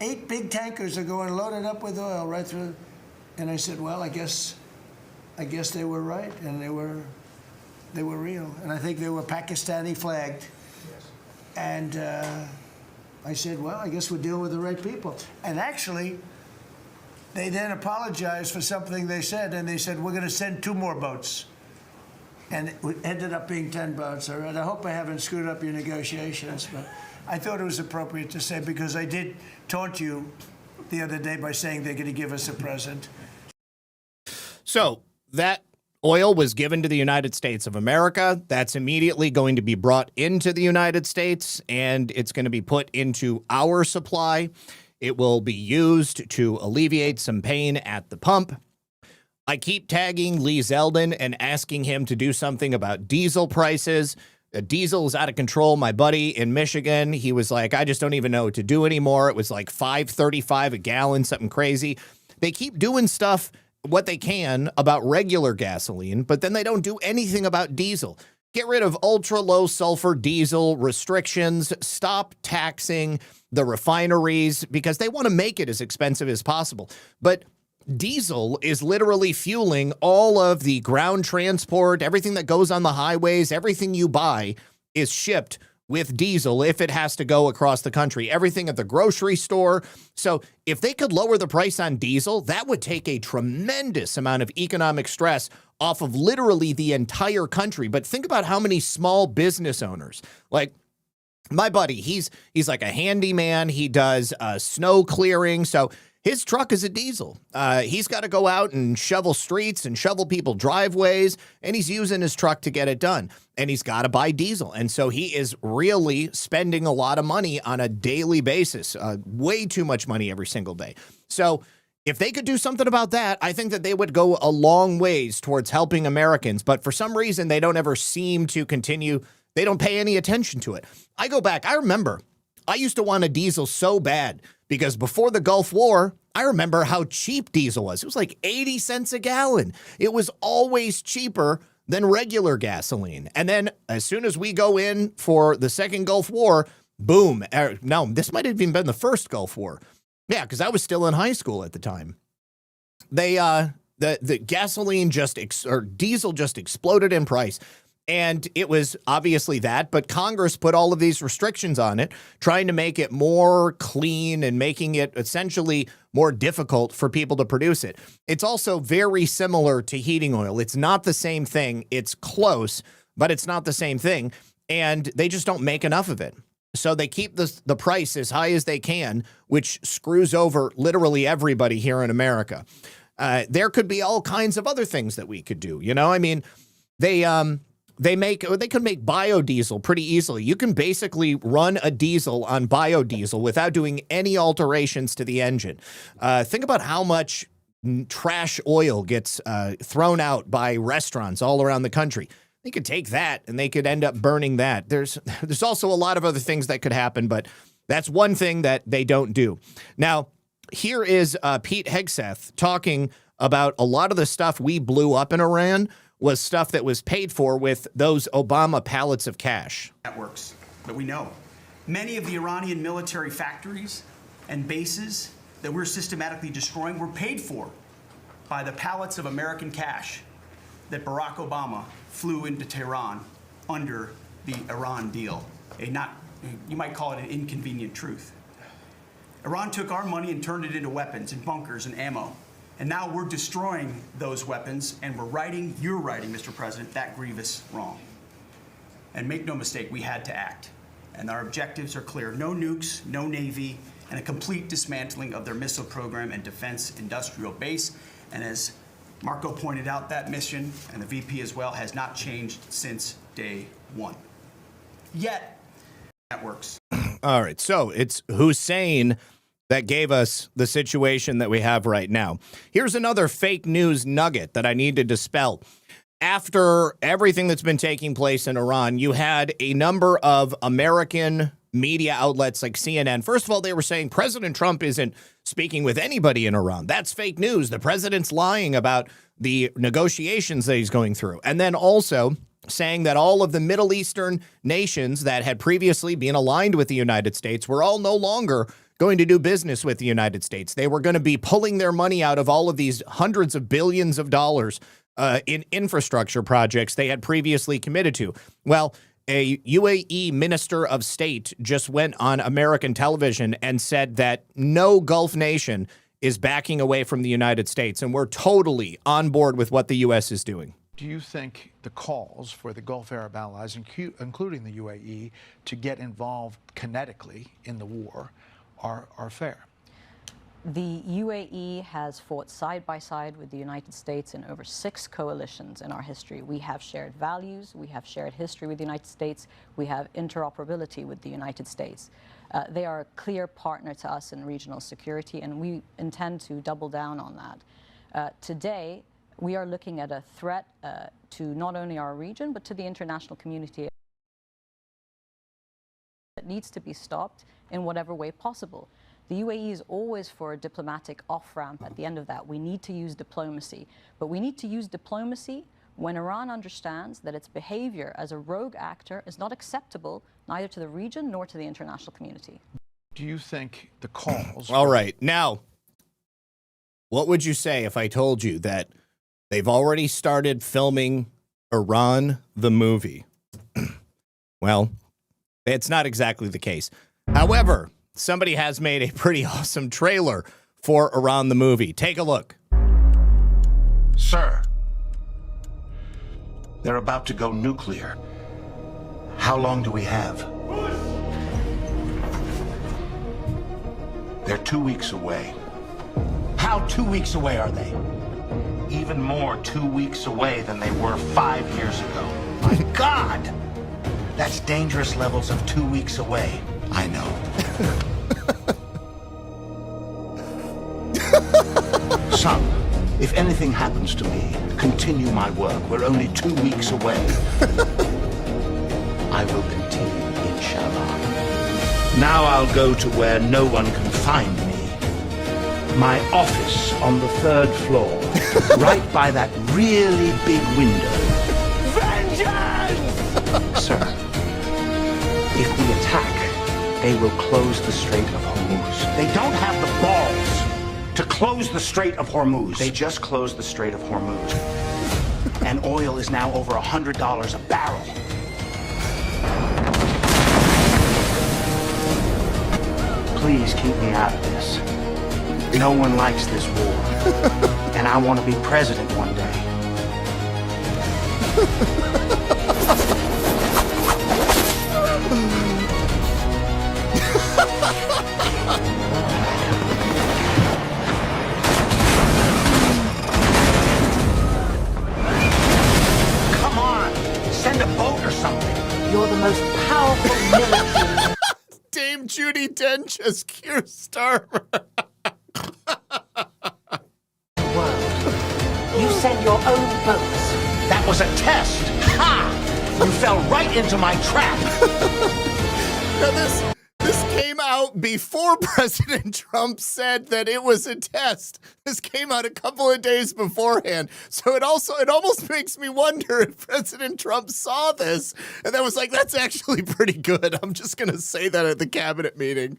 Speaker 14: 8 big tankers are going loaded up with oil right through. And I said, well, I guess they were right, and they were real. And I think they were Pakistani flagged. Yes. And I said, well, I guess we're dealing with the right people. And actually, they then apologized for something they said, and they said, we're going to send 2 more boats. And it ended up being 10 boats. All right, I hope I haven't screwed up your negotiations, but I thought it was appropriate to say, because I did taunt you the other day by saying they're going to give us a present.
Speaker 1: So that oil was given to the United States of America. That's immediately going to be brought into the United States, and it's going to be put into our supply. It will be used to alleviate some pain at the pump. I keep tagging Lee Zeldin and asking him to do something about diesel prices. Diesel is out of control. My buddy in Michigan, he was like, I just don't even know what to do anymore. It was like $5.35 a gallon, something crazy. They keep doing stuff, what they can, about regular gasoline, but then they don't do anything about diesel. Get rid of ultra low sulfur diesel restrictions. Stop taxing the refineries because they want to make it as expensive as possible. But diesel is literally fueling all of the ground transport, everything that goes on the highways, everything you buy is shipped with diesel if it has to go across the country, everything at the grocery store. So if they could lower the price on diesel, that would take a tremendous amount of economic stress off of literally the entire country. But think about how many small business owners, like my buddy, he's like a handyman. He does snow clearing. So his truck is a diesel. He's got to go out and shovel streets and shovel people driveways, and he's using his truck to get it done. And he's got to buy diesel. And so he is really spending a lot of money on a daily basis, way too much money every single day. So If they could do something about that, I think that they would go a long ways towards helping Americans. But for some reason, they don't ever seem to continue. They don't pay any attention to it. I go back. I remember I used to want a diesel so bad because before the Gulf War, I remember how cheap diesel was. It was like 80 cents a gallon. It was always cheaper than regular gasoline. And then as soon as we go in for the second Gulf War, boom. No, this might have even been the first Gulf War. Yeah, because I was still in high school at the time. The gasoline or diesel just exploded in price. And it was obviously that, but Congress put all of these restrictions on it, trying to make it more clean and making it essentially more difficult for people to produce it. It's also very similar to heating oil. It's not the same thing. It's close, but it's not the same thing. And they just don't make enough of it. So they keep the price as high as they can, which screws over literally everybody here in America. There could be all kinds of other things that we could do. You know, I mean, they could make biodiesel pretty easily. You can basically run a diesel on biodiesel without doing any alterations to the engine. Think about how much trash oil gets thrown out by restaurants all around the country. They could take that and they could end up burning that. There's also a lot of other things that could happen, but that's one thing that they don't do. Now, here is Pete Hegseth talking about a lot of the stuff we blew up in Iran was stuff that was paid for with those Obama pallets of cash.
Speaker 2: Networks that we know. Many of the Iranian military factories and bases that we're systematically destroying were paid for by the pallets of American cash that Barack Obama flew into Tehran under the Iran deal. You might call it an inconvenient truth. Iran took our money and turned it into weapons and bunkers and ammo. And now we're destroying those weapons, and you're writing, Mr. President, that grievous wrong. And make no mistake, we had to act. And our objectives are clear. No nukes, no Navy, and a complete dismantling of their missile program and defense industrial base. And as Marco pointed out, that mission, and the VP as well, has not changed since day one. Yet, that works.
Speaker 1: All right, so it's Hussein that gave us the situation that we have right now. Here's another fake news nugget that I need to dispel. After everything that's been taking place in Iran, you had a number of American media outlets like CNN. First of all, they were saying President Trump isn't speaking with anybody in Iran. That's fake news. The president's lying about the negotiations that he's going through. And then also saying that all of the Middle Eastern nations that had previously been aligned with the United States were all no longer going to do business with the United States. They were going to be pulling their money out of all of these hundreds of billions of dollars in infrastructure projects they had previously committed to. Well, a UAE minister of state just went on American television and said that no Gulf nation is backing away from the United States, and we're totally on board with what the U.S. is doing.
Speaker 22: Do you think the calls for the Gulf Arab allies, including the UAE, to get involved kinetically in the war are fair?
Speaker 23: The UAE has fought side by side with the United States in over 6 coalitions in our history. We have shared values, we have shared history with the United States, we have interoperability with the United States. They are a clear partner to us in regional security, and we intend to double down on that. Today, we are looking at a threat to not only our region, but to the international community that needs to be stopped in whatever way possible. The UAE is always for a diplomatic off-ramp at the end of that. We need to use diplomacy, but we need to use diplomacy when Iran understands that its behavior as a rogue actor is not acceptable neither to the region nor to the international community.
Speaker 22: Do you think the calls...
Speaker 1: All right. Now, what would you say if I told you that they've already started filming Iran the movie? Well, it's not exactly the case. However, somebody has made a pretty awesome trailer for Iran the movie. Take a look.
Speaker 24: Sir, they're about to go nuclear. How long do we have? They're 2 weeks away. How 2 weeks away are they? Even more 2 weeks away than they were 5 years ago. My God! That's dangerous levels of 2 weeks away. I know. If anything happens to me, continue my work. We're only 2 weeks away. I will continue, inshallah. Now I'll go to where no one can find me. My office on the 3rd floor, right by that really big window. Vengeance! Sir, if we attack, they will close the Strait of Hormuz. They don't have the balls to close the Strait of Hormuz. They just closed the Strait of Hormuz. And oil is now over $100 a barrel. Please keep me out of this. No one likes this war. And I want to be president one day. Come on, send a boat or something. You're the most powerful military.
Speaker 1: Dame Judi Dench as Keir Starmer.
Speaker 24: You send your own boats. That was a test. Ha! You fell right into my trap.
Speaker 1: Now this came out before President Trump said that it was a test. This came out a couple of days beforehand. So it almost makes me wonder if President Trump saw this and then was like, that's actually pretty good. I'm just going to say that at the cabinet meeting.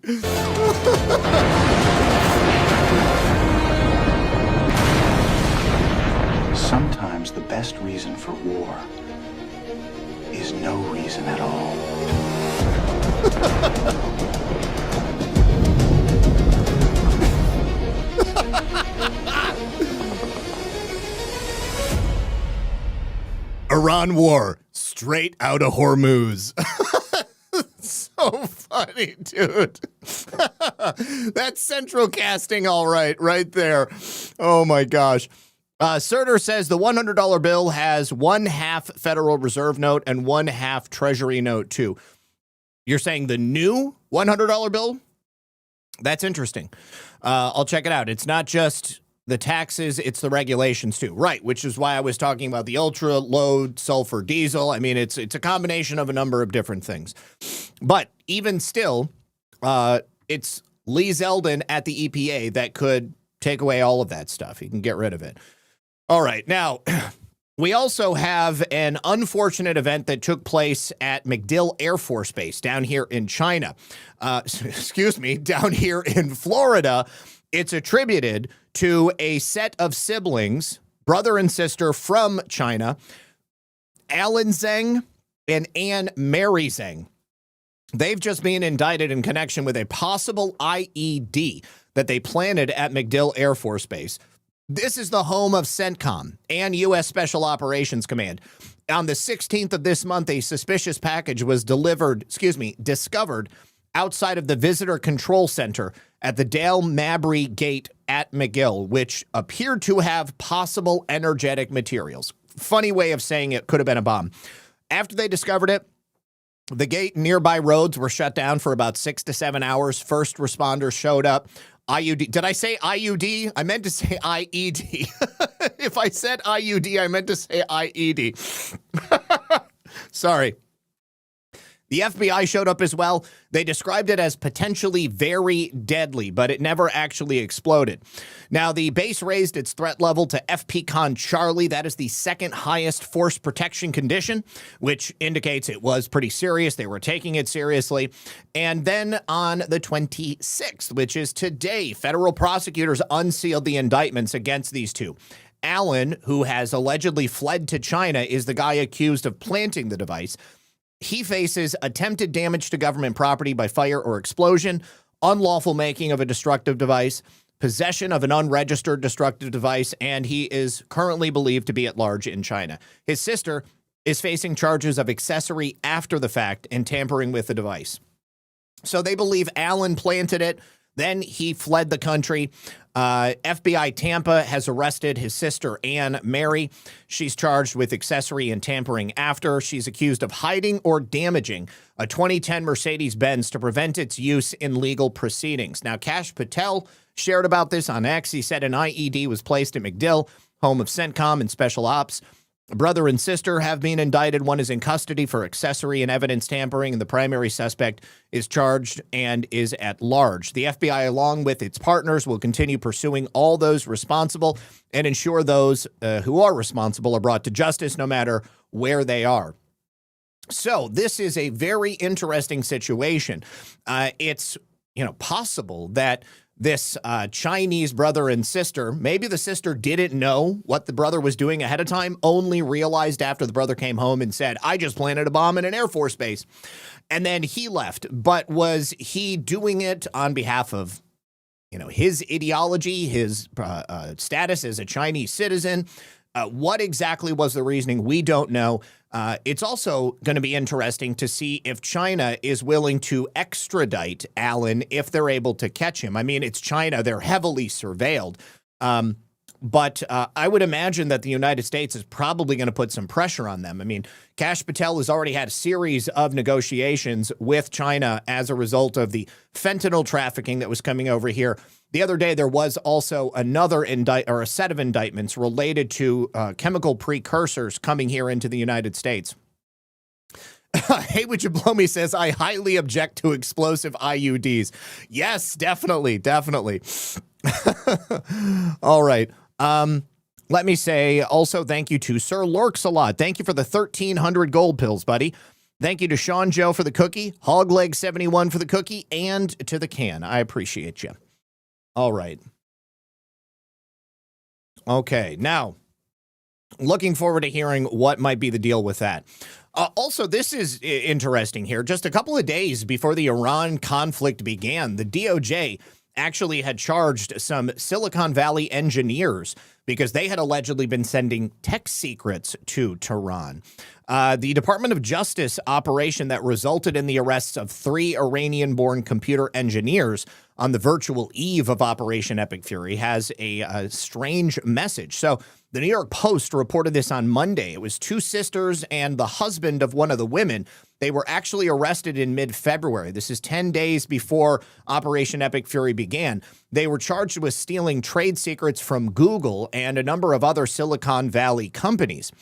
Speaker 24: Sometimes the best reason for war is no reason at all.
Speaker 1: Iran war, straight out of Hormuz. So funny, dude. That's central casting, all right there. Oh my gosh. Surter says the $100 bill has 1/2 Federal Reserve note and 1/2 Treasury note too. You're saying the new $100 bill? That's interesting. I'll check it out. It's not just the taxes, it's the regulations too. Right, which is why I was talking about the ultra low sulfur diesel. I mean, it's a combination of a number of different things. But even still, it's Lee Zeldin at the EPA that could take away all of that stuff. He can get rid of it. All right, now, we also have an unfortunate event that took place at McDill Air Force Base down here in China. Down here in Florida. It's attributed to a set of siblings, brother and sister from China, Alan Zheng and Anne Mary Zheng. They've just been indicted in connection with a possible IED that they planted at McDill Air Force Base. This is the home of CENTCOM and U.S. Special Operations Command. On the 16th of this month, a suspicious package was discovered outside of the Visitor Control Center at the Dale Mabry Gate at McGill, which appeared to have possible energetic materials. Funny way of saying it, could have been a bomb. After they discovered it, the gate and nearby roads were shut down for about 6 to 7 hours. First responders showed up. IUD. Did I say IUD? I meant to say IED. If I said IUD, I meant to say IED. Sorry. The FBI showed up as well. They described it as potentially very deadly, but it never actually exploded. Now, the base raised its threat level to FPCON Charlie. That is the second highest force protection condition, which indicates it was pretty serious. They were taking it seriously. And then on the 26th, which is today, federal prosecutors unsealed the indictments against these two. Allen, who has allegedly fled to China, is the guy accused of planting the device. He faces attempted damage to government property by fire or explosion, unlawful making of a destructive device, possession of an unregistered destructive device, and he is currently believed to be at large in China. His sister is facing charges of accessory after the fact and tampering with the device. So they believe Allen planted it. Then he fled the country. FBI Tampa has arrested his sister, Anne Mary. She's charged with accessory and tampering after. She's accused of hiding or damaging a 2010 Mercedes-Benz to prevent its use in legal proceedings. Now, Kash Patel shared about this on X. He said an IED was placed at McDill, home of CENTCOM and Special Ops. A brother and sister have been indicted. One is in custody for accessory and evidence tampering, and the primary suspect is charged and is at large. The FBI, along with its partners, will continue pursuing all those responsible and ensure those who are responsible are brought to justice no matter where they are. So this is a very interesting situation. It's possible that this Chinese brother and sister, maybe the sister didn't know what the brother was doing ahead of time, only realized after the brother came home and said, I just planted a bomb in an Air Force base. And then he left. But was he doing it on behalf of, his ideology, his status as a Chinese citizen? What exactly was the reasoning? We don't know. It's also going to be interesting to see if China is willing to extradite Allen if they're able to catch him. I mean, it's China. They're heavily surveilled. But I would imagine that the United States is probably going to put some pressure on them. I mean, Kash Patel has already had a series of negotiations with China as a result of the fentanyl trafficking that was coming over here. The other day, there was also another a set of indictments related to chemical precursors coming here into the United States. Hey, would you blow me says, I highly object to explosive IUDs. Yes, definitely. All right. Let me say also thank you to Sir Lurks a lot. Thank you for the 1,300 gold pills, buddy. Thank you to Sean Joe for the cookie, Hogleg71 for the cookie, and to the can. I appreciate you. All right. Okay, now, looking forward to hearing what might be the deal with that. Also, this is interesting here. Just a couple of days before the Iran conflict began, the DOJ actually had charged some Silicon Valley engineers because they had allegedly been sending tech secrets to Tehran. The Department of Justice operation that resulted in the arrests of 3 Iranian-born computer engineers on the virtual eve of Operation Epic Fury has a strange message. So the New York Post reported this on Monday. It was 2 sisters and the husband of one of the women. They were actually arrested in mid-February. This is 10 days before Operation Epic Fury began. They were charged with stealing trade secrets from Google and a number of other Silicon Valley companies.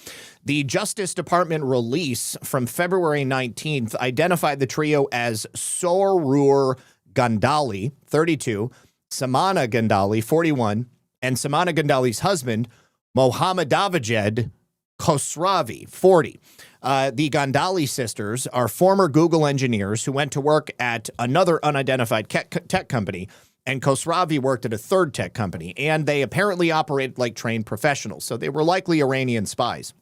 Speaker 1: The Justice Department release from February 19th identified the trio as Sorur Gandali, 32, Samana Gandali, 41, and Samana Gandali's husband, Mohammadavajed Khosravi, 40. The Gandali sisters are former Google engineers who went to work at another unidentified tech company, and Khosravi worked at a third tech company, and they apparently operated like trained professionals, so they were likely Iranian spies.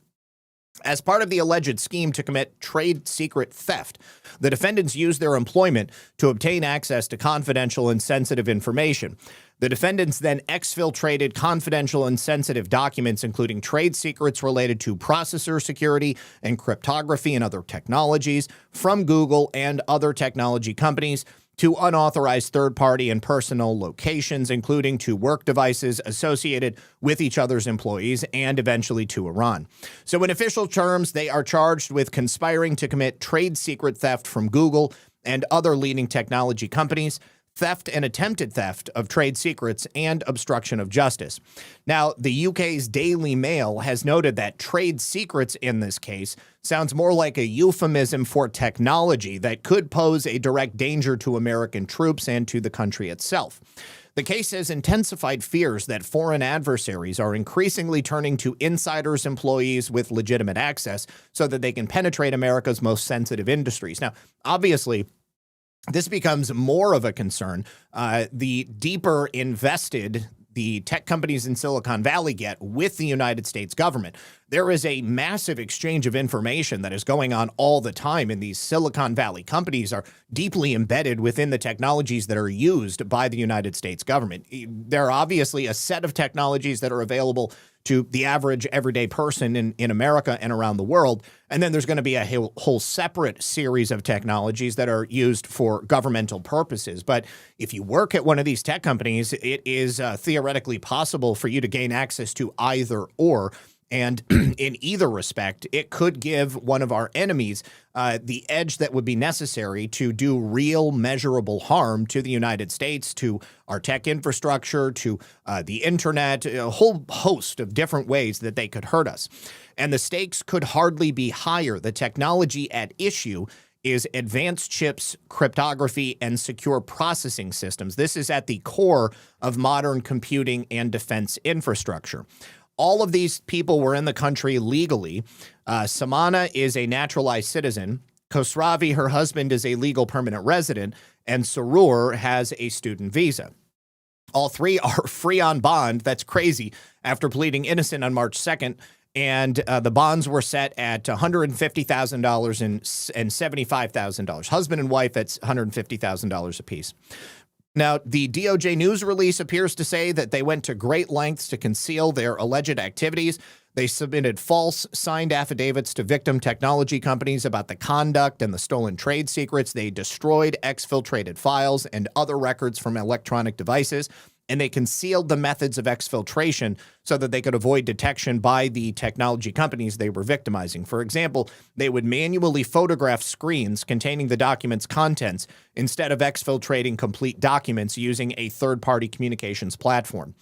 Speaker 1: As part of the alleged scheme to commit trade secret theft, the defendants used their employment to obtain access to confidential and sensitive information. The defendants then exfiltrated confidential and sensitive documents, including trade secrets related to processor security and cryptography and other technologies, from Google and other technology companies to unauthorized third-party and personal locations, including to work devices associated with each other's employees, and eventually to Iran. So in official terms, they are charged with conspiring to commit trade secret theft from Google and other leading technology companies, theft and attempted theft of trade secrets, and obstruction of justice. Now, the UK's Daily Mail has noted that trade secrets in this case sounds more like a euphemism for technology that could pose a direct danger to American troops and to the country itself. The case has intensified fears that foreign adversaries are increasingly turning to insiders, employees with legitimate access so that they can penetrate America's most sensitive industries. Now, obviously, this becomes more of a concern the deeper invested the tech companies in Silicon Valley get with the United States government. There is a massive exchange of information that is going on all the time, and these Silicon Valley companies are deeply embedded within the technologies that are used by the United States government. There are obviously a set of technologies that are available to the average everyday person in America and around the world. And then there's going to be a whole separate series of technologies that are used for governmental purposes. But if you work at one of these tech companies, it is theoretically possible for you to gain access to either or. And in either respect, it could give one of our enemies the edge that would be necessary to do real measurable harm to the United States, to our tech infrastructure, to the internet, a whole host of different ways that they could hurt us. And the stakes could hardly be higher. The technology at issue is advanced chips, cryptography, and secure processing systems. This is at the core of modern computing and defense infrastructure. All of these people were in the country legally. Samana is a naturalized citizen. Khosravi, her husband, is a legal permanent resident. And Sarur has a student visa. All three are free on bond. That's crazy. After pleading innocent on March 2nd. And the bonds were set at $150,000 and $75,000. Husband and wife, that's $150,000 apiece. Now, the DOJ news release appears to say that they went to great lengths to conceal their alleged activities. They submitted false signed affidavits to victim technology companies about the conduct and the stolen trade secrets. They destroyed exfiltrated files and other records from electronic devices. And they concealed the methods of exfiltration so that they could avoid detection by the technology companies they were victimizing. For example, they would manually photograph screens containing the document's contents instead of exfiltrating complete documents using a third-party communications platform.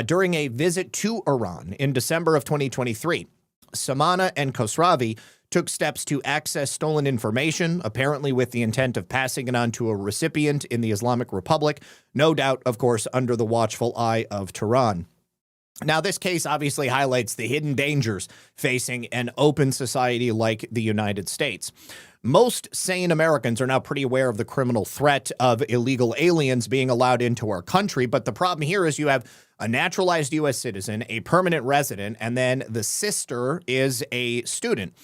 Speaker 1: During a visit to Iran in December of 2023, Samana and Khosravi took steps to access stolen information, apparently with the intent of passing it on to a recipient in the Islamic Republic, no doubt, of course, under the watchful eye of Tehran. Now, this case obviously highlights the hidden dangers facing an open society like the United States. Most sane Americans are now pretty aware of the criminal threat of illegal aliens being allowed into our country, but the problem here is you have a naturalized U.S. citizen, a permanent resident, and then the sister is a student.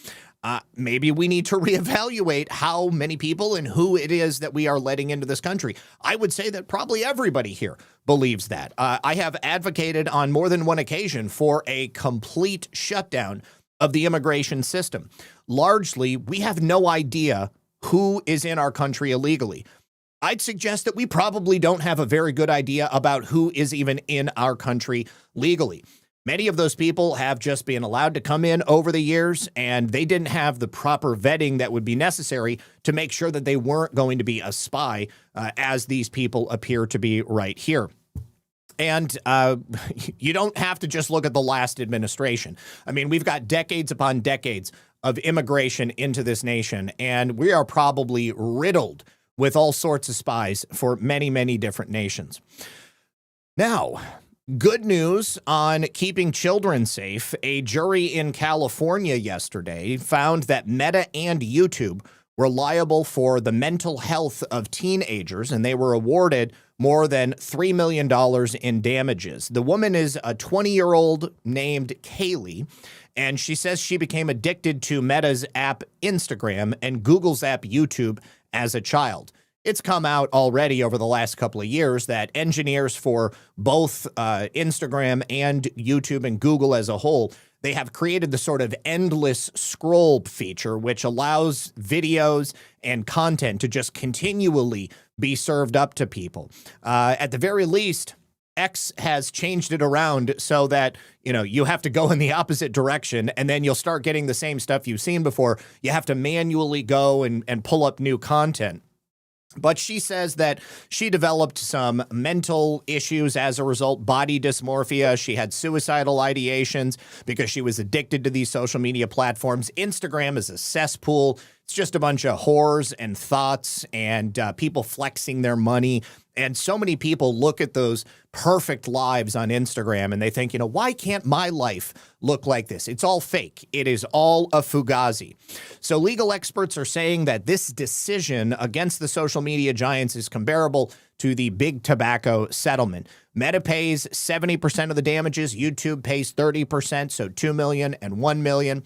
Speaker 1: Maybe we need to reevaluate how many people and who it is that we are letting into this country. I would say that probably everybody here believes that. I have advocated on more than one occasion for a complete shutdown of the immigration system. Largely, we have no idea who is in our country illegally. I'd suggest that we probably don't have a very good idea about who is even in our country legally. Many of those people have just been allowed to come in over the years, and they didn't have the proper vetting that would be necessary to make sure that they weren't going to be a spy, as these people appear to be right here. And you don't have to just look at the last administration. I mean, we've got decades upon decades of immigration into this nation, and we are probably riddled with all sorts of spies for many, many different nations. Now, good news on keeping children safe. A jury in California yesterday found that Meta and YouTube were liable for the mental health of teenagers, and they were awarded more than $3 million in damages. The woman is a 20-year-old named Kaylee, and she says she became addicted to Meta's app Instagram and Google's app YouTube as a child. It's come out already over the last couple of years that engineers for both Instagram and YouTube and Google as a whole, they have created the sort of endless scroll feature, which allows videos and content to just continually be served up to people. At the very least, X has changed it around so that, you know, you have to go in the opposite direction and then you'll start getting the same stuff you've seen before. You have to manually go and pull up new content. But she says that she developed some mental issues as a result, body dysmorphia. She had suicidal ideations because she was addicted to these social media platforms. Instagram is a cesspool. It's just a bunch of whores and thoughts and people flexing their money. And so many people look at those perfect lives on Instagram and they think, you know, why can't my life look like this? It's all fake. It is all a fugazi. So legal experts are saying that this decision against the social media giants is comparable to the big tobacco settlement. Meta pays 70% of the damages. YouTube pays 30%, so $2 million and $1 million.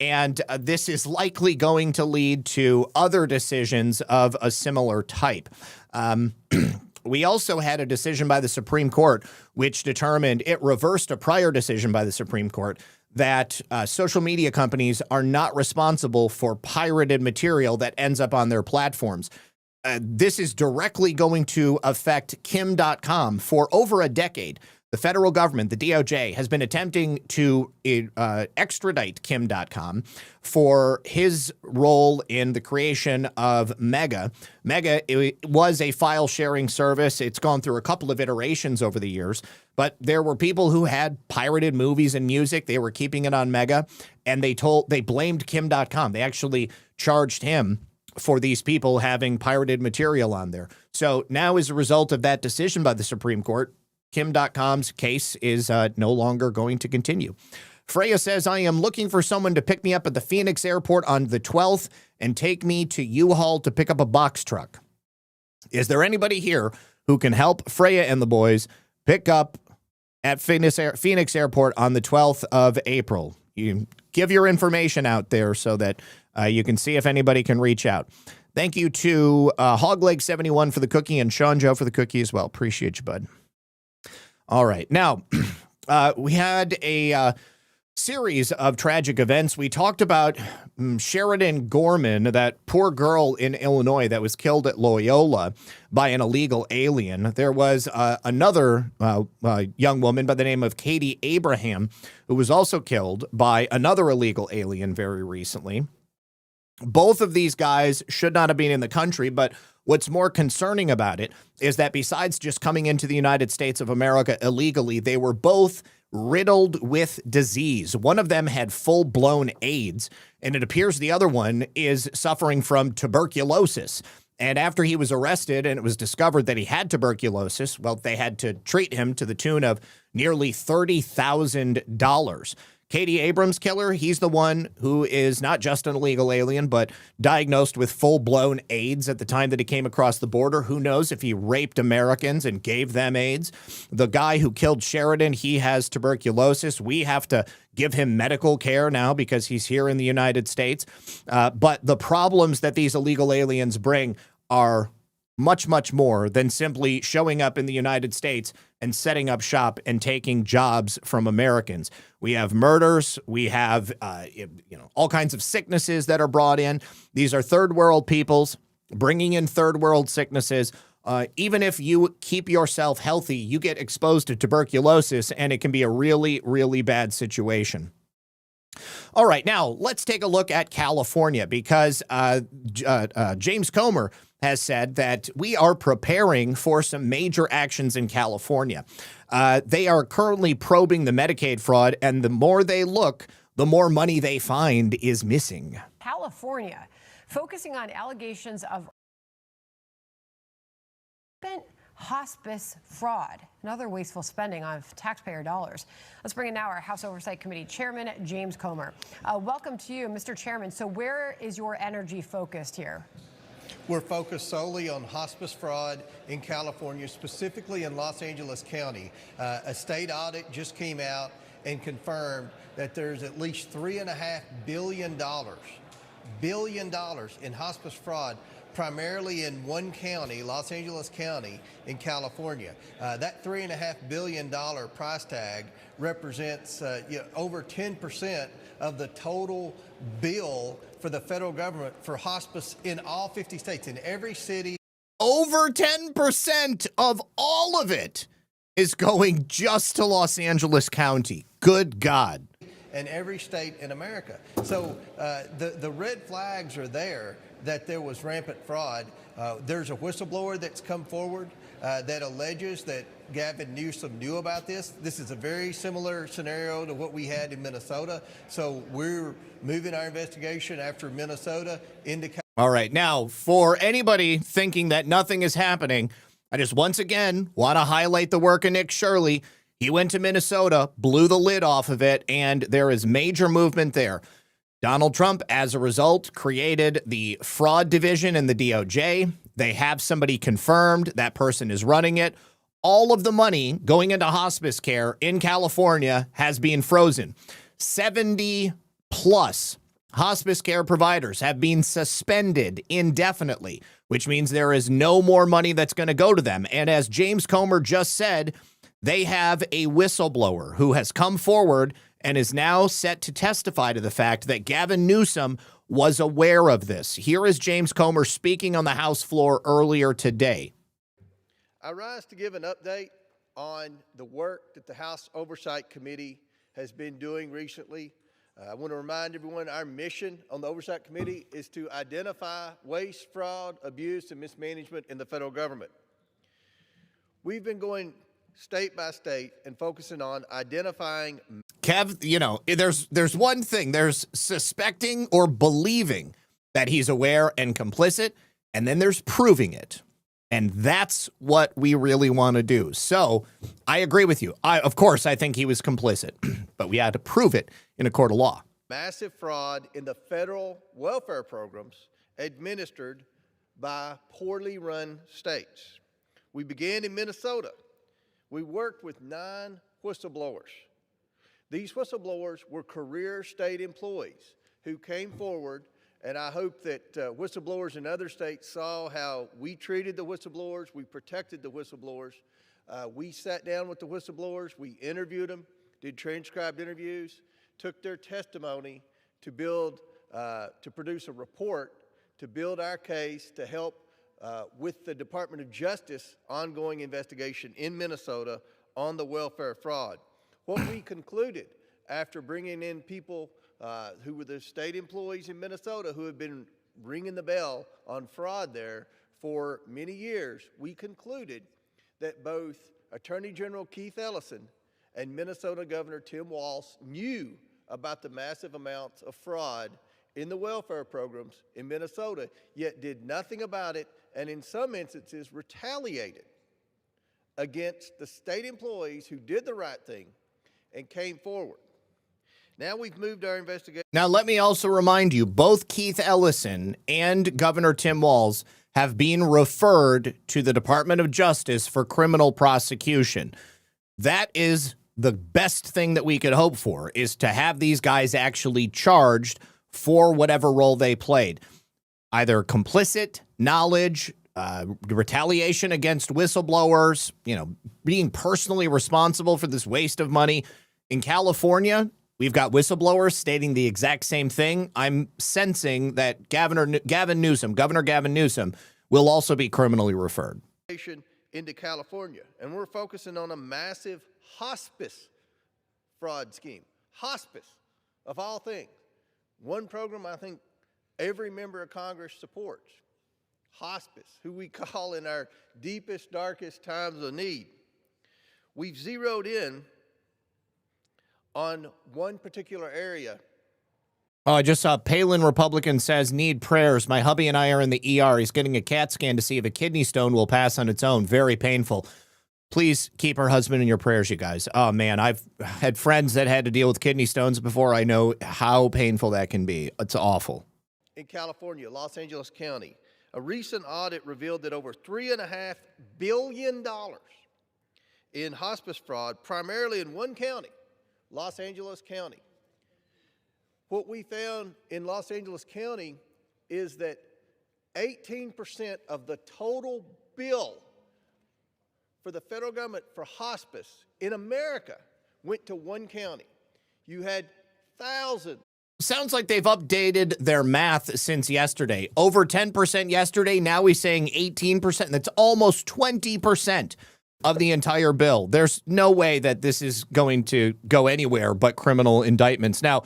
Speaker 1: And this is likely going to lead to other decisions of a similar type. We also had a decision by the Supreme Court which determined it reversed a prior decision by the Supreme Court that social media companies are not responsible for pirated material that ends up on their platforms. This is directly going to affect Kim.com. For over a decade, the federal government, the DOJ, has been attempting to extradite Kim.com for his role in the creation of Mega. Mega was a file sharing service. It's gone through a couple of iterations over the years, but there were people who had pirated movies and music. They were keeping it on Mega, and they blamed Kim.com. They actually charged him for these people having pirated material on there. So now, as a result of that decision by the Supreme Court, Kim.com's case is no longer going to continue. Freya says, I am looking for someone to pick me up at the Phoenix airport on the 12th and take me to U-Haul to pick up a box truck. Is there anybody here who can help Freya and the boys pick up at Phoenix airport on the 12th of April? You give your information out there so that you can see if anybody can reach out. Thank you to Hogleg71 for the cookie and Sean Joe for the cookie as well. Appreciate you, bud. All right. Now, we had a series of tragic events. We talked about Sheridan Gorman, that poor girl in Illinois that was killed at Loyola by an illegal alien. There was another young woman by the name of Katie Abraham who was also killed by another illegal alien very recently. Both of these guys should not have been in the country, but what's more concerning about it is that besides just coming into the United States of America illegally, they were both riddled with disease. One of them had full-blown AIDS, and it appears the other one is suffering from tuberculosis. And after he was arrested and it was discovered that he had tuberculosis, well, they had to treat him to the tune of nearly $30,000. Katie Abrams' killer, he's the one who is not just an illegal alien, but diagnosed with full-blown AIDS at the time that he came across the border. Who knows if he raped Americans and gave them AIDS? The guy who killed Sheridan, he has tuberculosis. We have to give him medical care now because he's here in the United States. But the problems that these illegal aliens bring are much, much more than simply showing up in the United States and setting up shop and taking jobs from Americans. We have murders. We have, all kinds of sicknesses that are brought in. These are third world peoples bringing in third world sicknesses. Even if you keep yourself healthy, you get exposed to tuberculosis, and it can be a really, really bad situation. All right, now let's take a look at California because James Comer has said that we are preparing for some major actions in California. They are currently probing the Medicaid fraud, and the more they look, the more money they find is missing.
Speaker 3: California, focusing on allegations of hospice fraud and other wasteful spending of taxpayer dollars. Let's bring in now our House Oversight Committee Chairman, James Comer. Welcome to you, Mr. Chairman. So where is your energy focused here?
Speaker 7: We're focused solely on hospice fraud in California, specifically in Los Angeles County. A state audit just came out and confirmed that there's at least $3.5 billion in hospice fraud, primarily in one county, Los Angeles County in California. That $3.5 billion price tag represents over 10% of the total bill for the federal government for hospice in all 50 states, in every city.
Speaker 1: Over 10% of all of it is going just to Los Angeles County. Good God.
Speaker 7: And every state in America. So the red flags are there that there was rampant fraud. There's a whistleblower that's come forward that alleges that Gavin Newsom knew about this. This is a very similar scenario to what we had in Minnesota. So we're moving our investigation after Minnesota into California.
Speaker 1: All right. Now, for anybody thinking that nothing is happening, I just once again want to highlight the work of Nick Shirley. He went to Minnesota, blew the lid off of it, and there is major movement there. Donald Trump, as a result, created the fraud division in the DOJ. They have somebody confirmed. That person is running it. All of the money going into hospice care in California has been frozen. 70 plus hospice care providers have been suspended indefinitely, which means there is no more money that's going to go to them. And as James Comer just said, they have a whistleblower who has come forward and is now set to testify to the fact that Gavin Newsom was aware of this. Here is James Comer speaking on the House floor earlier today.
Speaker 7: I rise to give an update on the work that the House Oversight Committee has been doing recently. I want to remind everyone our mission on the Oversight Committee is to identify waste, fraud, abuse, and mismanagement in the federal government. We've been going state by state and focusing on identifying.
Speaker 1: Kev, you know, there's one thing. There's suspecting or believing that he's aware and complicit, and then there's proving it. And that's what we really want to do. So I agree with you. Of course, I think he was complicit, but we had to prove it in a court of law.
Speaker 7: Massive fraud in the federal welfare programs administered by poorly run states. We began in Minnesota. We worked with 9 whistleblowers. These whistleblowers were career state employees who came forward, and I hope that whistleblowers in other states saw how we treated the whistleblowers, we protected the whistleblowers. We sat down with the whistleblowers, we interviewed them, did transcribed interviews, took their testimony to build, to produce a report, to build our case, to help with the Department of Justice ongoing investigation in Minnesota on the welfare fraud. What we concluded after bringing in people who were the state employees in Minnesota who have been ringing the bell on fraud there for many years, we concluded that both Attorney General Keith Ellison and Minnesota Governor Tim Walz knew about the massive amounts of fraud in the welfare programs in Minnesota, yet did nothing about it, and in some instances retaliated against the state employees who did the right thing and came forward. Now we've moved our investigation.
Speaker 1: Now, let me also remind you, both Keith Ellison and Governor Tim Walz have been referred to the Department of Justice for criminal prosecution. That is the best thing that we could hope for, is to have these guys actually charged for whatever role they played. Either complicit, knowledge, retaliation against whistleblowers, you know, being personally responsible for this waste of money. In California, we've got whistleblowers stating the exact same thing. I'm sensing that Governor Gavin Newsom will also be criminally referred.
Speaker 7: Into California, and we're focusing on a massive hospice fraud scheme. Hospice, of all things. One program I think every member of Congress supports. Hospice, who we call in our deepest, darkest times of need. We've zeroed in on one particular area.
Speaker 1: Oh, I just saw Palin Republican says, need prayers. My hubby and I are in the ER. He's getting a CAT scan to see if a kidney stone will pass on its own. Very painful. Please keep her husband in your prayers, you guys. Oh, man, I've had friends that had to deal with kidney stones before. I know how painful that can be. It's awful.
Speaker 7: In California, Los Angeles County, a recent audit revealed that over $3.5 billion in hospice fraud, primarily in one county, Los Angeles County. What we found in Los Angeles County is that 18% of the total bill for the federal government for hospice in America went to one county. You had thousands.
Speaker 1: Sounds like they've updated their math since yesterday. Over 10% yesterday. Now we're saying 18%. That's almost 20% of the entire bill. There's no way that this is going to go anywhere but criminal indictments. Now,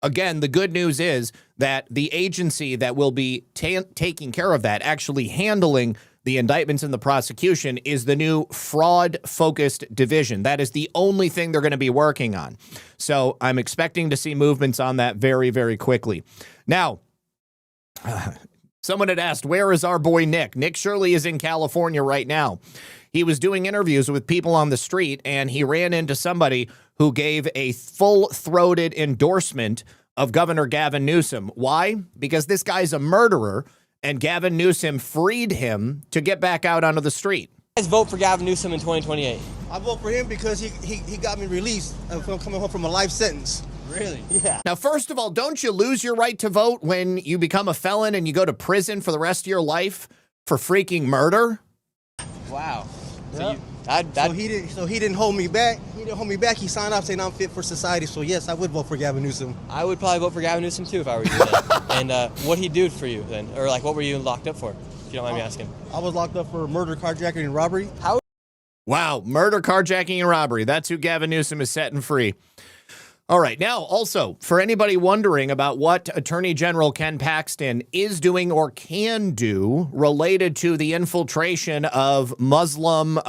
Speaker 1: again, the good news is that the agency that will be taking care of that, actually handling the indictments and the prosecution, is the new fraud-focused division. That is the only thing they're going to be working on. So I'm expecting to see movements on that very, very quickly. Now, someone had asked, where is our boy Nick? Nick Shirley is in California right now. He was doing interviews with people on the street, and he ran into somebody who gave a full-throated endorsement of Governor Gavin Newsom. Why? Because this guy's a murderer, and Gavin Newsom freed him to get back out onto the street.
Speaker 4: Let's vote for Gavin Newsom in 2028.
Speaker 5: I vote for him because he got me released from coming home from a life sentence.
Speaker 4: Really? Yeah.
Speaker 1: Now, first of all, don't you lose your right to vote when you become a felon and you go to prison for the rest of your life for freaking murder?
Speaker 4: Wow.
Speaker 5: Yep.
Speaker 4: So he didn't hold me back. He didn't hold me back. He signed off saying I'm fit for society. So yes, I would vote for Gavin Newsom. I would probably vote for Gavin Newsom too if I were you. And what'd he do for you then? Or like, what were you locked up for? If you don't mind me asking. I was locked up for murder, carjacking, and robbery. How?
Speaker 1: Wow, murder, carjacking, and robbery. That's who Gavin Newsom is setting free. All right. Now, also, for anybody wondering about what Attorney General Ken Paxton is doing or can do related to the infiltration of Muslim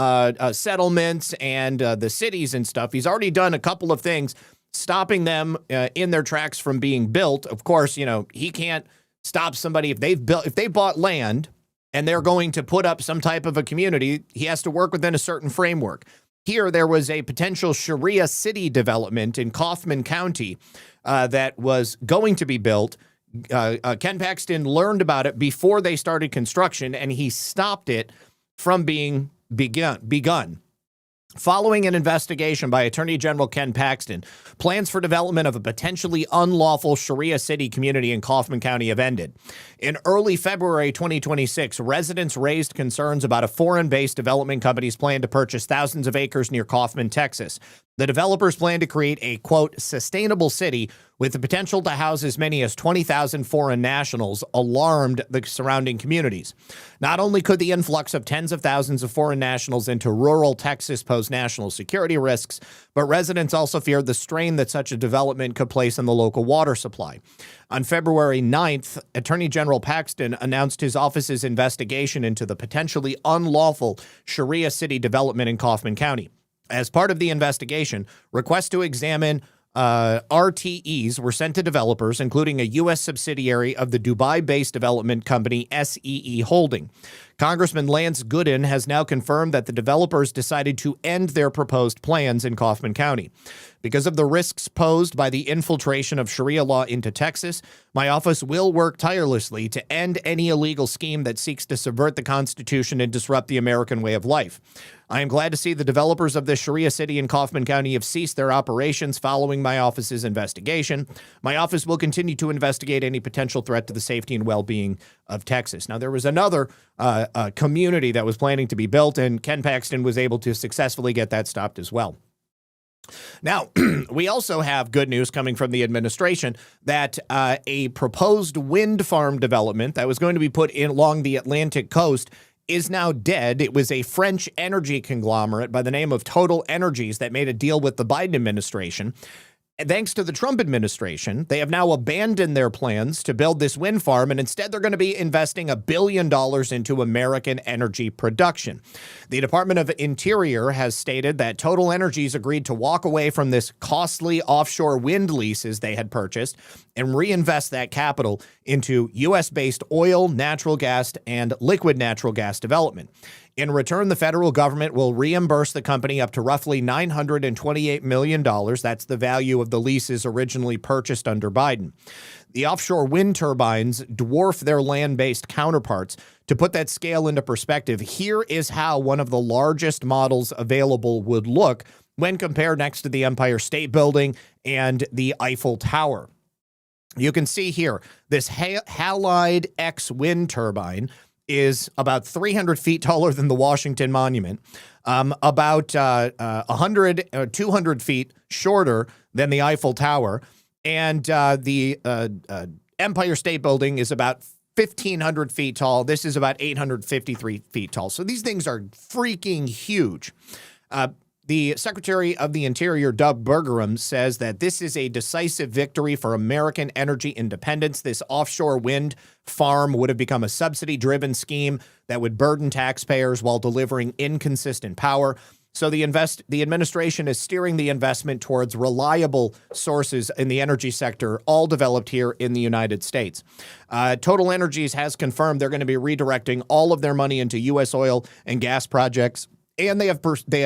Speaker 1: settlements and the cities and stuff, he's already done a couple of things, stopping them in their tracks from being built. Of course, you know, he can't stop somebody if they bought land and they're going to put up some type of a community. He has to work within a certain framework. Here, there was a potential Sharia City development in Kaufman County that was going to be built. Ken Paxton learned about it before they started construction, and he stopped it from being begun. Following an investigation by Attorney General Ken Paxton, plans for development of a potentially unlawful Sharia City community in Kaufman County have ended. In early February 2026, residents raised concerns about a foreign-based development company's plan to purchase thousands of acres near Kaufman, Texas. The developers plan to create a, quote, sustainable city with the potential to house as many as 20,000 foreign nationals, alarmed the surrounding communities. Not only could the influx of tens of thousands of foreign nationals into rural Texas pose national security risks, but residents also feared the strain that such a development could place on the local water supply. On February 9th, Attorney General Paxton announced his office's investigation into the potentially unlawful Sharia City development in Kaufman County. As part of the investigation, requests to examine RTEs were sent to developers, including a U.S. subsidiary of the Dubai-based development company SEE Holding. Congressman Lance Gooden has now confirmed that the developers decided to end their proposed plans in Kaufman County. Because of the risks posed by the infiltration of Sharia law into Texas, my office will work tirelessly to end any illegal scheme that seeks to subvert the Constitution and disrupt the American way of life. I am glad to see the developers of the Sharia City in Kaufman County have ceased their operations following my office's investigation. My office will continue to investigate any potential threat to the safety and well-being of Texas. Now, there was another community that was planning to be built, and Ken Paxton was able to successfully get that stopped as well. Now, we also have good news coming from the administration that a proposed wind farm development that was going to be put in along the Atlantic coast is now dead. It was a French energy conglomerate by the name of Total Energies that made a deal with the Biden administration. And thanks to the Trump administration, they have now abandoned their plans to build this wind farm, and instead they're going to be investing $1 billion into American energy production. The Department of Interior has stated that Total Energies agreed to walk away from this costly offshore wind leases they had purchased and reinvest that capital into U.S.-based oil, natural gas, and liquid natural gas development. In return, the federal government will reimburse the company up to roughly $928 million. That's the value of the leases originally purchased under Biden. The offshore wind turbines dwarf their land-based counterparts. To put that scale into perspective, here is how one of the largest models available would look when compared next to the Empire State Building and the Eiffel Tower. You can see here, this Halide X wind turbine is about 300 feet taller than the Washington Monument, about 200 feet shorter than the Eiffel Tower, and the Empire State Building is about 1,500 feet tall. This is about 853 feet tall. So these things are freaking huge. The Secretary of the Interior, Doug Burgum, says that this is a decisive victory for American energy independence. This offshore wind farm would have become a subsidy-driven scheme that would burden taxpayers while delivering inconsistent power. So the administration is steering the investment towards reliable sources in the energy sector, all developed here in the United States. Total Energies has confirmed they're going to be redirecting all of their money into U.S. oil and gas projects. And they have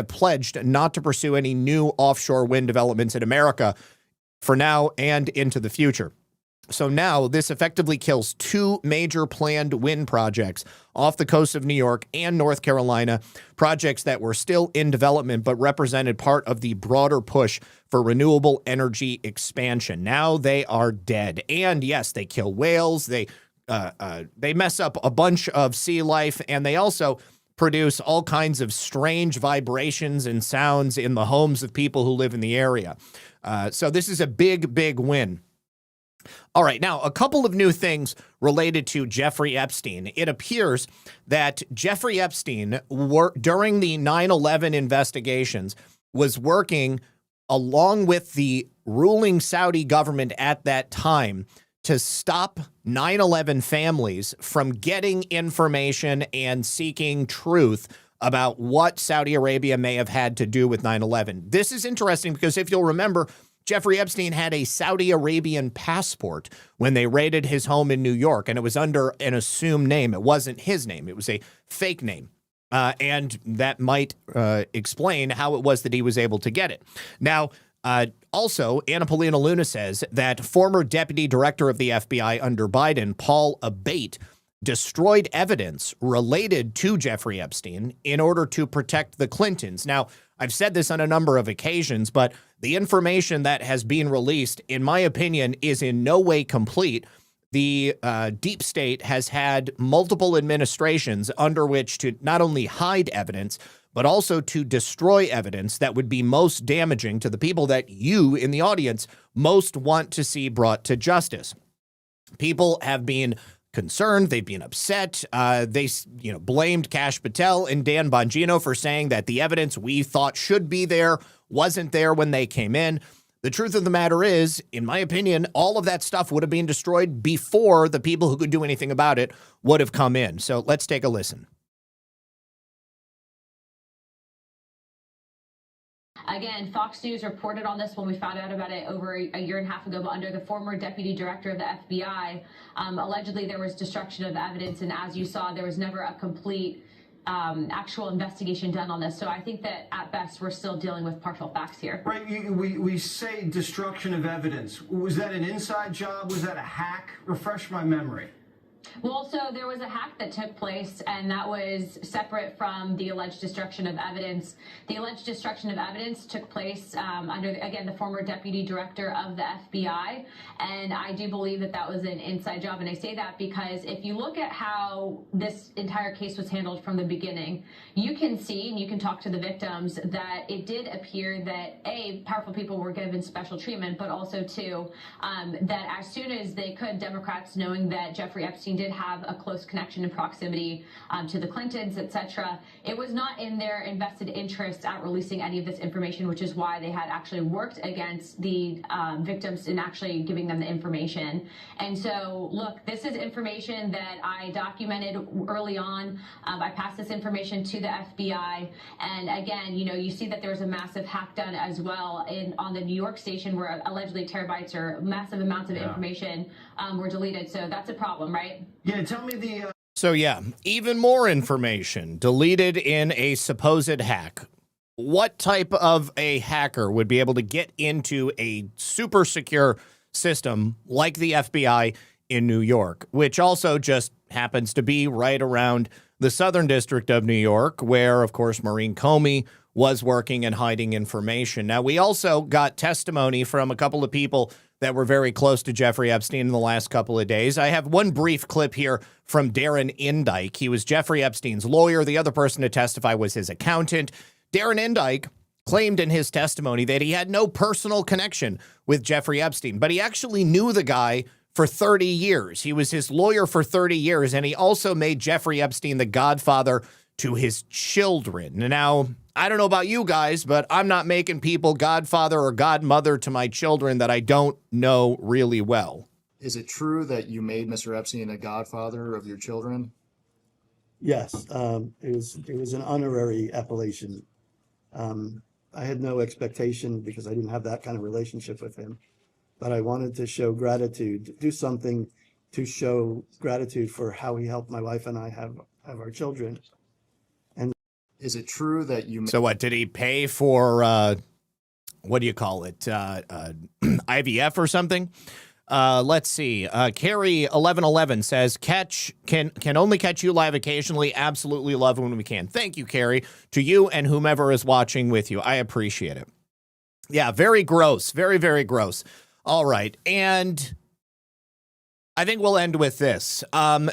Speaker 1: pledged not to pursue any new offshore wind developments in America for now and into the future. So now this effectively kills 2 major planned wind projects off the coast of New York and North Carolina, projects that were still in development but represented part of the broader push for renewable energy expansion. Now they are dead. And yes, they kill whales, they mess up a bunch of sea life, and they also produce all kinds of strange vibrations and sounds in the homes of people who live in the area. So this is a big, big win. All right, now a couple of new things related to Jeffrey Epstein. It appears that Jeffrey Epstein, during the 9/11 investigations, was working along with the ruling Saudi government at that time to stop 9/11 families from getting information and seeking truth about what Saudi Arabia may have had to do with 9/11. This is interesting because if you'll remember, Jeffrey Epstein had a Saudi Arabian passport when they raided his home in New York, and it was under an assumed name. It wasn't his name. It was a fake name. And that might explain how it was that he was able to get it. Now, also, Anna Paulina Luna says that former deputy director of the FBI under Biden, Paul Abate, destroyed evidence related to Jeffrey Epstein in order to protect the Clintons. Now, I've said this on a number of occasions, but the information that has been released, in my opinion, is in no way complete. The deep state has had multiple administrations under which to not only hide evidence, but also to destroy evidence that would be most damaging to the people that you in the audience most want to see brought to justice. People have been concerned. They've been upset. They blamed Kash Patel and Dan Bongino for saying that the evidence we thought should be there wasn't there when they came in. The truth of the matter is, in my opinion, all of that stuff would have been destroyed before the people who could do anything about it would have come in. So let's take a listen.
Speaker 5: Again, Fox News reported on this when we found out about it over a year and a half ago, but under the former deputy director of the FBI, allegedly there was destruction of evidence, and as you saw, there was never a complete actual investigation done on this. So I think that at best we're still dealing with partial facts here.
Speaker 8: Right, we say destruction of evidence. Was that an inside job? Was that a hack? Refresh my memory.
Speaker 5: Well, so there was a hack that took place, and that was separate from the alleged destruction of evidence. The alleged destruction of evidence took place under, again, the former deputy director of the FBI, and I do believe that that was an inside job. And I say that because if you look at how this entire case was handled from the beginning, you can see, and you can talk to the victims, that it did appear that, A, powerful people were given special treatment, but also, two, that as soon as they could, Democrats, knowing that Jeffrey Epstein did have a close connection and proximity to the Clintons, etc., it was not in their invested interest at releasing any of this information, which is why they had actually worked against the victims in actually giving them the information. And so, look, this is information that I documented early on. I passed this information to the FBI, and again, you see that there was a massive hack done as well on the New York station, where allegedly terabytes or massive amounts of information were deleted. So that's a problem, right?
Speaker 8: Yeah, tell me the...
Speaker 1: So yeah, even more information deleted in a supposed hack. What type of a hacker would be able to get into a super secure system like the FBI in New York, which also just happens to be right around the Southern District of New York, where, of course, Maureen Comey was working and hiding information. Now, we also got testimony from a couple of people that were very close to Jeffrey Epstein in the last couple of days. I have one brief clip here from Darren Indyke. He was Jeffrey Epstein's lawyer. The other person to testify was his accountant. Darren Indyke claimed in his testimony that he had no personal connection with Jeffrey Epstein, but he actually knew the guy for 30 years. He was his lawyer for 30 years, and he also made Jeffrey Epstein the godfather to his children. Now, I don't know about you guys, but I'm not making people godfather or godmother to my children that I don't know really well.
Speaker 9: Is it true that you made Mr. Epstein a godfather of your children?
Speaker 10: Yes, it was an honorary appellation. I had no expectation because I didn't have that kind of relationship with him, but I wanted to show gratitude, do something to show gratitude for how he helped my wife and I have our children. And
Speaker 9: is it true that you...
Speaker 1: So what, did he pay for, what do you call it, IVF or something? Let's see. Carrie 1111 says, can only catch you live occasionally. Absolutely love when we can. Thank you, Carrie. To you and whomever is watching with you. I appreciate it. Yeah, very gross. Very, very gross. All right. And I think we'll end with this.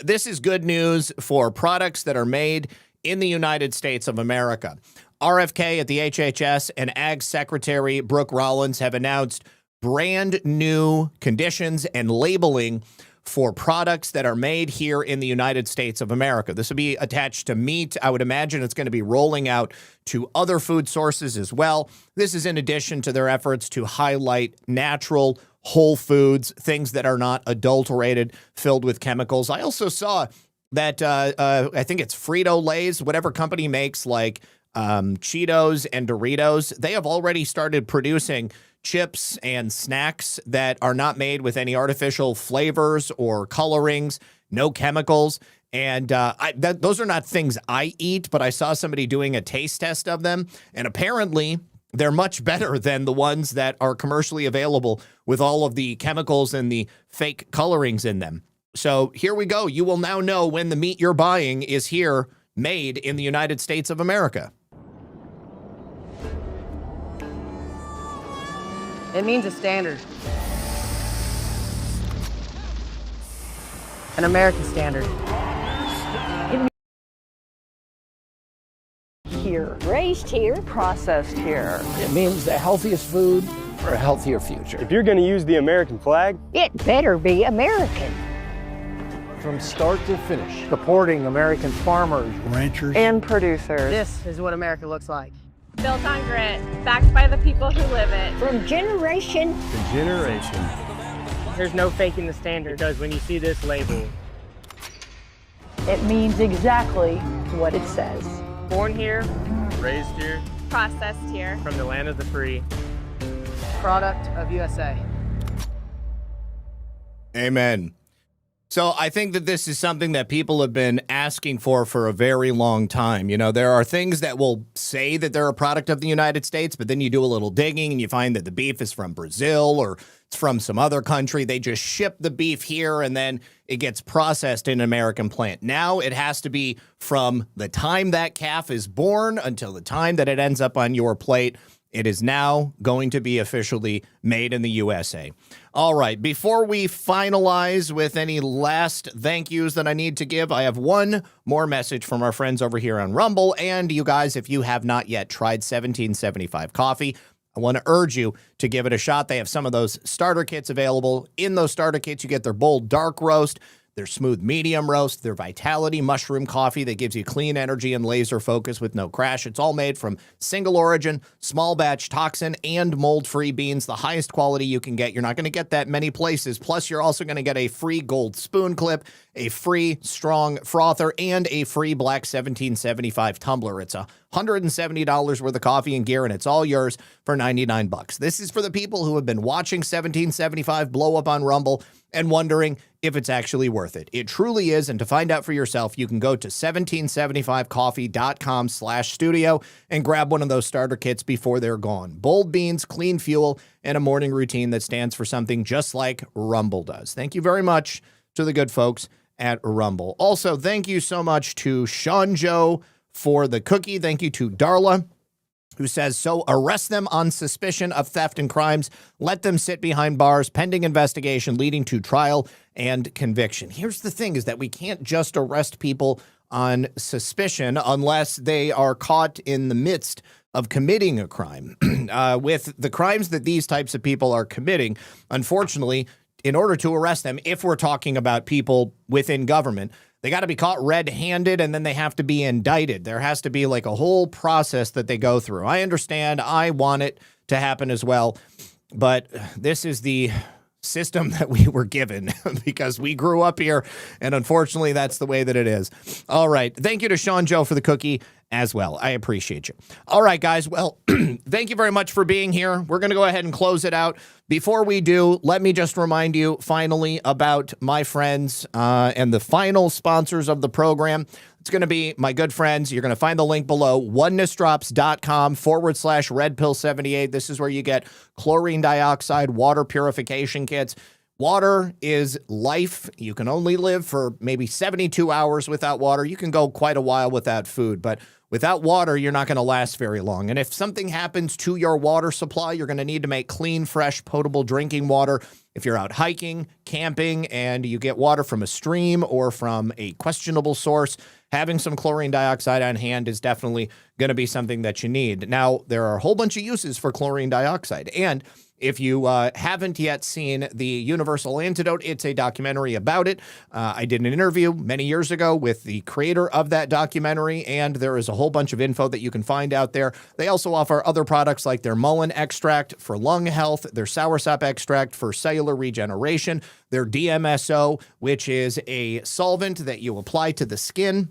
Speaker 1: This is good news for products that are made in the United States of America. RFK at the HHS and Ag Secretary Brooke Rollins have announced brand new conditions and labeling for products that are made here in the United States of America. This will be attached to meat. I would imagine it's going to be rolling out to other food sources as well. This is in addition to their efforts to highlight natural, whole foods, things that are not adulterated, filled with chemicals. I also saw that I think it's Frito-Lay's, whatever company makes like Cheetos and Doritos, they have already started producing chips and snacks that are not made with any artificial flavors or colorings, no chemicals. And those are not things I eat, but I saw somebody doing a taste test of them. And apparently they're much better than the ones that are commercially available with all of the chemicals and the fake colorings in them. So here we go. You will now know when the meat you're buying is here, made in the United States of America.
Speaker 6: It means a standard. An American standard.
Speaker 11: Here. Raised here. Processed here.
Speaker 12: It means the healthiest food for a healthier future.
Speaker 13: If you're going to use the American flag,
Speaker 11: it better be American.
Speaker 12: From start to finish, supporting American farmers, ranchers,
Speaker 11: and producers.
Speaker 6: This is what America looks like.
Speaker 25: Built on grit, backed by the people who live it.
Speaker 11: From generation
Speaker 13: to generation.
Speaker 6: There's no faking the standard.
Speaker 13: Because when you see this label,
Speaker 11: it means exactly what it says.
Speaker 6: Born here,
Speaker 13: raised here,
Speaker 25: processed here,
Speaker 13: from the land of the free.
Speaker 6: Product of USA.
Speaker 1: Amen. So I think that this is something that people have been asking for a very long time. You know, there are things that will say that they're a product of the United States, but then you do a little digging and you find that the beef is from Brazil or it's from some other country. They just ship the beef here and then it gets processed in an American plant. Now it has to be from the time that calf is born until the time that it ends up on your plate. It is now going to be officially made in the USA. All right, before we finalize with any last thank yous that I need to give, I have one more message from our friends over here on Rumble. And you guys, if you have not yet tried 1775 coffee, I want to urge you to give it a shot. They have some of those starter kits available. In those starter kits, you get their bold dark roast, their smooth medium roast, their vitality mushroom coffee that gives you clean energy and laser focus with no crash. It's all made from single origin, small batch toxin, and mold-free beans, the highest quality you can get. You're not going to get that many places. Plus, you're also going to get a free gold spoon clip, a free strong frother, and a free black 1775 tumbler. It's $170 worth of coffee and gear, and it's all yours for $99. This is for the people who have been watching 1775 blow up on Rumble and wondering if it's actually worth it. It truly is, and to find out for yourself, you can go to 1775coffee.com/studio and grab one of those starter kits before they're gone. Bold beans, clean fuel, and a morning routine that stands for something just like Rumble does. Thank you very much to the good folks at Rumble. Also, thank you so much to Sean Joe for the cookie. Thank you to Darla, who says, so arrest them on suspicion of theft and crimes. Let them sit behind bars pending investigation leading to trial and conviction. Here's the thing is that we can't just arrest people on suspicion unless they are caught in the midst of committing a crime. With the crimes that these types of people are committing, unfortunately, in order to arrest them, if we're talking about people within government, they got to be caught red-handed and then they have to be indicted. There has to be like a whole process that they go through. I understand. I want it to happen as well. But this is the system that we were given because we grew up here. And unfortunately, that's the way that it is. All right. Thank you to Sean Joe for the cookie as well. I appreciate you. All right, guys. Well, thank you very much for being here. We're going to go ahead and close it out. Before we do, let me just remind you finally about my friends and the final sponsors of the program. It's going to be my good friends. You're going to find the link below, onenessdrops.com/redpill78. This is where you get chlorine dioxide water purification kits. Water is life. You can only live for maybe 72 hours without water. You can go quite a while without food, but without water, you're not going to last very long. And if something happens to your water supply, you're going to need to make clean, fresh, potable drinking water. If you're out hiking, camping, and you get water from a stream or from a questionable source, having some chlorine dioxide on hand is definitely going to be something that you need. Now, there are a whole bunch of uses for chlorine dioxide. And if you haven't yet seen The Universal Antidote, it's a documentary about it. I did an interview many years ago with the creator of that documentary, and there is a whole bunch of info that you can find out there. They also offer other products like their mullein extract for lung health, their soursop extract for cellular regeneration, their DMSO, which is a solvent that you apply to the skin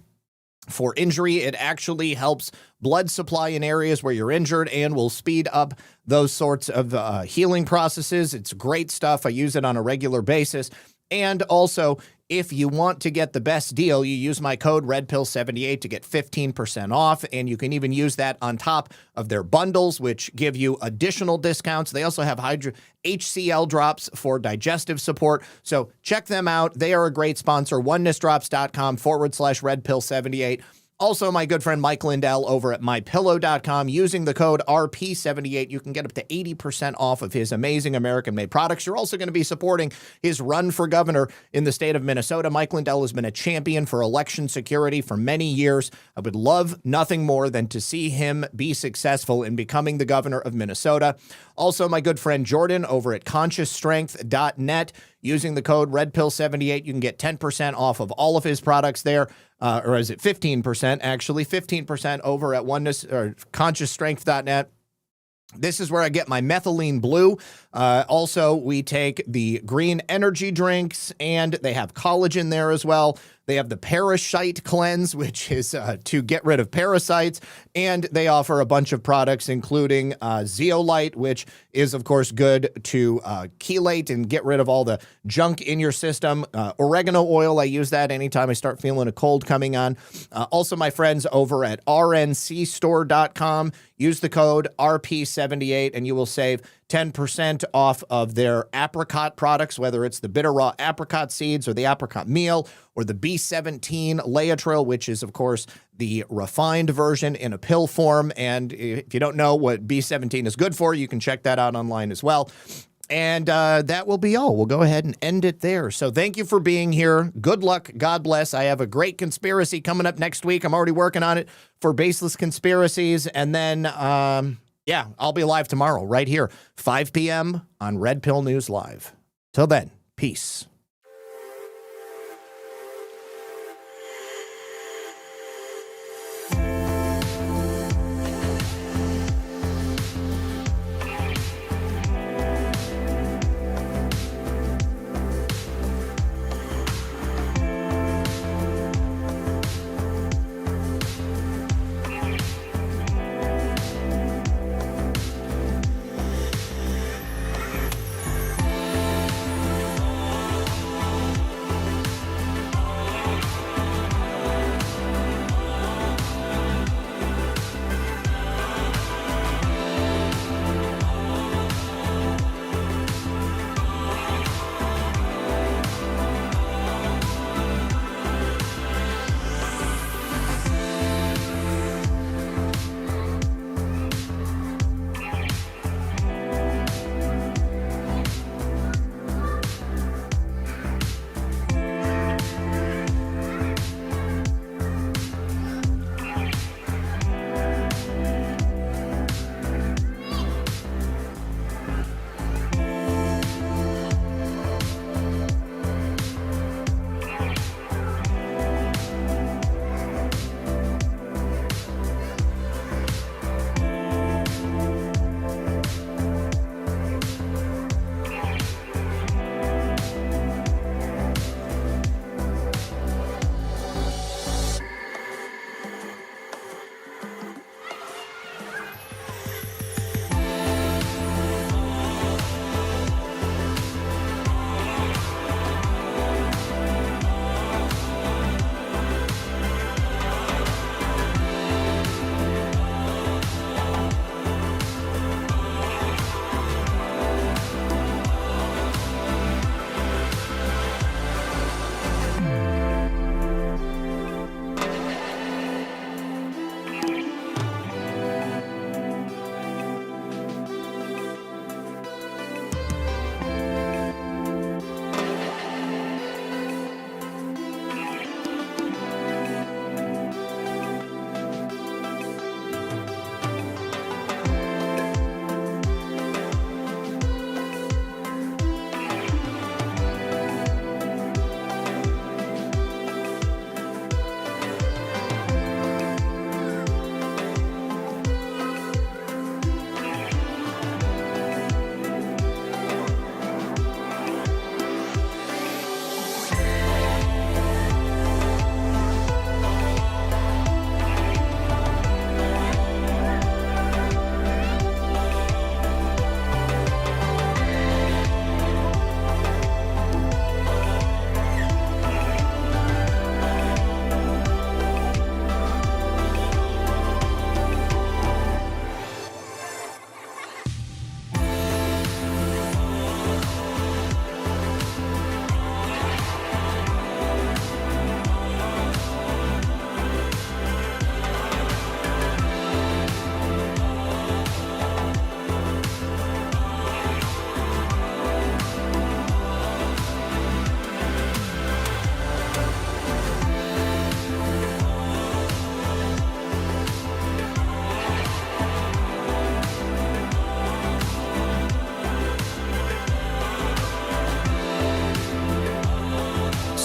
Speaker 1: for injury. It actually helps blood supply in areas where you're injured and will speed up those sorts of healing processes. It's great stuff. I use it on a regular basis. And also, if you want to get the best deal, you use my code REDPILL78 to get 15% off, and you can even use that on top of their bundles, which give you additional discounts. They also have HCl drops for digestive support, so check them out. They are a great sponsor, onenessdrops.com/RedPill78. Also, my good friend Mike Lindell over at MyPillow.com. Using the code RP78, you can get up to 80% off of his amazing American-made products. You're also going to be supporting his run for governor in the state of Minnesota. Mike Lindell has been a champion for election security for many years. I would love nothing more than to see him be successful in becoming the governor of Minnesota. Also, my good friend Jordan over at ConsciousStrength.net. Using the code REDPILL78, you can get 10% off of all of his products there. Or is it 15%? Actually, 15% over at ConsciousStrength.net. This is where I get my methylene blue. Also, we take the green energy drinks, and they have collagen there as well. They have the Parasite Cleanse, which is to get rid of parasites. And they offer a bunch of products, including Zeolite, which is, of course, good to chelate and get rid of all the junk in your system. Oregano oil, I use that anytime I start feeling a cold coming on. Also, my friends over at rncstore.com, use the code RP78, and you will save 10% off of their apricot products, whether it's the bitter raw apricot seeds or the apricot meal or the B17 Laetrile, which is, of course, the refined version in a pill form. And if you don't know what B17 is good for, you can check that out online as well. And that will be all. We'll go ahead and end it there. So thank you for being here. Good luck. God bless. I have a great conspiracy coming up next week. I'm already working on it for Baseless Conspiracies. And then, yeah, I'll be live tomorrow right here, 5 p.m. on Red Pill News Live. Till then, peace.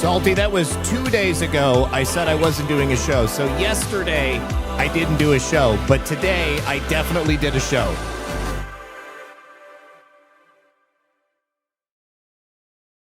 Speaker 1: Salty, that was 2 days ago. I said I wasn't doing a show. So yesterday, I didn't do a show. But today, I definitely did a show.